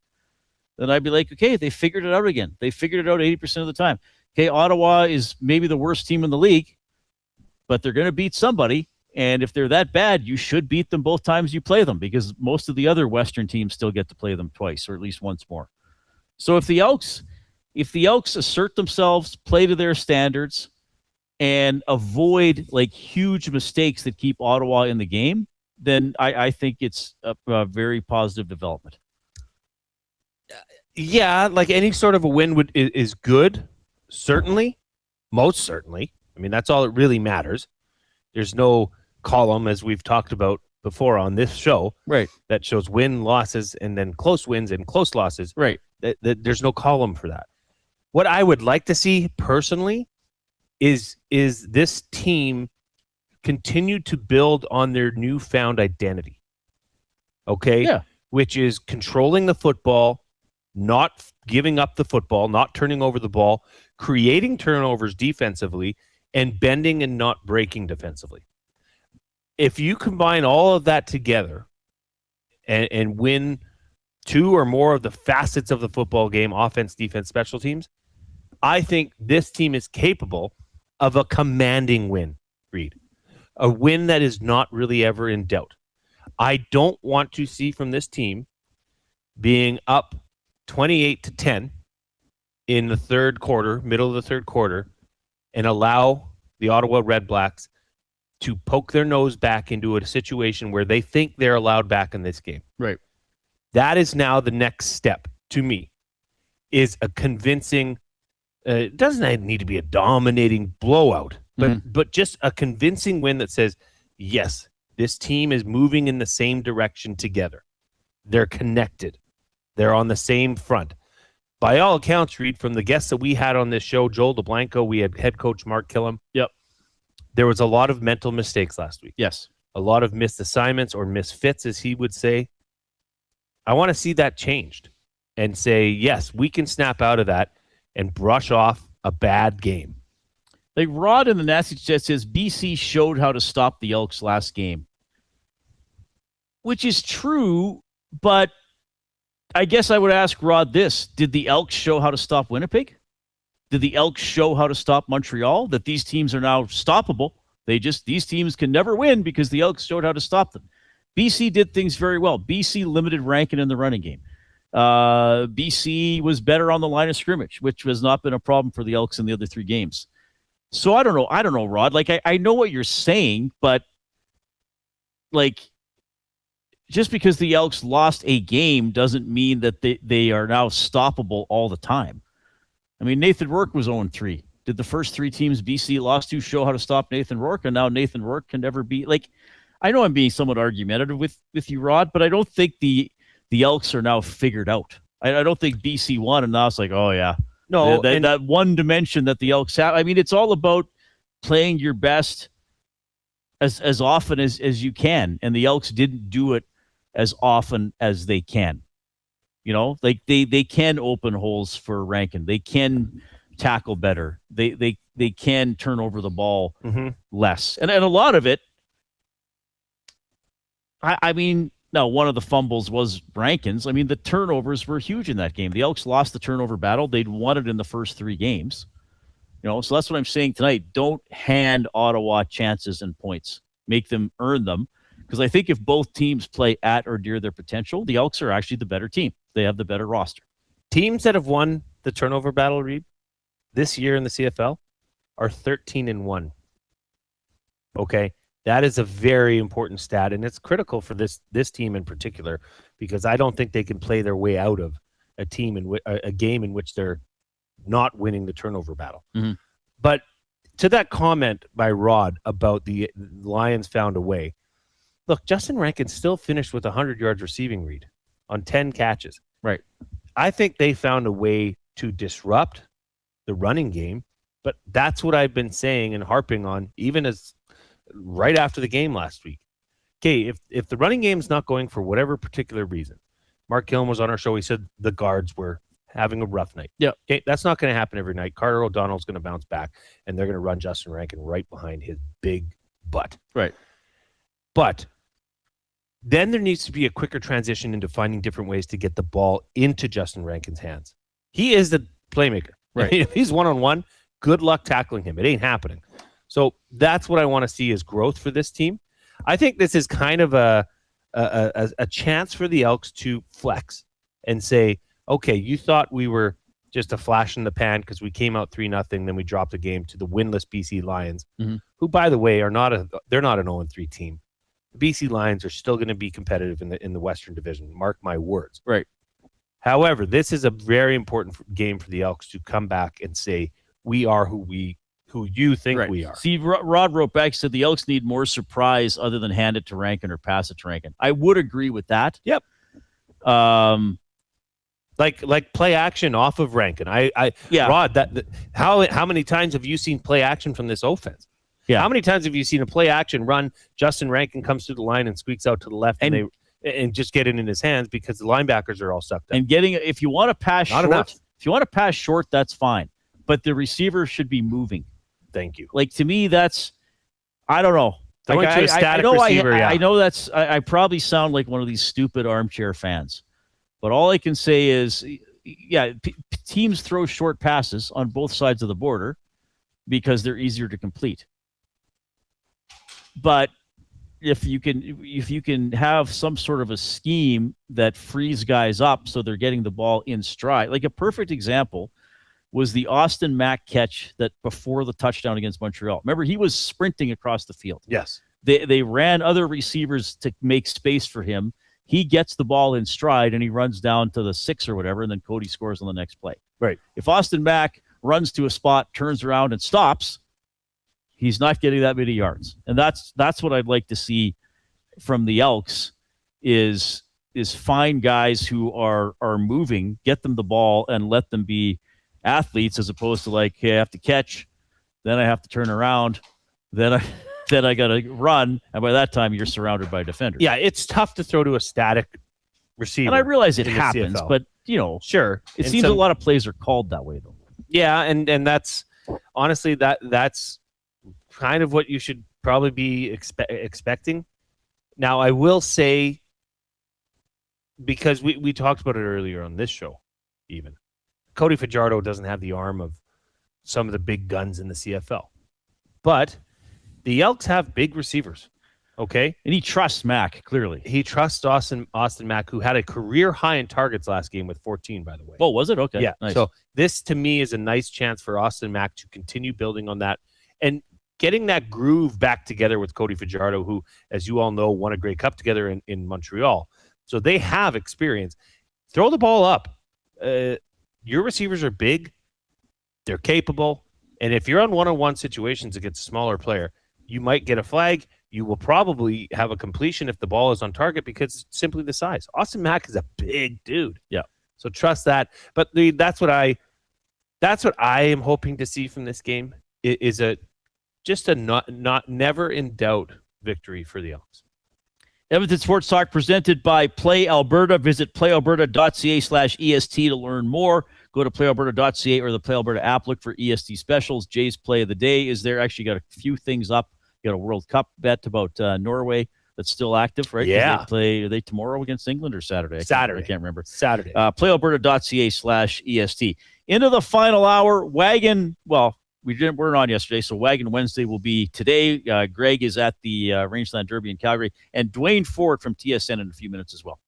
Then I'd be like, okay, they figured it out again. They figured it out 80% of the time. Okay, Ottawa is maybe the worst team in the league, but they're going to beat somebody. And if they're that bad, you should beat them both times you play them, because most of the other Western teams still get to play them twice or at least once more. So if the Elks assert themselves, play to their standards, and avoid huge mistakes that keep Ottawa in the game, then I think it's a very positive development. Yeah, any sort of a win is good, certainly, most certainly. I mean, that's all that really matters. There's no column, as we've talked about before on this show, right, that shows win, losses, and then close wins and close losses. Right. There's no column for that. What I would like to see personally is this team continue to build on their newfound identity. Okay? Yeah. Which is controlling the football, not giving up the football, not turning over the ball, creating turnovers defensively, and bending and not breaking defensively. If you combine all of that together and win two or more of the facets of the football game, offense, defense, special teams, I think this team is capable of a commanding win, Reid. A win that is not really ever in doubt. I don't want to see from this team being up 28-10 in the third quarter, middle of the third quarter, and allow the Ottawa REDBLACKS to poke their nose back into a situation where they think they're allowed back in this game. Right. That is now the next step to me, is a convincing. It doesn't need to be a dominating blowout, but just a convincing win that says, yes, this team is moving in the same direction together. They're connected. They're on the same front. By all accounts, Reid, from the guests that we had on this show, Joel DeBlanco, we had head coach Mark Killam. Yep. There was a lot of mental mistakes last week. Yes. A lot of missed assignments or misfits, as he would say. I want to see that changed and say, yes, we can snap out of that and brush off a bad game. Like Rod in the Nasty Chat says, BC showed how to stop the Elks last game. Which is true, but I guess I would ask Rod this. Did the Elks show how to stop Winnipeg? Did the Elks show how to stop Montreal? That these teams are now stoppable. These teams can never win because the Elks showed how to stop them. BC did things very well. BC limited Rankin in the running game. BC was better on the line of scrimmage, which has not been a problem for the Elks in the other 3 games. So I don't know, Rod. Like I know what you're saying, but like just because the Elks lost a game doesn't mean that they are now stoppable all the time. I mean, Nathan Rourke was 0-3. Did the first 3 teams BC lost to show how to stop Nathan Rourke? And now Nathan Rourke can never be like, I know I'm being somewhat argumentative with you, Rod, but I don't think the Elks are now figured out. I don't think BC won, and now it's like, oh yeah. No, that one dimension that the Elks have. I mean, it's all about playing your best as often as you can, and the Elks didn't do it as often as they can. You know, like they can open holes for Rankin. They can tackle better. They can turn over the ball less. And a lot of it, I mean, now one of the fumbles was Rankin's. I mean, the turnovers were huge in that game. The Elks lost the turnover battle. They'd won it in the first 3 games. You know, so that's what I'm saying tonight. Don't hand Ottawa chances and points. Make them earn them. Because I think if both teams play at or near their potential, the Elks are actually the better team. They have the better roster. Teams that have won the turnover battle, Reid, this year in the CFL are 13-1. Okay? That is a very important stat, and it's critical for this team in particular because I don't think they can play their way out of a game in which they're not winning the turnover battle. Mm-hmm. But to that comment by Rod about the Lions found a way, look, Justin Rankin still finished with 100 yards receiving, Reid, on 10 catches. Right. I think they found a way to disrupt the running game, but that's what I've been saying and harping on even as right after the game last week. Okay, if the running game is not going for whatever particular reason, Mark Killam was on our show, he said the guards were having a rough night. Yeah. Okay, that's not going to happen every night. Carter O'Donnell's going to bounce back, and they're going to run Justin Rankin right behind his big butt. Right. But then there needs to be a quicker transition into finding different ways to get the ball into Justin Rankin's hands. He is the playmaker. Right. I mean, if he's one-on-one, good luck tackling him. It ain't happening. So that's what I want to see is growth for this team. I think this is kind of a chance for the Elks to flex and say, okay, you thought we were just a flash in the pan because we came out 3-0, then we dropped the game to the winless BC Lions, who, by the way, they're not an 0-3 team. The BC Lions are still going to be competitive in the Western Division. Mark my words. Right. However, this is a very important game for the Elks to come back and say, we are who you think we are. See, Rod wrote back, said the Elks need more surprise other than hand it to Rankin or pass it to Rankin. I would agree with that. Yep. Like play action off of Rankin. Yeah. Rod, how many times have you seen play action from this offense? Yeah. How many times have you seen a play action run? Justin Rankin comes through the line and squeaks out to the left, and just get it in his hands because the linebackers are all sucked up. And if you want to pass Not short, enough. if you want to pass short, that's fine. But the receiver should be moving. Thank you. Like, to me, that's, I don't know. Throwing to a static receiver, I know I probably sound like one of these stupid armchair fans. But all I can say is, teams throw short passes on both sides of the border because they're easier to complete. But if you can have some sort of a scheme that frees guys up so they're getting the ball in stride, like a perfect example was the Austin Mack catch that before the touchdown against Montreal. Remember, he was sprinting across the field. Yes. They ran other receivers to make space for him. he gets the ball in stride and he runs down to the 6 or whatever, and then Cody scores on the next play. Right. If Austin Mack runs to a spot, turns around, and stops, he's not getting that many yards. And that's what I'd like to see from the Elks is find guys who are moving, get them the ball, and let them be athletes, as opposed to like, hey, I have to catch, then I have to turn around, then I got to run, and by that time you're surrounded by defenders. Yeah, it's tough to throw to a static receiver. And I realize it in the happens, CFL. but sure. It seems a lot of plays are called that way, though. Yeah, and that's honestly that's kind of what you should probably be expecting. Now, I will say, because we talked about it earlier on this show, even Cody Fajardo doesn't have the arm of some of the big guns in the CFL, but the Elks have big receivers. Okay, and he trusts Mack. Clearly, he trusts Austin Mack, who had a career high in targets last game with 14. By the way, oh, was it? Okay, yeah. Nice. So this to me is a nice chance for Austin Mack to continue building on that and getting that groove back together with Cody Fajardo, who, as you all know, won a Grey Cup together in Montreal. So they have experience. Throw the ball up. Your receivers are big. They're capable. And if you're on one-on-one situations against a smaller player, you might get a flag. You will probably have a completion if the ball is on target because it's simply the size. Austin Mack is a big dude. Yeah. So trust that. But that's what I am hoping to see from this game is a not never in doubt victory for the Elks. Edmonton Sports Talk presented by Play Alberta. Visit playalberta.ca/EST to learn more. Go to playalberta.ca or the Play Alberta app. Look for EST specials. Jay's Play of the Day is there. Actually got a few things up. You got a World Cup bet about Norway that's still active, right? Yeah. Are they tomorrow against England or Saturday? Saturday. I can't remember. Saturday. Playalberta.ca/EST. Into the final hour, Wagon, well, we weren't on yesterday, so Wagon Wednesday will be today. Greg is at the Rangeland Derby in Calgary, and Duane Forde from TSN in a few minutes as well.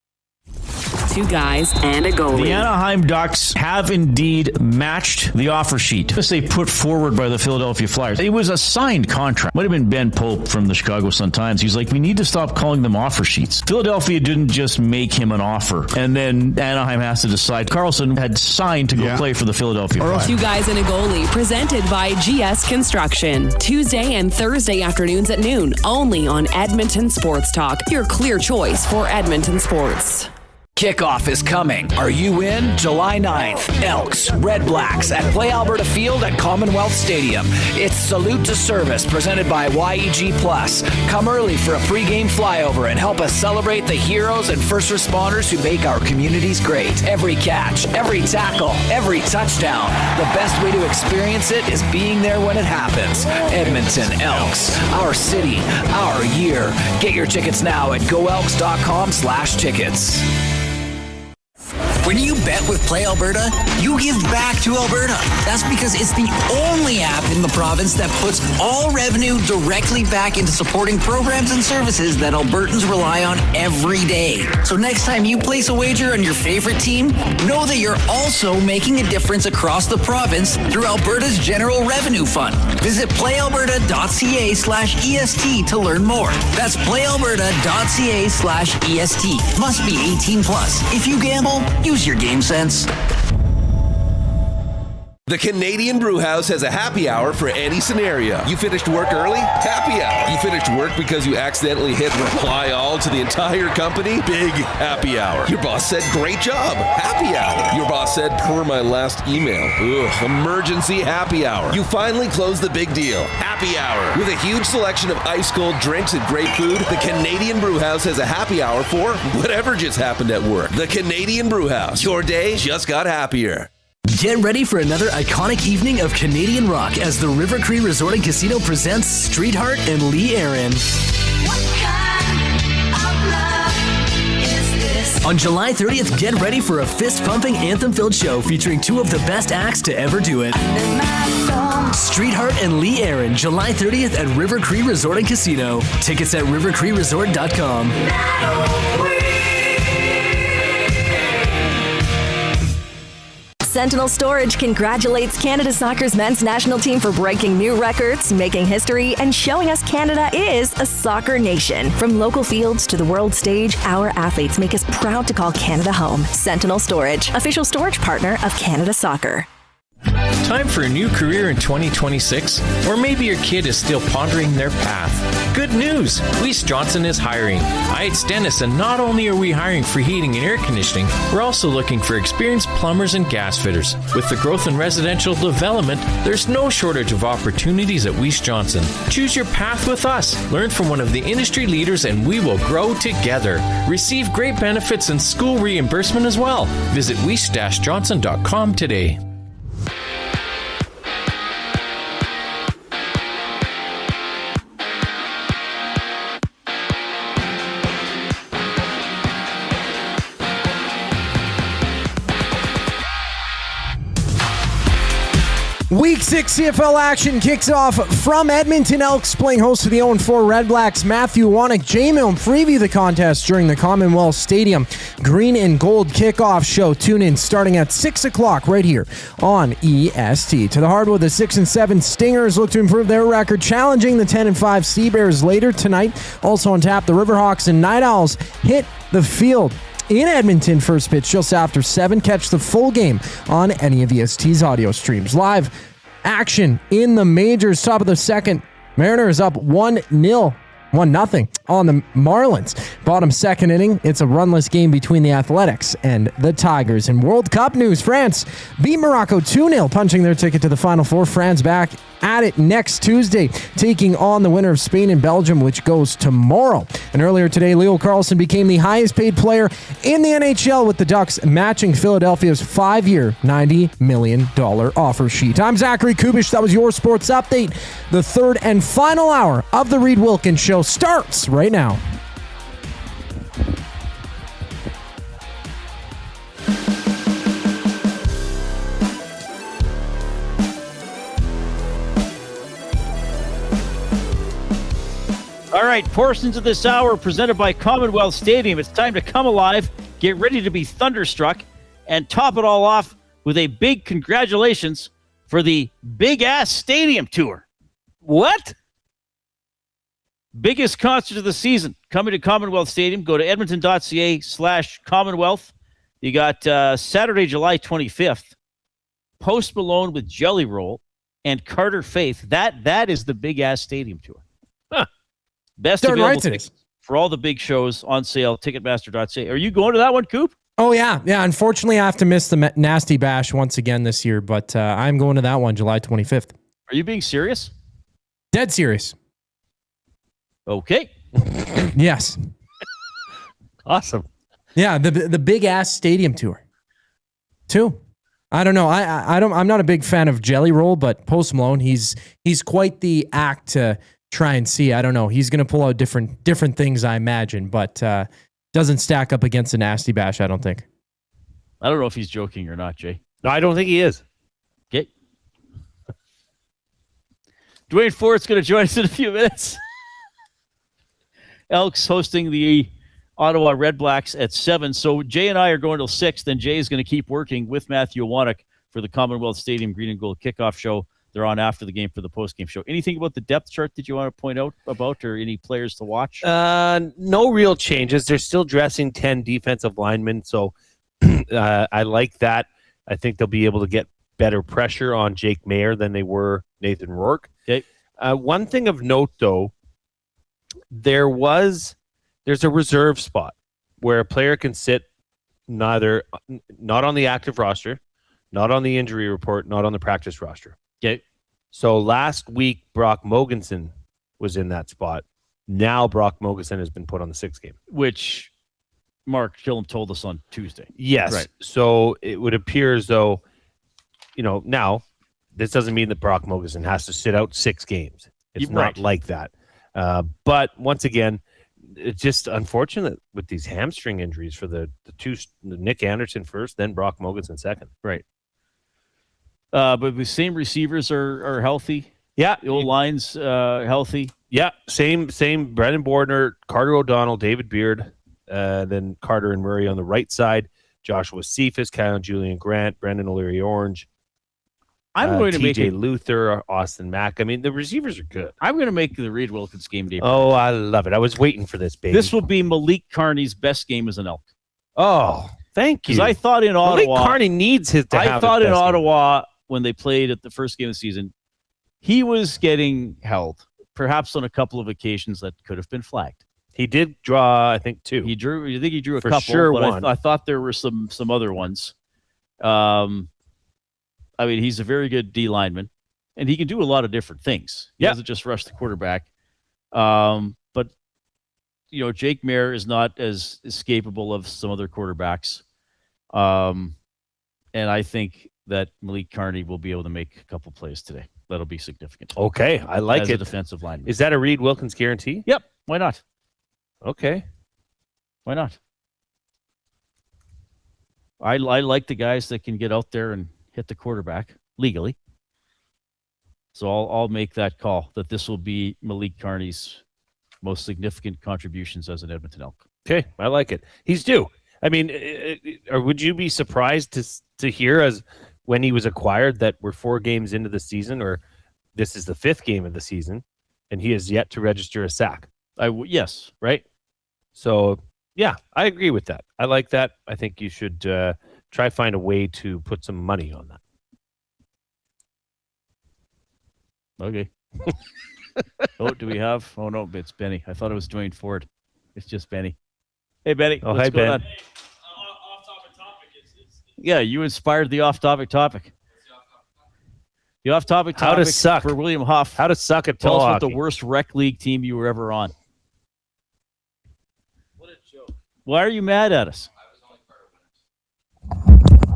2 guys and a goalie. The Anaheim Ducks have indeed matched the offer sheet as they put forward by the Philadelphia Flyers. It was a signed contract. Might have been Ben Pope from the Chicago Sun-Times. He's like, we need to stop calling them offer sheets. Philadelphia didn't just make him an offer, and then Anaheim has to decide. Carlsson had signed to go play for the Philadelphia Flyers. 2 guys and a goalie, presented by GS Construction. Tuesday and Thursday afternoons at noon, only on Edmonton Sports Talk, your clear choice for Edmonton sports. Kickoff is coming. Are you in? July 9th. Elks, REDBLACKS at Play Alberta Field at Commonwealth Stadium. It's Salute to Service presented by YEG Plus. Come early for a pregame flyover and help us celebrate the heroes and first responders who make our communities great. Every catch, every tackle, every touchdown. The best way to experience it is being there when it happens. Edmonton Elks. Our city, our year. Get your tickets now at goelks.com/tickets. When you bet with Play Alberta, you give back to Alberta. That's because it's the only app in the province that puts all revenue directly back into supporting programs and services that Albertans rely on every day. So next time you place a wager on your favorite team, know that you're also making a difference across the province through Alberta's General Revenue Fund. Visit playalberta.ca/EST to learn more. That's playalberta.ca/EST. Must be 18 plus. If you gamble, use your game sense. The Canadian Brewhouse has a happy hour for any scenario. You finished work early? Happy hour. You finished work because you accidentally hit reply all to the entire company? Big happy hour. Your boss said, great job. Happy hour. Your boss said, per my last email. Ugh, emergency happy hour. You finally closed the big deal. Happy hour. With a huge selection of ice cold drinks and great food, the Canadian Brewhouse has a happy hour for whatever just happened at work. The Canadian Brewhouse. Your day just got happier. Get ready for another iconic evening of Canadian rock as the River Cree Resort and Casino presents Streetheart and Lee Aaron. On July 30th, get ready for a fist-pumping, anthem-filled show featuring 2 of the best acts to ever do it. Streetheart and Lee Aaron, July 30th at River Cree Resort and Casino. Tickets at rivercreeresort.com. Sentinel Storage congratulates Canada Soccer's men's national team for breaking new records, making history, and showing us Canada is a soccer nation. From local fields to the world stage, our athletes make us proud to call Canada home. Sentinel Storage, official storage partner of Canada Soccer. Time for a new career in 2026? Or maybe your kid is still pondering their path. Good news! Weiss Johnson is hiring. It's Dennis, and not only are we hiring for heating and air conditioning, we're also looking for experienced plumbers and gas fitters. With the growth in residential development, there's no shortage of opportunities at Weiss Johnson. Choose your path with us. Learn from one of the industry leaders, and we will grow together. Receive great benefits and school reimbursement as well. Visit weiss-johnson.com today. Week 6 CFL action kicks off from Edmonton. Elks playing host to the 0-4 Red Blacks. Matthew Wannick, Jay Milne preview the contest during the Commonwealth Stadium Green and Gold kickoff show. Tune in starting at 6 o'clock right here on EST. To the hardwood, the 6-7 Stingers look to improve their record, challenging the 10-5 Sea Bears later tonight. Also on tap, the Riverhawks and Night Owls hit the field in Edmonton. First pitch just after 7. Catch the full game on any of EST's audio streams. Live action in the majors. Top of the second, Mariners up 1-0 on the Marlins. Bottom second inning, it's a runless game between the Athletics and the Tigers. In World Cup news, France beat Morocco 2-0, punching their ticket to the Final Four. France back at it next Tuesday, taking on the winner of Spain and Belgium, which goes tomorrow. And earlier today, Leo Carlsson became the highest paid player in the NHL, with the Ducks matching Philadelphia's 5-year, $90 million offer sheet. I'm Zachary Kubish. That was your sports update. The third and final hour of the Reid Wilkins Show starts right now. All right, portions of this hour presented by Commonwealth Stadium. It's time to come alive, get ready to be thunderstruck, and top it all off with a big congratulations for the Big Ass Stadium Tour. What? Biggest concert of the season coming to Commonwealth Stadium. Go to edmonton.ca/Commonwealth. You got Saturday, July 25th, Post Malone with Jelly Roll and Carter Faith. That is the Big Ass Stadium Tour. Huh. Best available tickets for all the big shows on sale, Ticketmaster.ca. Are you going to that one, Coop? Oh, yeah. Yeah, unfortunately, I have to miss the Nasty Bash once again this year, but I'm going to that one July 25th. Are you being serious? Dead serious. Okay. Yes. Awesome. Yeah, the Big Ass Stadium Tour. 2. I don't know. I'm not a big fan of Jelly Roll, but Post Malone, he's quite the act to try and see. I don't know. He's going to pull out different things, I imagine, but doesn't stack up against a Nasty Bash, I don't think. I don't know if he's joking or not, Jay. No, I don't think he is. Okay. Duane Forde's going to join us in a few minutes. Elks hosting the Ottawa REDBLACKS at 7. So Jay and I are going till 6. Then Jay is going to keep working with Matthew Wannick for the Commonwealth Stadium Green and Gold kickoff show. They're on after the game for the post-game show. Anything about the depth chart that you want to point out about, or any players to watch? No real changes. They're still dressing 10 defensive linemen, so I like that. I think they'll be able to get better pressure on Jake Mayer than they were Nathan Rourke. Okay. One thing of note, though, there's a reserve spot where a player can sit not on the active roster, not on the injury report, not on the practice roster. Okay. So last week, Brock Mogensen was in that spot. Now Brock Mogensen has been put on the 6th game. Which Mark Gillum told us on Tuesday. Yes. Right. So it would appear as though, now this doesn't mean that Brock Mogensen has to sit out 6 games. It's not like that. But once again, it's just unfortunate with these hamstring injuries for the Nick Anderson first, then Brock Mogensen second. Right. But the same receivers are healthy. Yeah. The old line's healthy. Yeah. Same. Brendan Bordner, Carter O'Donnell, David Beard, then Carter and Murray on the right side. Joshua Cephas, Kyle Julian Grant, Brendan O'Leary-Orange. I'm going to make TJ it. Luther, Austin Mack. I mean, the receivers are good. I'm going to make the Reid Wilkins game day. Oh, I love it. I was waiting for this, baby. This will be Malik Carney's best game as an Elk. Oh, thank you. Because I thought in Ottawa, Malik Carney needs his. I thought in Ottawa when they played at the first game of the season, he was getting held, perhaps on a couple of occasions that could have been flagged. He did draw, I think, 2. I think he drew a For couple. sure, but one. I thought there were some other ones. I mean, he's a very good D lineman, and he can do a lot of different things. He doesn't just rush the quarterback. But, Jake Mayer is not as capable of some other quarterbacks. And I think that Malik Carney will be able to make a couple plays today. That'll be significant. Okay, I like as it. A defensive lineman. Is that a Reid Wilkins guarantee? Yep. Why not? Okay. Why not? I like the guys that can get out there and hit the quarterback legally. So I'll make that call that this will be Malik Carney's most significant contributions as an Edmonton Elk. Okay, I like it. He's due. I mean, or would you be surprised to hear as when he was acquired that we're 4 games into the season, or this is the 5th game of the season, and he has yet to register a sack? Yes, right. So yeah, I agree with that. I like that. I think you should try find a way to put some money on that. Okay. Do we have? Oh no, it's Benny. I thought it was Duane Forde. It's just Benny. Hey Benny. Oh, hi Ben. Yeah, you inspired the off-topic topic. The off-topic topic How to suck for William Huff. How to suck at Tell ball us what the hockey. worst rec league team you were ever on. What a joke. Why are you mad at us?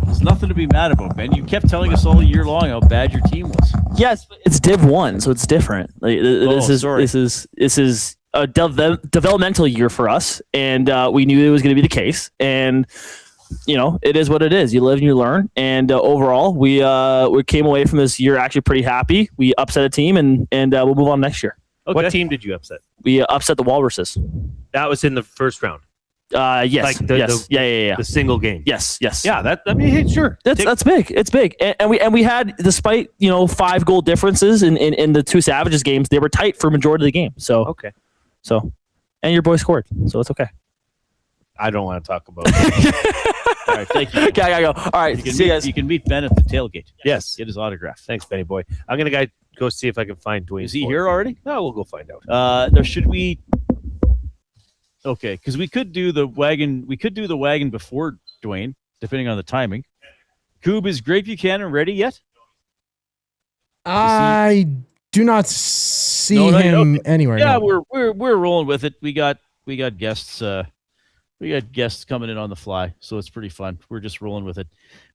There's nothing to be mad about, Ben. You kept telling us all year long how bad your team was. Yes, but it's Div 1, so it's different. Like, this is a developmental year for us, and we knew it was going to be the case. And it is what it is. You live and you learn. And overall, we came away from this year actually pretty happy. We upset a team, and we'll move on next year. Okay. What team did you upset? We upset the Walruses. That was in the first round. Yes. Like Yeah. The single game. Yes. Yeah. Sure. That's big. It's big. And we had, despite 5 goal differences in the 2 Savages games, they were tight for majority of the game. So okay. And your boy scored, so it's okay. I don't want to talk about it. All right, thank you. Okay, I gotta go. All right, see you guys. You can meet Ben at the tailgate. Yes. Get his autograph. Thanks, Benny boy. I'm gonna go see if I can find Duane. Is he Forde. here already? No, we'll go find out. Now, should we? Okay, because we could do the wagon. We could do the wagon before Duane, depending on the timing. Coob, is Greg Buchanan ready yet? I do not see him anywhere. Yeah, no. we're rolling with it. We got guests. We got guests coming in on the fly, so it's pretty fun. We're just rolling with it.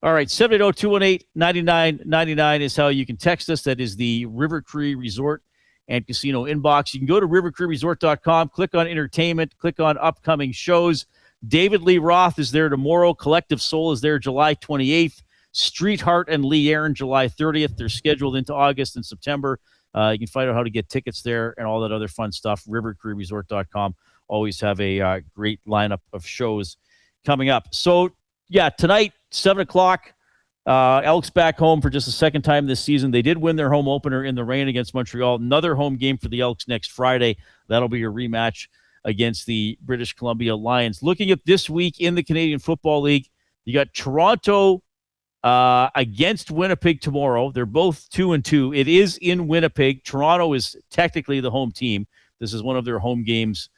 All right, 780-218-9999 is how you can text us. That is the River Cree Resort and Casino inbox. You can go to rivercreeresort.com, click on entertainment, click on upcoming shows. David Lee Roth is there tomorrow. Collective Soul is there July 28th. Streetheart and Lee Aaron July 30th. They're scheduled into August and September. You can find out how to get tickets there and all that other fun stuff. rivercreeresort.com. Always have a great lineup of shows coming up. So, yeah, tonight, 7 o'clock, Elks back home for just the second time this season. They did win their home opener in the rain against Montreal. Another home game for the Elks next Friday. That'll be a rematch against the British Columbia Lions. Looking at this week in the Canadian Football League, you got Toronto against Winnipeg tomorrow. They're both 2-2. It is in Winnipeg. Toronto is technically the home team. This is one of their home games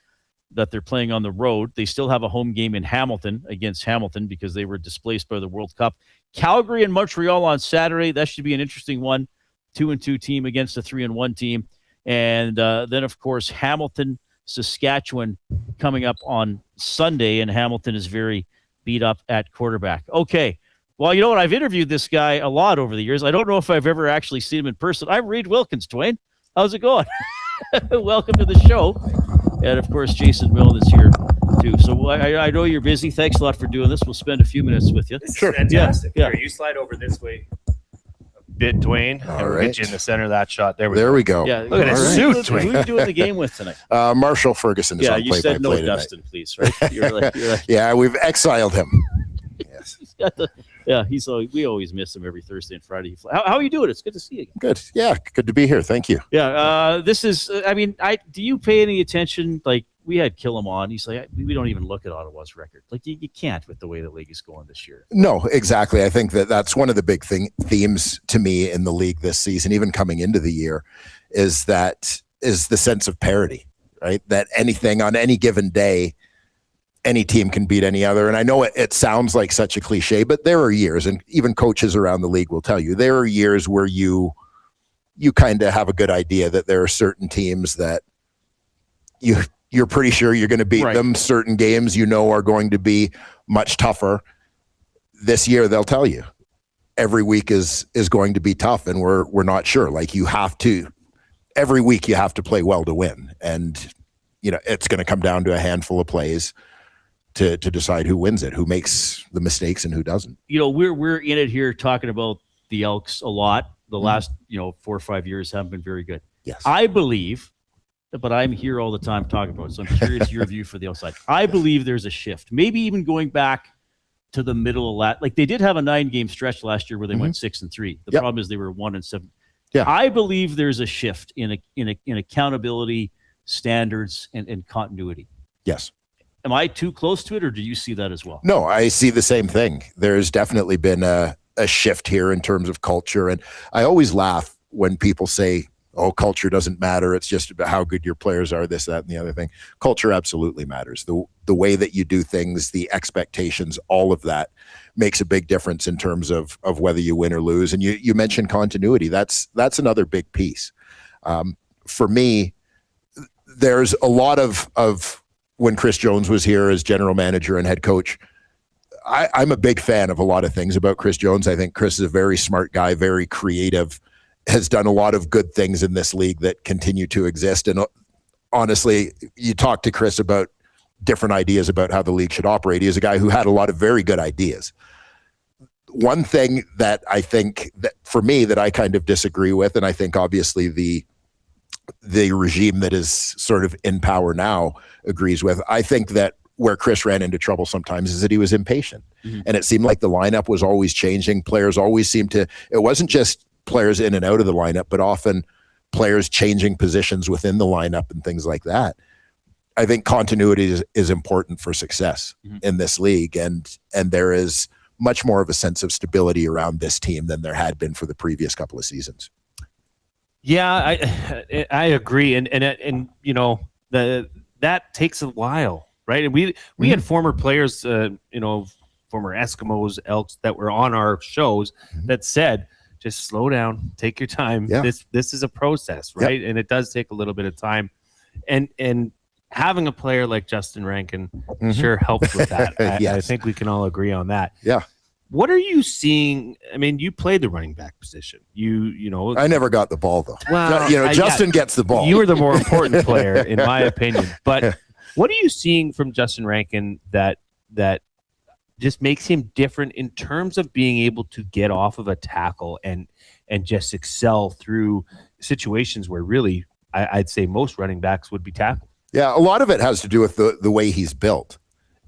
that they're playing on the road. They still have a home game in Hamilton against Hamilton because they were displaced by the World Cup. Calgary and Montreal on Saturday. That should be an interesting one. 2-2 team against a 3-1 team. And then, of course, Hamilton, Saskatchewan coming up on Sunday, and Hamilton is very beat up at quarterback. Okay. Well, you know what? I've interviewed this guy a lot over the years. I don't know if I've ever actually seen him in person. I'm Reid Wilkins, Duane. How's it going? Welcome to the show. And, of course, Jason Milne is here, too. So I know you're busy. Thanks a lot for doing this. We'll spend a few minutes with you. Sure. Fantastic. Yeah. Here, you slide over this way a bit, Duane. All and we'll right. get you in the center of that shot. There we go. Yeah. Look at his All suit, Who are Duane. you doing the game with tonight? Marshall Ferguson is Yeah, on you said no play-by-play tonight. Dustin, please, right? You're like, Yeah, we've exiled him. Yes. We always miss him every Thursday and Friday. How are you doing? It's good to see you again. Good. Yeah, good to be here. Thank you. Yeah, this is. Do you pay any attention? Like we had Killam on. He's like, we don't even look at Ottawa's record. Like you can't with the way the league is going this year. No, exactly. I think that's one of the big themes to me in the league this season, even coming into the year, is the sense of parity, right? That anything on any given day, any team can beat any other. And I know it sounds like such a cliche, but there are years, and even coaches around the league will tell you, there are years where you kind of have a good idea that there are certain teams that you're pretty sure you're going to beat them. Certain games are going to be much tougher. This year, they'll tell you every week is going to be tough, and we're not sure. Like every week you have to play well to win. And, it's going to come down to a handful of plays to decide who wins it, who makes the mistakes and who doesn't. We're in it here talking about the Elks a lot. The last 4 or 5 years haven't been very good. Yes. I believe, but I'm here all the time talking about it, so I'm curious your view for the outside. I believe there's a shift, maybe even going back to the middle of like they did have a 9-game stretch last year where they went 6-3. The problem is they were 1-7. Yeah. I believe there's a shift in accountability, standards, and continuity. Yes. Am I too close to it, or do you see that as well? No, I see the same thing. There's definitely been a shift here in terms of culture. And I always laugh when people say, oh, culture doesn't matter. It's just about how good your players are, this, that, and the other thing. Culture absolutely matters. The way that you do things, the expectations, all of that makes a big difference in terms of whether you win or lose. And you mentioned continuity. That's another big piece. For me, there's a lot of when Chris Jones was here as general manager and head coach, I'm a big fan of a lot of things about Chris Jones. I think Chris is a very smart guy, very creative, has done a lot of good things in this league that continue to exist. And honestly, you talk to Chris about different ideas about how the league should operate. He is a guy who had a lot of very good ideas. One thing that I think that for me that I kind of disagree with, and I think obviously the regime that is sort of in power now agrees with, I think that where Chris ran into trouble sometimes is that he was impatient. Mm-hmm. And it seemed like the lineup was always changing. Players always seemed to, it wasn't just players in and out of the lineup, but often players changing positions within the lineup and things like that. I think continuity is important for success in this league. And there is much more of a sense of stability around this team than there had been for the previous couple of seasons. Yeah, I agree. And that takes a while, right? And we had former players, former Eskimos, Elks that were on our shows that said, just slow down, take your time. Yeah. This is a process, right? Yep. And it does take a little bit of time. And having a player like Justin Rankin sure helps with that. Yes. I think we can all agree on that. Yeah. What are you seeing? I mean, you played the running back position. I never got the ball though. Well, Justin gets the ball. You were the more important player, in my opinion. But what are you seeing from Justin Rankin that just makes him different in terms of being able to get off of a tackle and just excel through situations where really I'd say most running backs would be tackled? Yeah, a lot of it has to do with the way he's built.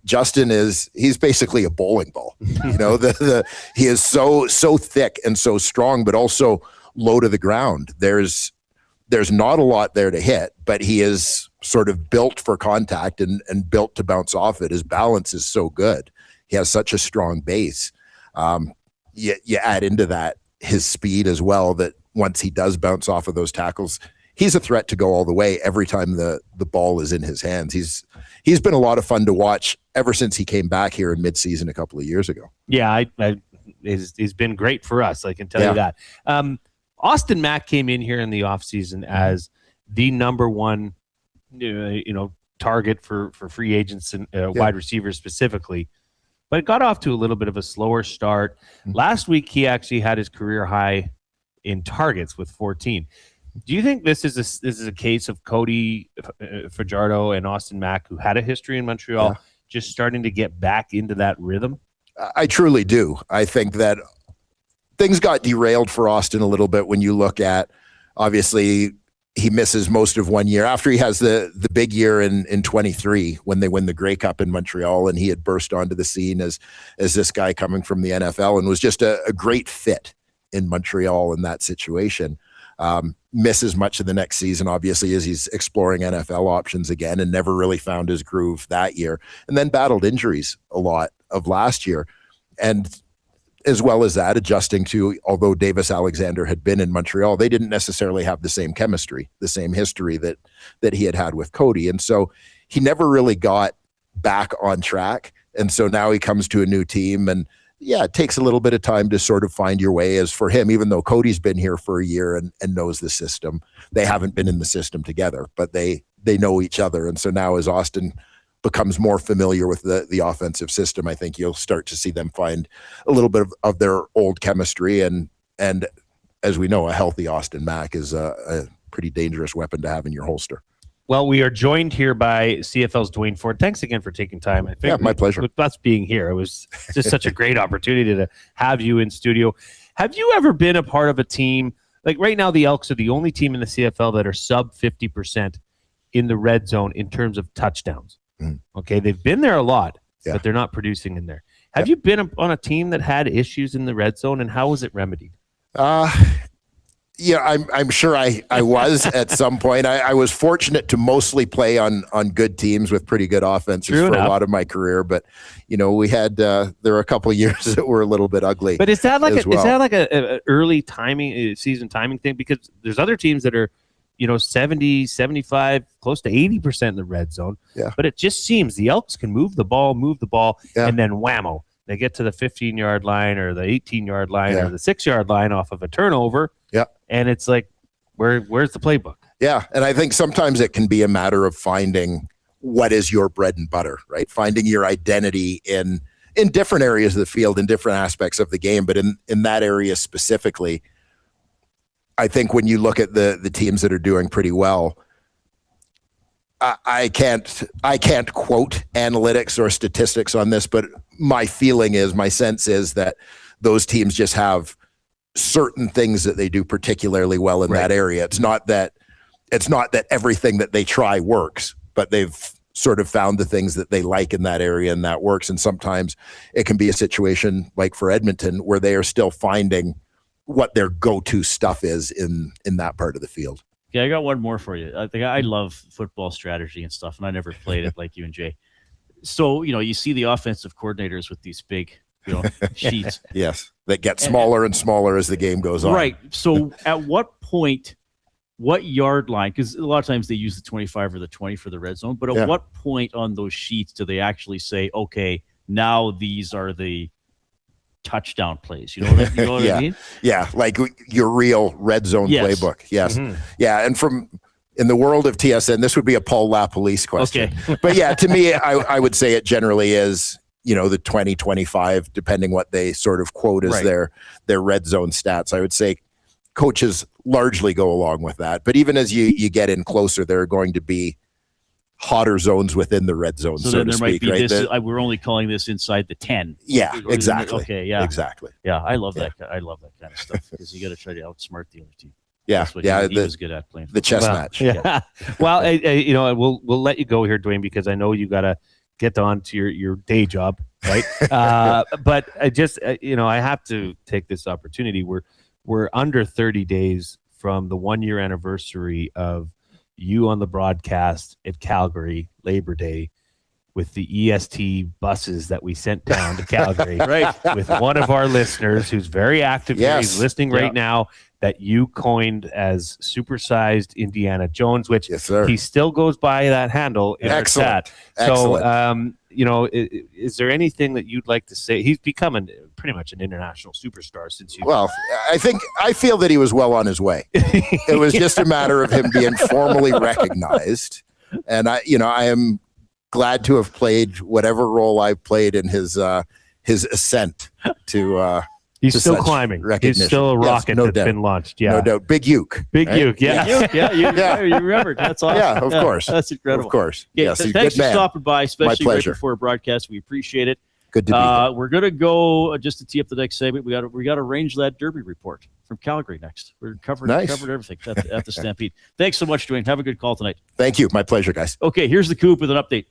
Justin he's basically a bowling ball. He is so thick and so strong, but also low to the ground. There's not a lot there to hit, but he is sort of built for contact and built to bounce off it. His balance is so good. He has such a strong base. You add into that his speed as well, that once he does bounce off of those tackles, he's a threat to go all the way every time the ball is in his hands. He's been a lot of fun to watch ever since he came back here in midseason a couple of years ago. Yeah, he's been great for us. I can tell you that. Austin Mack came in here in the offseason as the number one, target for free agents and wide receivers specifically. But it got off to a little bit of a slower start. Last week, he actually had his career high in targets with 14. Do you think this is a case of Cody Fajardo and Austin Mack, who had a history in Montreal, just starting to get back into that rhythm? I truly do. I think that things got derailed for Austin a little bit when you look at, obviously, he misses most of 1 year after he has the big year in 23 when they win the Grey Cup in Montreal, and he had burst onto the scene as this guy coming from the NFL and was just a great fit in Montreal in that situation. Misses much of the next season, obviously, as he's exploring NFL options again, and never really found his groove that year, and then battled injuries a lot of last year. And as well as that, adjusting to, although Davis Alexander had been in Montreal, they didn't necessarily have the same chemistry, the same history that he had with Cody. And so he never really got back on track. And so now he comes to a new team, and yeah, it takes a little bit of time to sort of find your way. As for him, even though Cody's been here for a year and knows the system, they haven't been in the system together, but they know each other. And so now as Austin becomes more familiar with the offensive system, I think you'll start to see them find a little bit of their old chemistry. And as we know, a healthy Austin Mack is a pretty dangerous weapon to have in your holster. Well, we are joined here by CFL's Duane Forde. Thanks again for taking time. I think yeah, my pleasure. With us being here, it was just such a great opportunity to have you in studio. Have you ever been a part of a team, like right now the Elks are the only team in the CFL that are sub 50% in the red zone in terms of touchdowns? Okay, they've been there a lot, but they're not producing in there. Have you been on a team that had issues in the red zone, and how was it remedied? Yeah, I'm sure I was at some point. I was fortunate to mostly play on good teams with pretty good offenses a lot of my career, but we had there were a couple of years that were a little bit ugly. But is that like a early timing season timing thing? Because there's other teams that are 70, 75, close to 80% in the red zone. Yeah. But it just seems the Elks can move the ball, and then whammo, they get to the 15-yard line or the 18-yard line or the 6-yard line off of a turnover. Yeah. And it's like, where's the playbook? Yeah. And I think sometimes it can be a matter of finding what is your bread and butter, right? Finding your identity in different areas of the field, in different aspects of the game. But in that area specifically, I think when you look at the teams that are doing pretty well, I can't quote analytics or statistics on this, but my sense is that those teams just have certain things that they do particularly well in that area. It's not that everything that they try works, but they've sort of found the things that they like in that area and that works. And sometimes it can be a situation like for Edmonton where they are still finding what their go-to stuff is in that part of the field. Yeah, I got one more for you. I think I love football strategy and stuff, and I never played it like you and Jay. So, you see the offensive coordinators with these big, sheets. Yes, that get smaller and smaller as the game goes on. Right. So at what point, what yard line, because a lot of times they use the 25 or the 20 for the red zone, but at what point on those sheets do they actually say, okay, now these are the touchdown plays? You know what I mean? Yeah, like your real red zone playbook. Yes. Mm-hmm. Yeah, and in the world of TSN, this would be a Paul LaPolice question. Okay. But yeah, to me, I would say it generally is, the 20, 25, depending what they sort of quote as their red zone stats. I would say coaches largely go along with that. But even as you get in closer, there are going to be hotter zones within the red zone, so to speak. Might be this. We're only calling this inside the 10. Yeah, exactly. Okay, yeah, exactly. Yeah, I love that. I love that kind of stuff because you got to try to outsmart the other team. Yeah, that's what he was good at playing. The chess match. Yeah. Well, we'll let you go here, Duane, because I know you got to get on to your day job, right? But I just, I have to take this opportunity. We're under 30 days from the 1-year anniversary of you on the broadcast at Calgary Labor Day with the EST buses that we sent down to Calgary, right? With one of our listeners who's very active here. He's listening right now, that you coined as supersized Indiana Jones, which he still goes by that handle in our chat. So, is there anything that you'd like to say? He's become pretty much an international superstar since you. Well, I feel that he was well on his way. It was just a matter of him being formally recognized, and I am glad to have played whatever role I've played in his ascent to. He's still climbing. He's still a rocket that's been launched. Yeah, no doubt. Big Uke. Big Uke. Yeah. You remembered. That's awesome. Yeah, of course. That's incredible. Of course. Yes, thanks for stopping by, especially right before a broadcast. We appreciate it. Good to be here. We're going to go, just to tee up the next segment, we got a Rangeland Derby report from Calgary next. We're covered everything at the Stampede. Thanks so much, Duane. Have a good call tonight. Thank you. My pleasure, guys. Okay, here's the Coop with an update.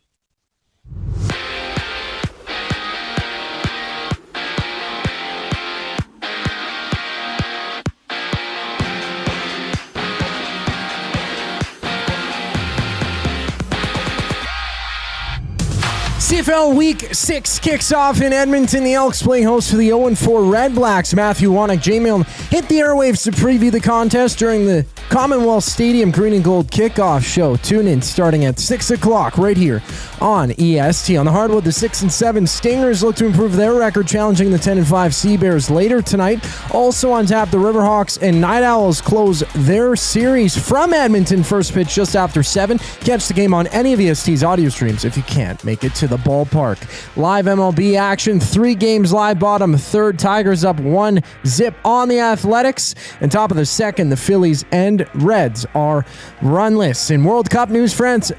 CFL Week 6 kicks off in Edmonton. The Elks playing host to the 0-4 REDBLACKS. Matthew Wannock, Jay Milne hit the airwaves to preview the contest during the Commonwealth Stadium Green and Gold kickoff show. Tune in starting at 6 o'clock right here on EST. On the hardwood, the 6-7 Stingers look to improve their record, challenging the 10-5 Sea Bears later tonight. Also on tap, the Riverhawks and Night Owls close their series from Edmonton. First pitch just after 7. Catch the game on any of EST's audio streams if you can't make it to the ballpark. Live MLB action, 3 games live, bottom third. Tigers up 1-0 on the Athletics. And top of the second, the Phillies and Reds are runless. In World Cup news, France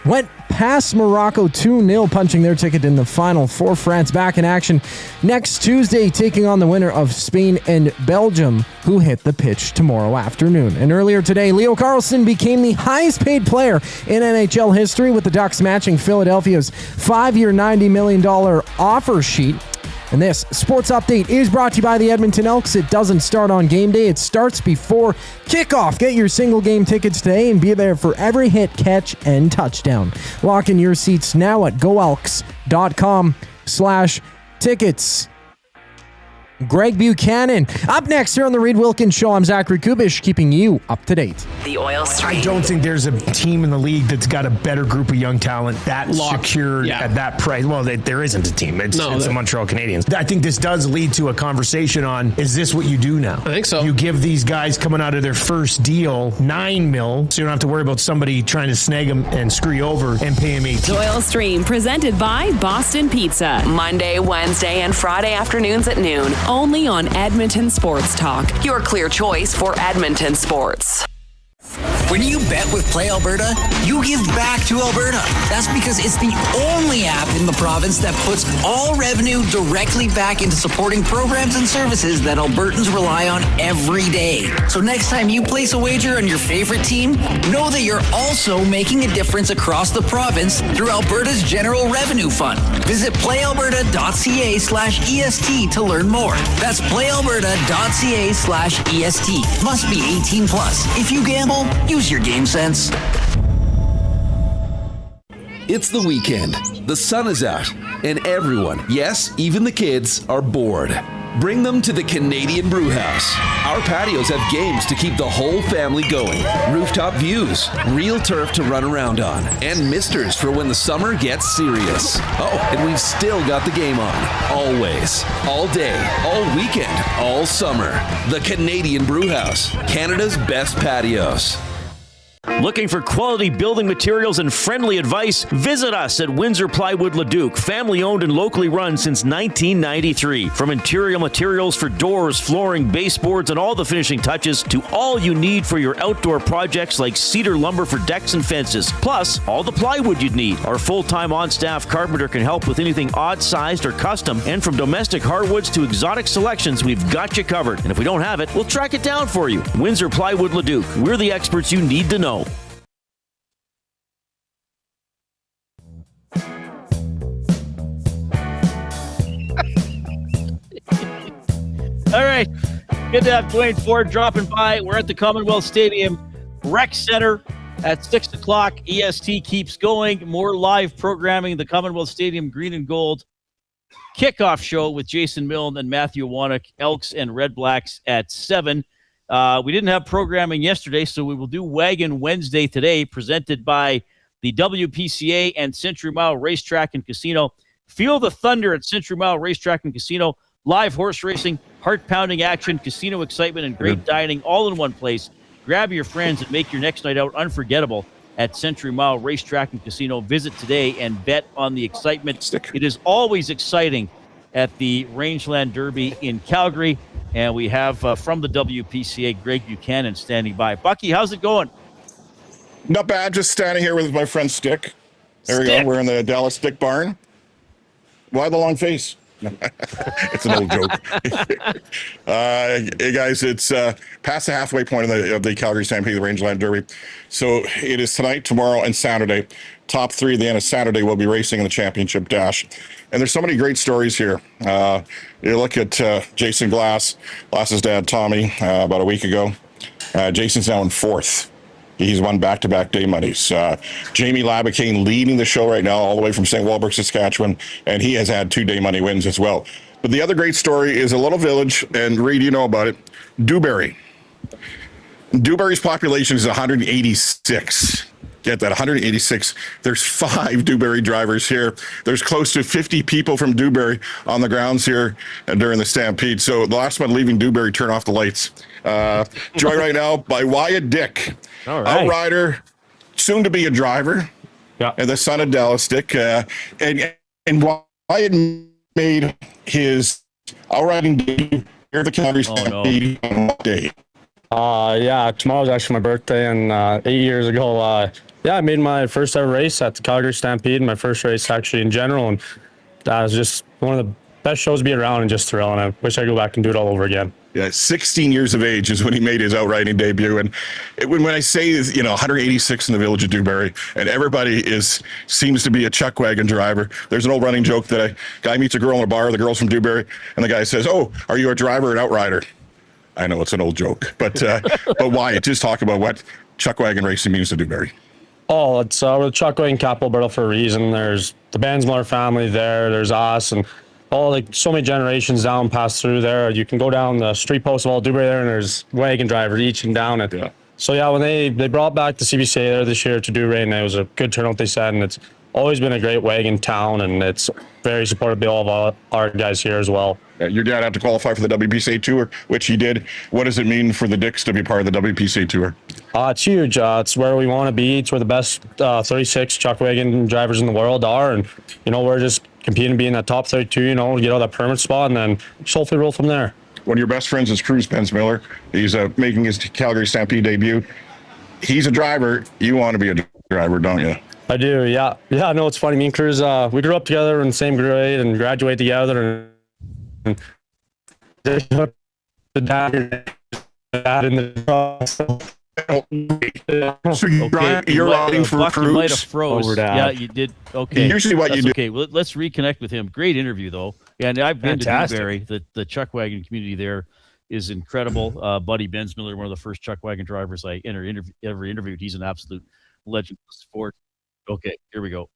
went past Morocco 2-0, punching their ticket in the Final Four. France back in action next Tuesday, taking on the winner of Spain and Belgium, who hit the pitch tomorrow afternoon. And earlier today, Leo Carlsson became the highest paid player in NHL history, with the Ducks matching Philadelphia's 5-year $90 million offer sheet. And this sports update is brought to you by the Edmonton Elks. It doesn't start on game day. It starts before kickoff. Get your single game tickets today and be there for every hit, catch, and touchdown. Lock in your seats now at goelks.com/tickets. Greg Buchanan. Up next here on the Reid Wilkins Show, I'm Zachary Kubish, keeping you up to date. The oil stream. I don't think there's a team in the league that's got a better group of young talent that secured at that price. Well, there isn't a team. It's the Montreal Canadiens. I think this does lead to a conversation on, is this what you do now? I think so. You give these guys coming out of their first deal $9 million, so you don't have to worry about somebody trying to snag them and screw you over and pay them $18. The oil stream, presented by Boston Pizza. Monday, Wednesday, and Friday afternoons at noon. Only on Edmonton Sports Talk, your clear choice for Edmonton sports. When you bet with Play Alberta, you give back to Alberta. That's because it's the only app in the province that puts all revenue directly back into supporting programs and services that Albertans rely on every day. So next time you place a wager on your favorite team, know that you're also making a difference across the province through Alberta's General Revenue Fund. Visit playalberta.ca/EST to learn more. That's playalberta.ca/EST. Must be 18 plus. If you gamble, use your game sense. It's the weekend. The sun is out, and everyone, yes, even the kids, are bored. Bring them to the Canadian Brewhouse. Our patios have games to keep the whole family going. Rooftop views, real turf to run around on, and misters for when the summer gets serious. Oh, and we've still got the game on. Always. All day. All weekend. All summer. The Canadian Brewhouse. Canada's best patios. Looking for quality building materials and friendly advice? Visit us at Windsor Plywood Leduc, family owned and locally run since 1993. From interior materials for doors, flooring, baseboards, and all the finishing touches to all you need for your outdoor projects like cedar lumber for decks and fences. Plus, all the plywood you'd need. Our full-time on-staff carpenter can help with anything odd-sized or custom. And from domestic hardwoods to exotic selections, we've got you covered. And if we don't have it, we'll track it down for you. Windsor Plywood Leduc. We're the experts you need to know. All right. Good to have Duane Forde dropping by. We're at the Commonwealth Stadium Rec Center at 6 o'clock. EST keeps going. More live programming. The Commonwealth Stadium Green and Gold kickoff show with Jason Milne and Matthew Wannock, Elks and REDBLACKS at 7. We didn't have programming yesterday, so we will do Wagon Wednesday today, presented by the WPCA and Century Mile Racetrack and Casino. Feel the thunder at Century Mile Racetrack and Casino. Live horse racing, heart-pounding action, casino excitement, and great dining all in one place. Grab your friends and make your next night out unforgettable at Century Mile Racetrack and Casino. Visit today and bet on the excitement. It is always exciting at the Rangeland Derby in Calgary. And we have from the WPCA, Greg Buchanan standing by. Bucky, how's it going? Not bad. Just standing here with my friend Stick. There we go. We're in the Dallas Stick Barn. Why the long face? It's an old joke. Hey guys, it's past the halfway point of the Calgary Stampede Rangeland Derby. So it is tonight, tomorrow, and Saturday. Top three at the end of Saturday will be racing in the championship dash. And there's so many great stories here. You look at Jason Glass's dad, Tommy, about a week ago. Jason's now in fourth. He's won back-to-back day monies. Jamie Labacane leading the show right now, all the way from St. Walburg, Saskatchewan, and he has had 2 day money wins as well. But the other great story is a little village, and Reid, you know about it, Dewberry. Dewberry's population is 186. Get that, 186. There's 5 Dewberry drivers here. There's close to 50 people from Dewberry on the grounds here during the Stampede. So the last one leaving Dewberry, turn off the lights. Joined right now by Wyatt Dick. All right. Outrider, soon to be a driver, and the son of Dallas Dick. And Wyatt made his outriding debut here at the Calgary Stampede on what day? Yeah, tomorrow's actually my birthday, and 8 years ago, I made my first ever race at the Calgary Stampede, my first race actually in general, and that was just one of the best shows to be around and just thrilling. I wish I could go back and do it all over again. Yeah, 16 years of age is when he made his outriding debut. And when I say, 186 in the village of Dewberry, and everybody seems to be a Chuckwagon driver. There's an old running joke that a guy meets a girl in a bar, the girl's from Dewberry, and the guy says, "Oh, are you a driver or an outrider?" I know it's an old joke, but Wyatt, just talk about what Chuckwagon racing means to Dewberry. Oh, it's we're the Chuckwagon capital Alberta for a reason. There's the Bansmiller family there. There's us, and so many generations down pass through there. You can go down the street post of all Dewberry there, and there's wagon drivers each and down it. Yeah. So yeah, when they brought back the CBCA there this year to Dewberry, and it was a good turnout, they said, and it's always been a great wagon town, and it's very supportive by all of our guys here as well. Your dad had to qualify for the WPCA Tour, which he did. What does it mean for the Dicks to be part of the WPCA Tour? It's huge. It's where we want to be. It's where the best 36 Chuckwagon drivers in the world are, and we're just competing to be in that top 32. Get all that permit spot, and then just hopefully roll from there. One of your best friends is Cruz Bensmiller. He's making his Calgary Stampede debut. He's a driver. You want to be a driver, don't you? I do, yeah. Yeah, no, it's funny. Me and Cruz, we grew up together in the same grade and graduated together. And the dad in the So you're riding for Cruz? Might have froze. Yeah, you did. Okay. Usually what you do. Okay, well, let's reconnect with him. Great interview, though. Yeah, and I've been to Dewberry. The Chuckwagon community there is incredible. Buddy Bensmiller, one of the first Chuckwagon drivers I ever interviewed. He's an absolute legend of the sport. Okay, here we go.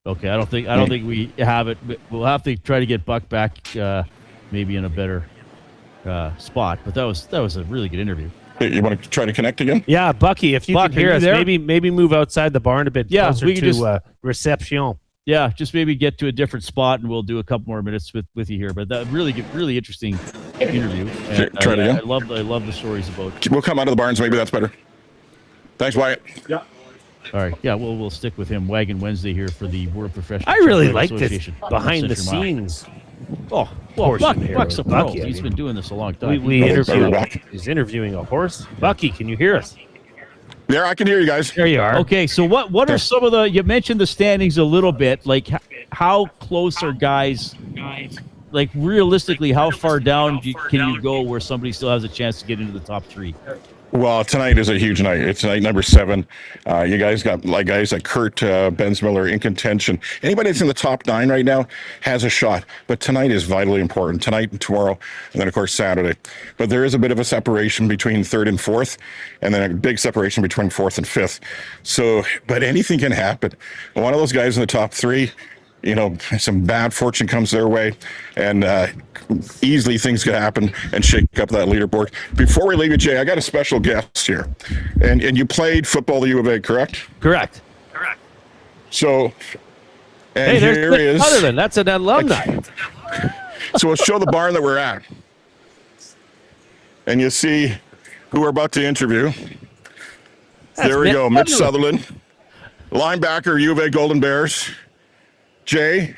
Okay, I don't think we have it. We'll have to try to get Buck back, maybe in a better spot. But that was a really good interview. Hey, you want to try to connect again? Yeah, Bucky, if you can hear us, maybe move outside the barn a bit. Yeah, closer we can to reception. Yeah, just maybe get to a different spot, and we'll do a couple more minutes with you here. But that really interesting interview. And, try it again. I love the stories about. We'll come out of the barns. Maybe that's better. Thanks, Wyatt. Yeah. All right. Yeah, we'll stick with him. Wagon Wednesday here for the World Professional. I really like this behind the scenes. Oh, well, Buck's a pro. He's been doing this a long time. He's interviewing a horse. Bucky, can you hear us? Yeah, I can hear you guys. There you are. Okay, so what are some of you mentioned the standings a little bit. Like, how close are guys? Like, realistically, how far down can you go where somebody still has a chance to get into the top 3? Well, tonight is a huge night. It's night number 7. You guys got guys like Kurt Bensmiller in contention. Anybody that's in the top 9 right now has a shot. But tonight is vitally important. Tonight and tomorrow, and then, of course, Saturday. But there is a bit of a separation between 3rd and 4th, and then a big separation between 4th and 5th. So, but anything can happen. One of those guys in the top 3, some bad fortune comes their way, and easily things could happen and shake up that leaderboard. Before we leave you, Jay, I got a special guest here. And you played football at the U of A, correct? Correct. So, and hey, here is... Other that's an alumni. So we'll show the barn that we're at. And you see who we're about to interview. There we go, Mitch Sutherland, linebacker, U of A Golden Bears. Jay,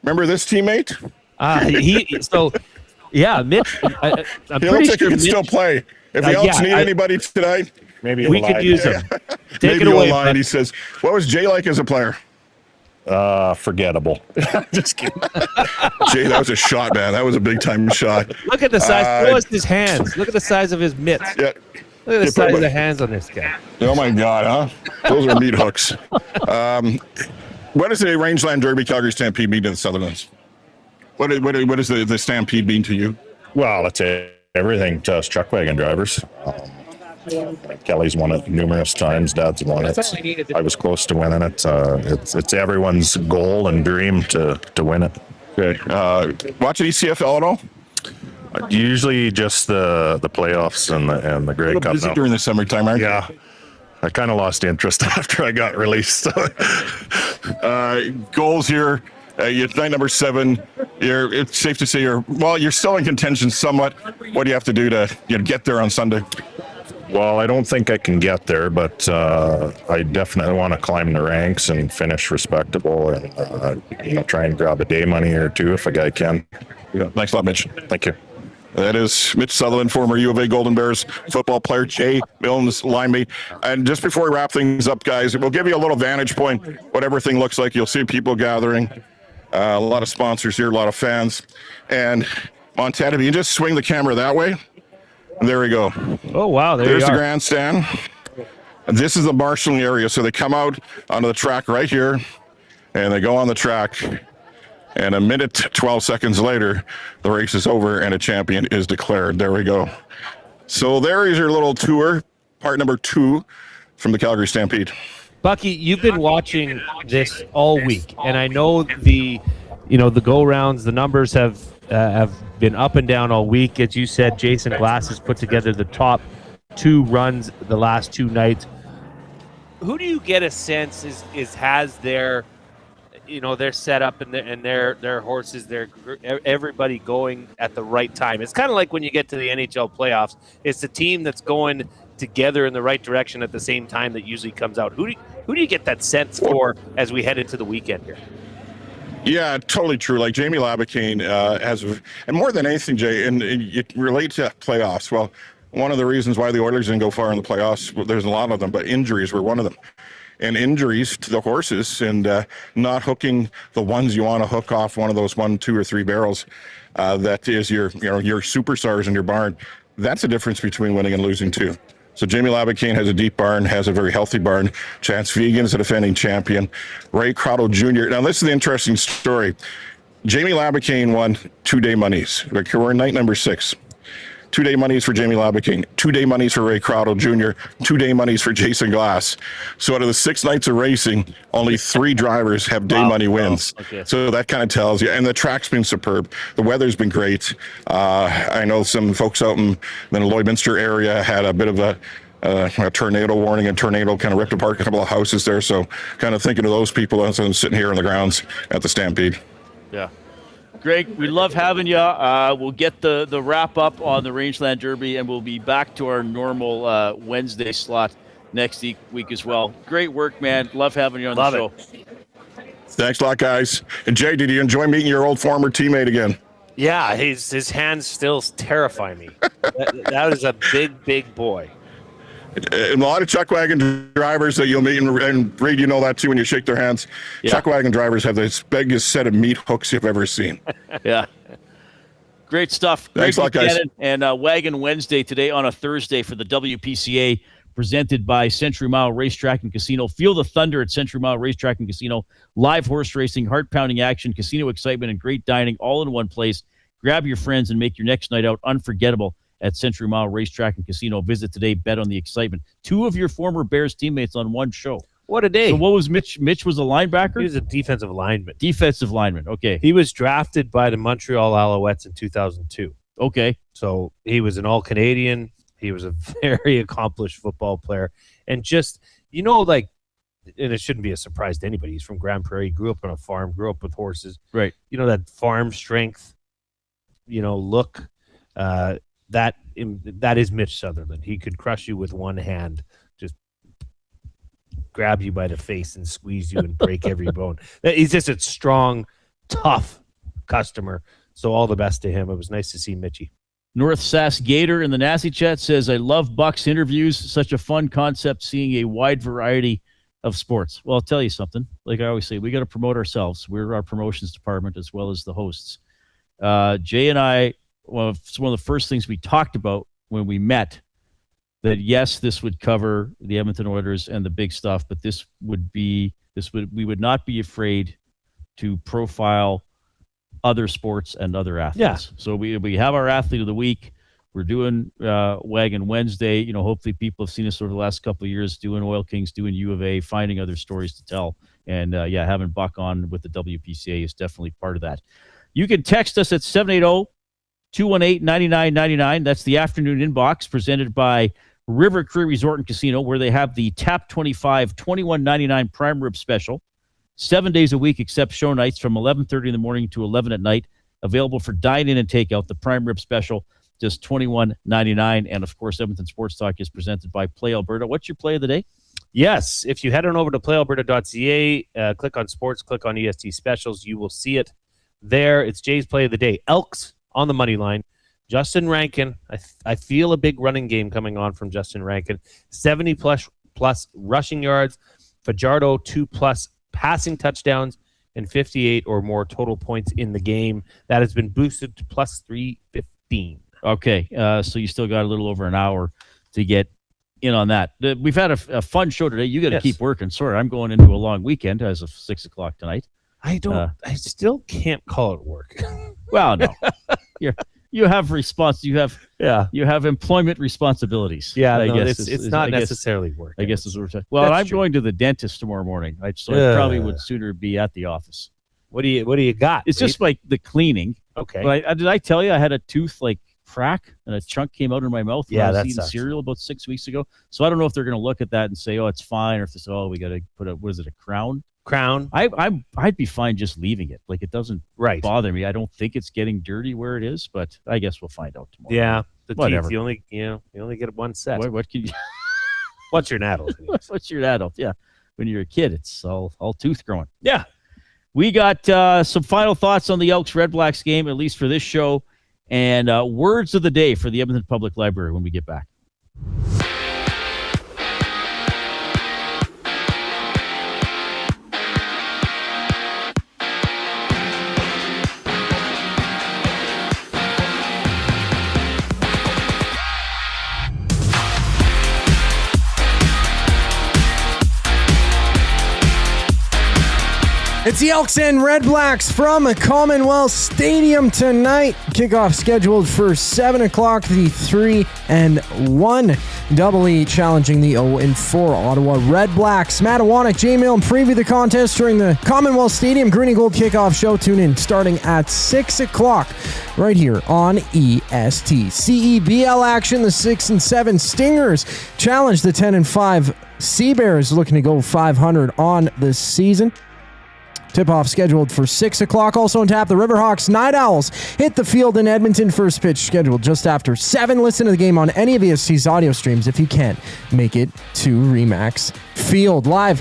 remember this teammate? Yeah, Mitch. I'm he looks like he can still play. If the Elks need anybody tonight, Maybe we could use him. Take it away. He says, "What was Jay like as a player?" Forgettable. Just kidding. Jay, that was a shot, man. That was a big time shot. Look at the size. Notice his hands. Look at the size of his mitts. Yeah. Look at the size of the hands on this guy. Oh my God, huh? Those are meat hooks. What is the Rangeland Derby Calgary Stampede mean to the Sutherlands? What does the Stampede mean to you? Well, it's everything to us Chuckwagon drivers. Kelly's won it numerous times. Dad's won it. I was close to winning it. It's everyone's goal and dream to win it. Okay. Watching ECFL at all? Usually just the playoffs and the Grey Cup. Busy during the summertime, aren't you? Yeah. I kind of lost interest after I got released. Goals here. You're night number 7. It's safe to say you're still in contention somewhat. What do you have to do to get there on Sunday? Well, I don't think I can get there, but I definitely want to climb the ranks and finish respectable and try and grab a day money or two if a guy can. Yeah. Thanks a lot, Mitch. Thank you. That is Mitch Sutherland, former U of A Golden Bears football player. Jay Milne's line mate. And just before we wrap things up, guys, we'll give you a little vantage point, what everything looks like. You'll see people gathering, a lot of sponsors here, a lot of fans. And Montana, if you just swing the camera that way, and there we go. Oh, wow. There's the grandstand. And this is the marshalling area. So they come out onto the track right here, and they go on the track. And a minute, 12 seconds later, the race is over and a champion is declared. There we go. So there is your little tour, part number 2 from the Calgary Stampede. Bucky, you've been watching this all week, and I know the go-rounds, the numbers have been up and down all week. As you said, Jason Glass has put together the top 2 runs the last 2 nights. Who do you get a sense has their setup and their horses, everybody going at the right time? It's kind of like when you get to the NHL playoffs. It's the team that's going together in the right direction at the same time that usually comes out. Who do you get that sense for as we head into the weekend here? Yeah, totally true. Like Jamie Labicane has, and more than anything, Jay, and you relate to playoffs. Well, one of the reasons why the Oilers didn't go far in the playoffs, well, there's a lot of them, but injuries were one of them. And injuries to the horses and not hooking the ones you want to hook off one of those 1, 2, or 3 barrels that is your superstars in your barn. That's the difference between winning and losing too. So Jamie Labicane has a deep barn, has a very healthy barn. Chance Vegan is a defending champion. Ray Crotto Jr. Now this is the interesting story. Jamie Labicane won 2-day monies. We're in night number 6. 2-day monies for Jamie Labicane, 2-day monies for Ray Crotto Jr., 2-day monies for Jason Glass. So out of the 6 nights of racing, only 3 drivers have day money wins. Okay. So that kind of tells you. And the track's been superb. The weather's been great. I know some folks out in the Lloydminster area had a bit of a tornado warning, and tornado kind of ripped apart a couple of houses there. So kind of thinking of those people as I'm sitting here on the grounds at the Stampede. Yeah. Greg, we love having you. We'll get the wrap up on the Rangeland Derby, and we'll be back to our normal Wednesday slot next week as well. Great work, man. Love having you on the show. Thanks a lot, guys. And Jay, did you enjoy meeting your old former teammate again? Yeah, his hands still terrify me. that is a big boy. And a lot of Chuckwagon drivers that you'll meet, and Reid, you know that too when you shake their hands. Yeah. Chuckwagon drivers have the biggest set of meat hooks you've ever seen. Yeah. Great stuff. Thanks a lot, guys. And Wagon Wednesday today on a Thursday for the WPCA, presented by Century Mile Racetrack and Casino. Feel the thunder at Century Mile Racetrack and Casino. Live horse racing, heart-pounding action, casino excitement, and great dining all in one place. Grab your friends and make your next night out unforgettable at Century Mile Racetrack and Casino. Visit today, bet on the excitement. 2 of your former Bears teammates on one show. What a day. So what was Mitch? Mitch was a linebacker? He was a defensive lineman. Defensive lineman, okay. He was drafted by the Montreal Alouettes in 2002. Okay. So he was an All-Canadian. He was a very accomplished football player. And just, and it shouldn't be a surprise to anybody. He's from Grand Prairie. He grew up on a farm, grew up with horses. Right. That farm strength, look, that is Mitch Sutherland. He could crush you with one hand, just grab you by the face and squeeze you and break every bone. He's just a strong, tough customer. So all the best to him. It was nice to see Mitchie. North Sass Gator in the Nasty Chat says, I love Buck's interviews. Such a fun concept seeing a wide variety of sports. Well, I'll tell you something. Like I always say, we got to promote ourselves. We're our promotions department as well as the hosts. Jay and I, it's one of the first things we talked about when we met, that yes, this would cover the Edmonton Oilers and the big stuff, but we would not be afraid to profile other sports and other athletes. Yeah. So we have our athlete of the week. We're doing Wagon Wednesday. You know, hopefully people have seen us over the last couple of years doing Oil Kings, doing U of A, finding other stories to tell. And having Buck on with the WPCA is definitely part of that. You can text us at 780-218-9999. That's the afternoon inbox presented by River Cree Resort and Casino, where they have the Tap 25 $21.99 prime rib special. 7 days a week except show nights from 11:30 in the morning to 11 at night. Available for dine-in and takeout. The prime rib special, just $21.99. And, of course, Edmonton Sports Talk is presented by Play Alberta. What's your play of the day? Yes. If you head on over to playalberta.ca, click on sports, click on EST specials, you will see it there. It's Jay's play of the day. Elks on the money line. Justin Rankin. I feel a big running game coming on from Justin Rankin. 70-plus rushing yards. Fajardo, 2+ passing touchdowns, and 58 or more total points in the game. That has been boosted to plus 315. Okay, so you still got a little over an hour to get in on that. We've had a fun show today. You got to keep working. Sorry, I'm going into a long weekend as of 6 o'clock tonight. I still can't call it work. Well, no. You have you have employment responsibilities. Yeah, I guess it's not necessarily work. I guess is what we're saying. Well, I'm going to the dentist tomorrow morning, so I probably would sooner be at the office. What do you got? It's just like the cleaning. Okay. But did I tell you I had a tooth crack and a chunk came out in my mouth when I was eating cereal about 6 weeks ago? So I don't know if they're going to look at that and say, oh, it's fine, or if they say, oh, we got to put a crown? Crown. I'd be fine just leaving it. It doesn't bother me. I don't think it's getting dirty where it is, but I guess we'll find out tomorrow. Yeah, the whatever. Teeth, you only get one set. What can you? Once you're an adult. Once you're an adult, yeah. When you're a kid, it's all tooth growing. Yeah. We got some final thoughts on the Elks REDBLACKS game, at least for this show, and words of the day for the Edmonton Public Library when we get back. It's the Elks and REDBLACKS from Commonwealth Stadium tonight. Kickoff scheduled for 7 o'clock. The 3-1 doubly challenging the 0-4 Ottawa REDBLACKS. Matt Iwanek, Jay Milne preview the contest during the Commonwealth Stadium Green and Gold kickoff show. Tune in starting at 6 o'clock right here on EST. CEBL action. The 6-7 Stingers challenge the 10-5 Sea Bears, looking to go 500 on the season. Tip-off scheduled for 6 o'clock. Also on tap, the Riverhawks Night Owls hit the field in Edmonton. First pitch scheduled just after 7. Listen to the game on any of EST's audio streams if you can't make it to Remax Field. Live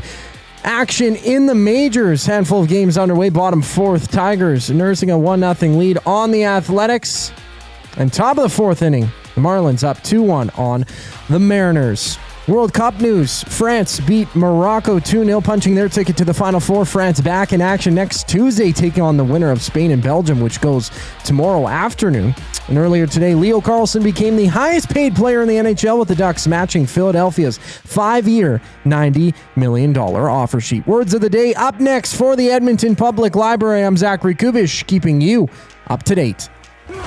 action in the majors. Handful of games underway. Bottom fourth, Tigers nursing a 1-0 lead on the Athletics. And top of the fourth inning, the Marlins up 2-1 on the Mariners. World Cup news. France beat Morocco 2-0, punching their ticket to the Final Four. France back in action next Tuesday, taking on the winner of Spain and Belgium, which goes tomorrow afternoon. And earlier today, Leo Carlsson became the highest paid player in the NHL, with the Ducks matching Philadelphia's 5-year, $90 million offer sheet. Words of the day up next for the Edmonton Public Library. I'm Zachary Kubish, keeping you up to date.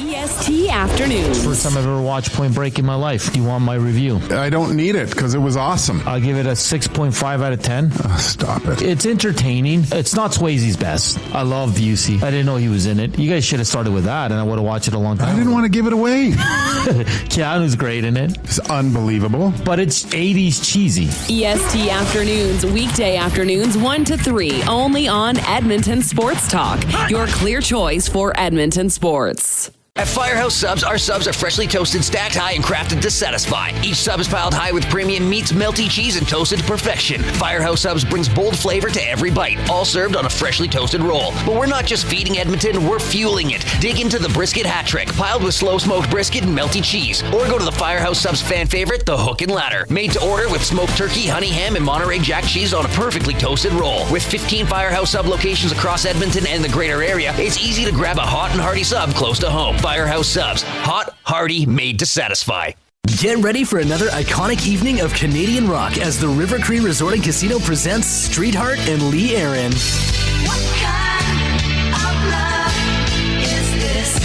EST Afternoons. First time I've ever watched Point Break in my life. Do you want my review? I don't need it because it was awesome. I'll give it a 6.5 out of 10. Stop it. It's entertaining. It's not Swayze's best. I love Busey. I didn't know he was in it. You guys should have started with that, and I would have watched it a long time ago. I didn't want to give it away. Keanu's great in it. It's unbelievable. But it's 80s cheesy. EST Afternoons, weekday afternoons 1 to 3, only on Edmonton Sports Talk. Your clear choice for Edmonton sports. At Firehouse Subs, our subs are freshly toasted, stacked high, and crafted to satisfy. Each sub is piled high with premium meats, melty cheese, and toasted to perfection. Firehouse Subs brings bold flavor to every bite, all served on a freshly toasted roll. But we're not just feeding Edmonton, we're fueling it. Dig into the brisket hat trick, piled with slow-smoked brisket and melty cheese. Or go to the Firehouse Subs fan favorite, the Hook and Ladder. Made to order with smoked turkey, honey ham, and Monterey Jack cheese on a perfectly toasted roll. With 15 Firehouse Sub locations across Edmonton and the greater area, it's easy to grab a hot and hearty sub close to home. Firehouse Subs. Hot, hearty, made to satisfy. Get ready for another iconic evening of Canadian rock as the River Cree Resort and Casino presents Streetheart and Lee Aaron.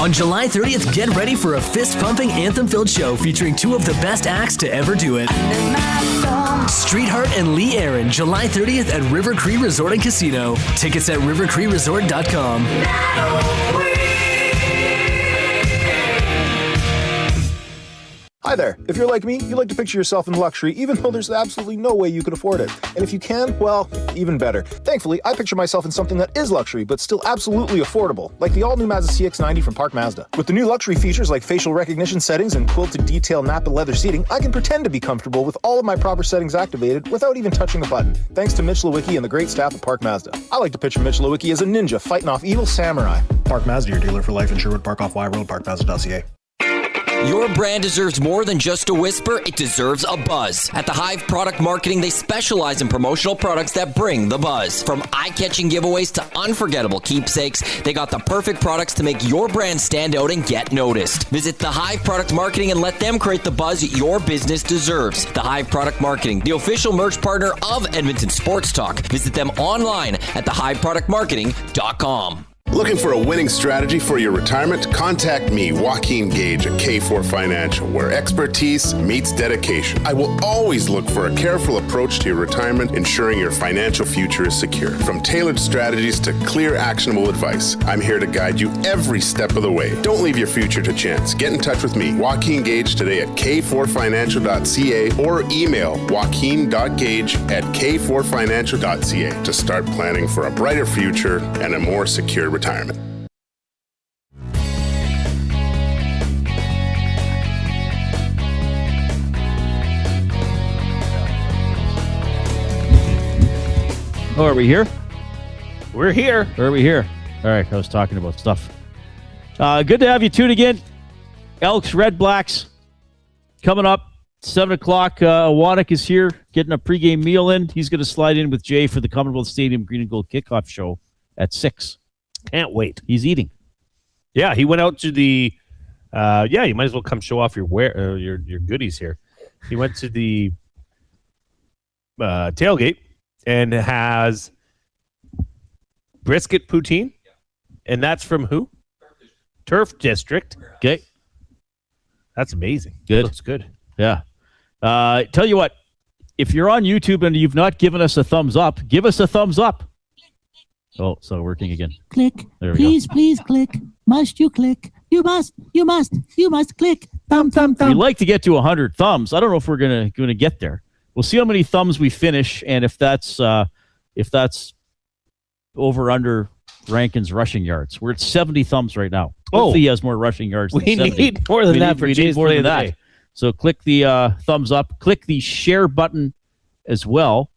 On July 30th, get ready for a fist-pumping, anthem-filled show featuring two of the best acts to ever do it. Streetheart and Lee Aaron, July 30th at River Cree Resort and Casino. Tickets at rivercreeresort.com. Hi there. If you're like me, you like to picture yourself in luxury even though there's absolutely no way you could afford it. And if you can, well, even better. Thankfully, I picture myself in something that is luxury but still absolutely affordable, like the all-new Mazda CX-90 from Park Mazda. With the new luxury features like facial recognition settings and quilted detail Napa leather seating, I can pretend to be comfortable with all of my proper settings activated without even touching a button, thanks to Mitch Lewicki and the great staff at Park Mazda. I like to picture Mitch Lewicki as a ninja fighting off evil samurai. Park Mazda, your dealer for life in Sherwood Park off Y Road, parkmazda.ca. Your brand deserves more than just a whisper, it deserves a buzz. At the Hive Product Marketing, they specialize in promotional products that bring the buzz. From eye-catching giveaways to unforgettable keepsakes, they got the perfect products to make your brand stand out and get noticed. Visit the Hive Product Marketing and let them create the buzz your business deserves. The Hive Product Marketing, the official merch partner of Edmonton Sports Talk. Visit them online at thehiveproductmarketing.com. Looking for a winning strategy for your retirement? Contact me, Joaquin Gage at K4 Financial, where expertise meets dedication. I will always look for a careful approach to your retirement, ensuring your financial future is secure. From tailored strategies to clear, actionable advice, I'm here to guide you every step of the way. Don't leave your future to chance. Get in touch with me, Joaquin Gage, today at k4financial.ca or email joaquin.gage@k4financial.ca to start planning for a brighter future and a more secure retirement. Oh, are we here? We're here. Are we here? All right, I was talking about stuff. Good to have you tuned again. Elks, REDBLACKS coming up 7 o'clock. Waddick is here getting a pregame meal in. He's going to slide in with Jay for the Commonwealth Stadium Green and Gold kickoff show at 6. Can't wait. He's eating. Yeah, he went out to the. You might as well come show off your goodies here. He went to the tailgate and has brisket poutine, and that's from who? Turf District. Okay, that's amazing. Good. Looks good. Yeah. Tell you what, if you're on YouTube and you've not given us a thumbs up, give us a thumbs up. Oh, it's not working again. Click. There we please, go. Please click. Must you click? You must click. Thumb. We'd like to get to 100 thumbs. I don't know if we're gonna get there. We'll see how many thumbs we finish, and if that's over under Rankin's rushing yards. We're at 70 thumbs right now. Hopefully he has more rushing yards. We than 70. need more than that for we Jay's need more play than of the that. day. So click the thumbs up. Click the share button as well.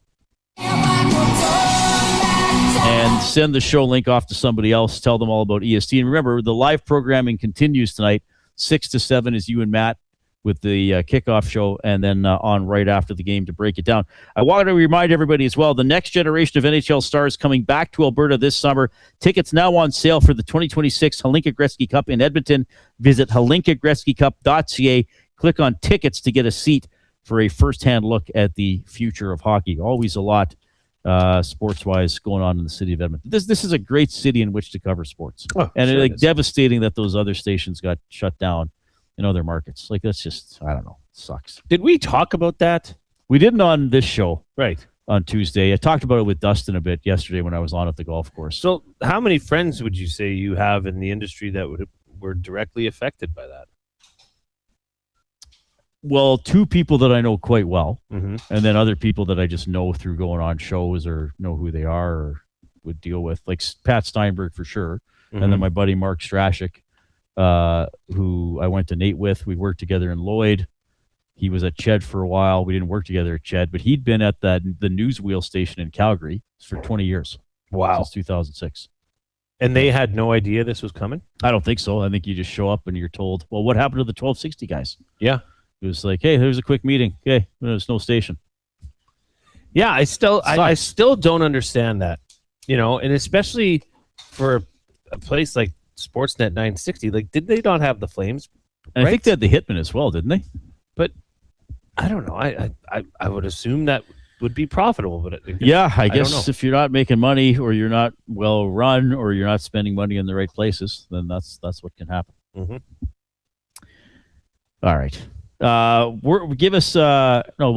And send the show link off to somebody else. Tell them all about EST. And remember, the live programming continues tonight. 6 to 7 is you and Matt with the kickoff show, and then on right after the game to break it down. I wanted to remind everybody as well, the next generation of NHL stars coming back to Alberta this summer. Tickets now on sale for the 2026 Hlinka Gretzky Cup in Edmonton. Visit hlinkagretzkycup.ca. Click on tickets to get a seat for a first-hand look at the future of hockey. Always a lot sports-wise going on in the city of Edmonton. This is a great city in which to cover sports. And sure it's devastating that those other stations got shut down in other markets. Like, that's just, I don't know, it sucks. Did we talk about that? We didn't on this show. Right. On Tuesday. I talked about it with Dustin a bit yesterday when I was on at the golf course. So how many friends would you say you have in the industry that were directly affected by that? Well, 2 people that I know quite well, Mhm. and then other people that I just know through going on shows or know who they are or would deal with, like Pat Steinberg for sure, and then my buddy Mark Strashik who I went to Nate with. We worked together in Lloyd. He was at Ched for a while. We didn't work together at Ched, but he'd been at the Newswheel station in Calgary for 20 years. Wow. Since 2006. And they had no idea this was coming? I don't think so. I think you just show up and you're told, well, what happened to the 1260 guys? Yeah. It was like, hey, there's a quick meeting. Okay, there's no station. Yeah, I still don't understand that. And especially for a place like Sportsnet 960, like, did they not have the Flames? And I think they had the Hitman as well, didn't they? But I don't know. I would assume that would be profitable, but I guess if you're not making money, or you're not well run, or you're not spending money in the right places, then that's what can happen. Mm-hmm. All right. We'll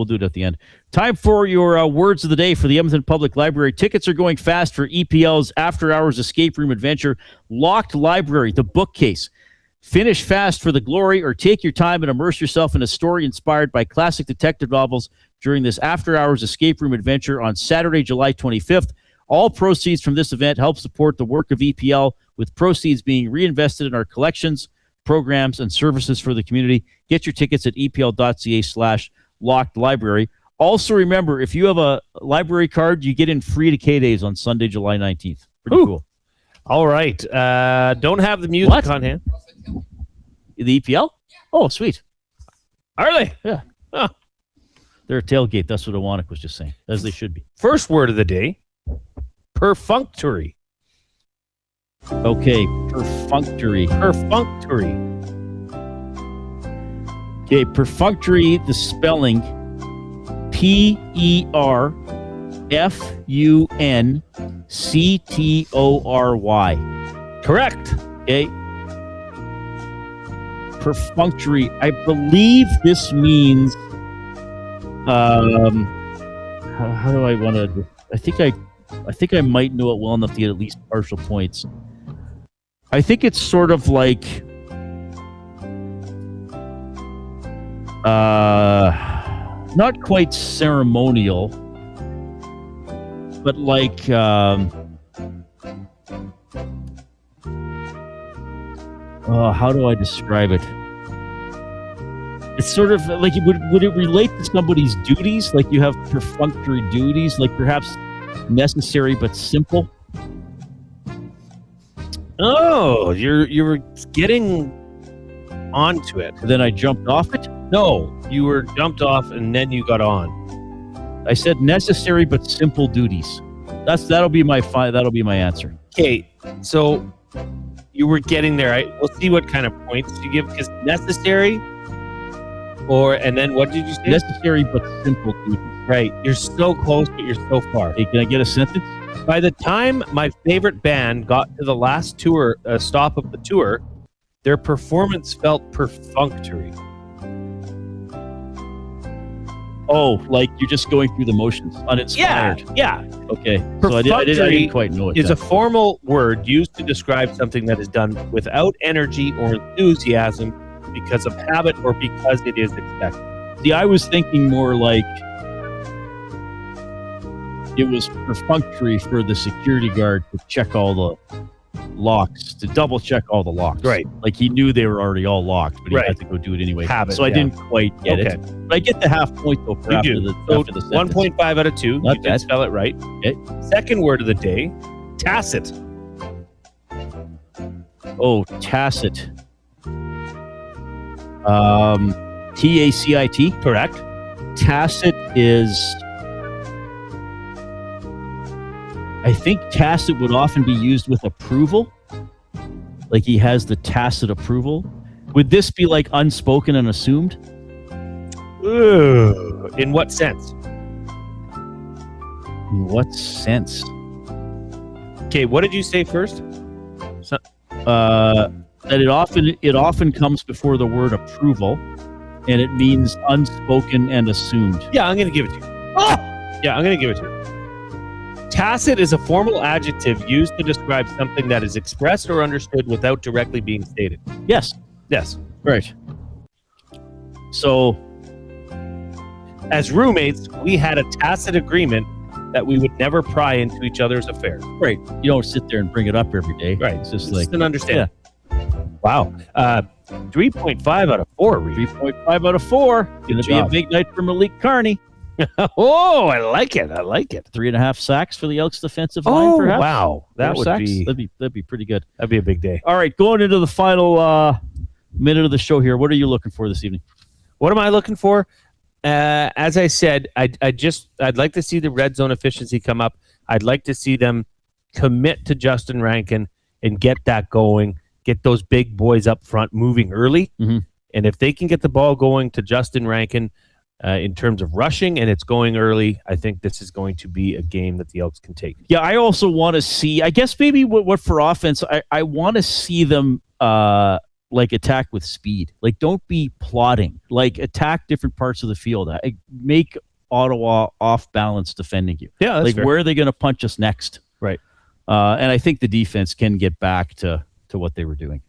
do it at the end. Time for your words of the day for the Edmonton Public Library. Tickets are going fast for EPL's After Hours Escape Room Adventure. Locked Library, the bookcase. Finish fast for the glory, or take your time and immerse yourself in a story inspired by classic detective novels during this After Hours Escape Room Adventure on Saturday, July 25th. All proceeds from this event help support the work of EPL, with proceeds being reinvested in our collections, programs, and services for the community. Get your tickets at epl.ca/locked library. Also remember, if you have a library card, you get in free to K-Days on Sunday, July 19th. Pretty cool. All right. Don't have the music on hand. The EPL? Oh, sweet. Are they? Yeah. Oh. They're a tailgate. That's what Iwanek was just saying, as they should be. First word of the day, perfunctory. Okay, perfunctory. Perfunctory. Okay, perfunctory, the spelling PERFUNCTORY. Correct. Okay. Perfunctory. I believe this means how do I want to? I think I might know it well enough to get at least partial points. I think it's sort of like not quite ceremonial, but like how do I describe it? It's sort of like, would it relate to somebody's duties? Like, you have perfunctory duties, like perhaps necessary but simple. Oh, you were getting onto it. Then I jumped off it? No, you were jumped off and then you got on. I said necessary but simple duties. That'll be my answer. Okay, so you were getting there. We'll see what kind of points you give, because necessary, and then what did you say? Necessary but simple duties. Right. You're so close, but you're so far. Hey, can I get a sentence? By the time my favorite band got to the last tour stop of the tour, their performance felt perfunctory. Oh, like you're just going through the motions, uninspired. Yeah. Okay. So I didn't quite know it. Is a formal word used to describe something that is done without energy or enthusiasm because of habit or because it is expected. See, I was thinking more like it was perfunctory for the security guard to check all the locks, to double check all the locks. Right. Like he knew they were already all locked, but he had to go do it anyway. Habit, so I didn't quite get it. But I get the half point though for after the sentence. 1.5 out of 2. Not you bad. did spell it right. Okay. Second word of the day, tacit. Oh, tacit. TACIT. Correct. Tacit is, I think tacit would often be used with approval. Like he has the tacit approval. Would this be like unspoken and assumed? In what sense? In what sense? Okay, what did you say first? That it often comes before the word approval, and it means unspoken and assumed. Yeah, I'm going to give it to you. Yeah, I'm going to give it to you. Tacit is a formal adjective used to describe something that is expressed or understood without directly being stated. Yes. Right. So, as roommates, we had a tacit agreement that we would never pry into each other's affairs. Right. You don't sit there and bring it up every day. Right. It's just like an understanding. Yeah. Wow. 3.5 out of 4. 3.5 out of 4. Going to be a big night for Malik Carney. Oh, I like it. 3.5 sacks for the Elks defensive line, perhaps. Wow. That'd be pretty good. That'd be a big day. All right, going into the final minute of the show here. What are you looking for this evening? What am I looking for? As I said, I'd like to see the red zone efficiency come up. I'd like to see them commit to Justin Rankin and get that going. Get those big boys up front moving early. Mm-hmm. And if they can get the ball going to Justin Rankin in terms of rushing and it's going early, I think this is going to be a game that the Elks can take. Yeah, I also want to see, I guess maybe what for offense, I want to see them like attack with speed. Like, don't be plodding. Like, attack different parts of the field. Make Ottawa off balance defending you. Yeah, that's like fair. Where are they going to punch us next? Right. And I think the defense can get back to what they were doing.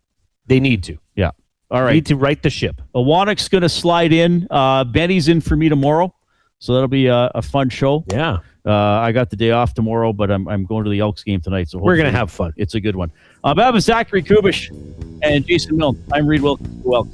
They need to. Yeah. All right. Need to right the ship. Awanek's going to slide in. Benny's in for me tomorrow, so that'll be a fun show. Yeah. I got the day off tomorrow, but I'm going to the Elks game tonight, so We're going to have fun. It's a good one. Baba Zachary Kubish and Jason Milne. I'm Reid Wilkins. Who else?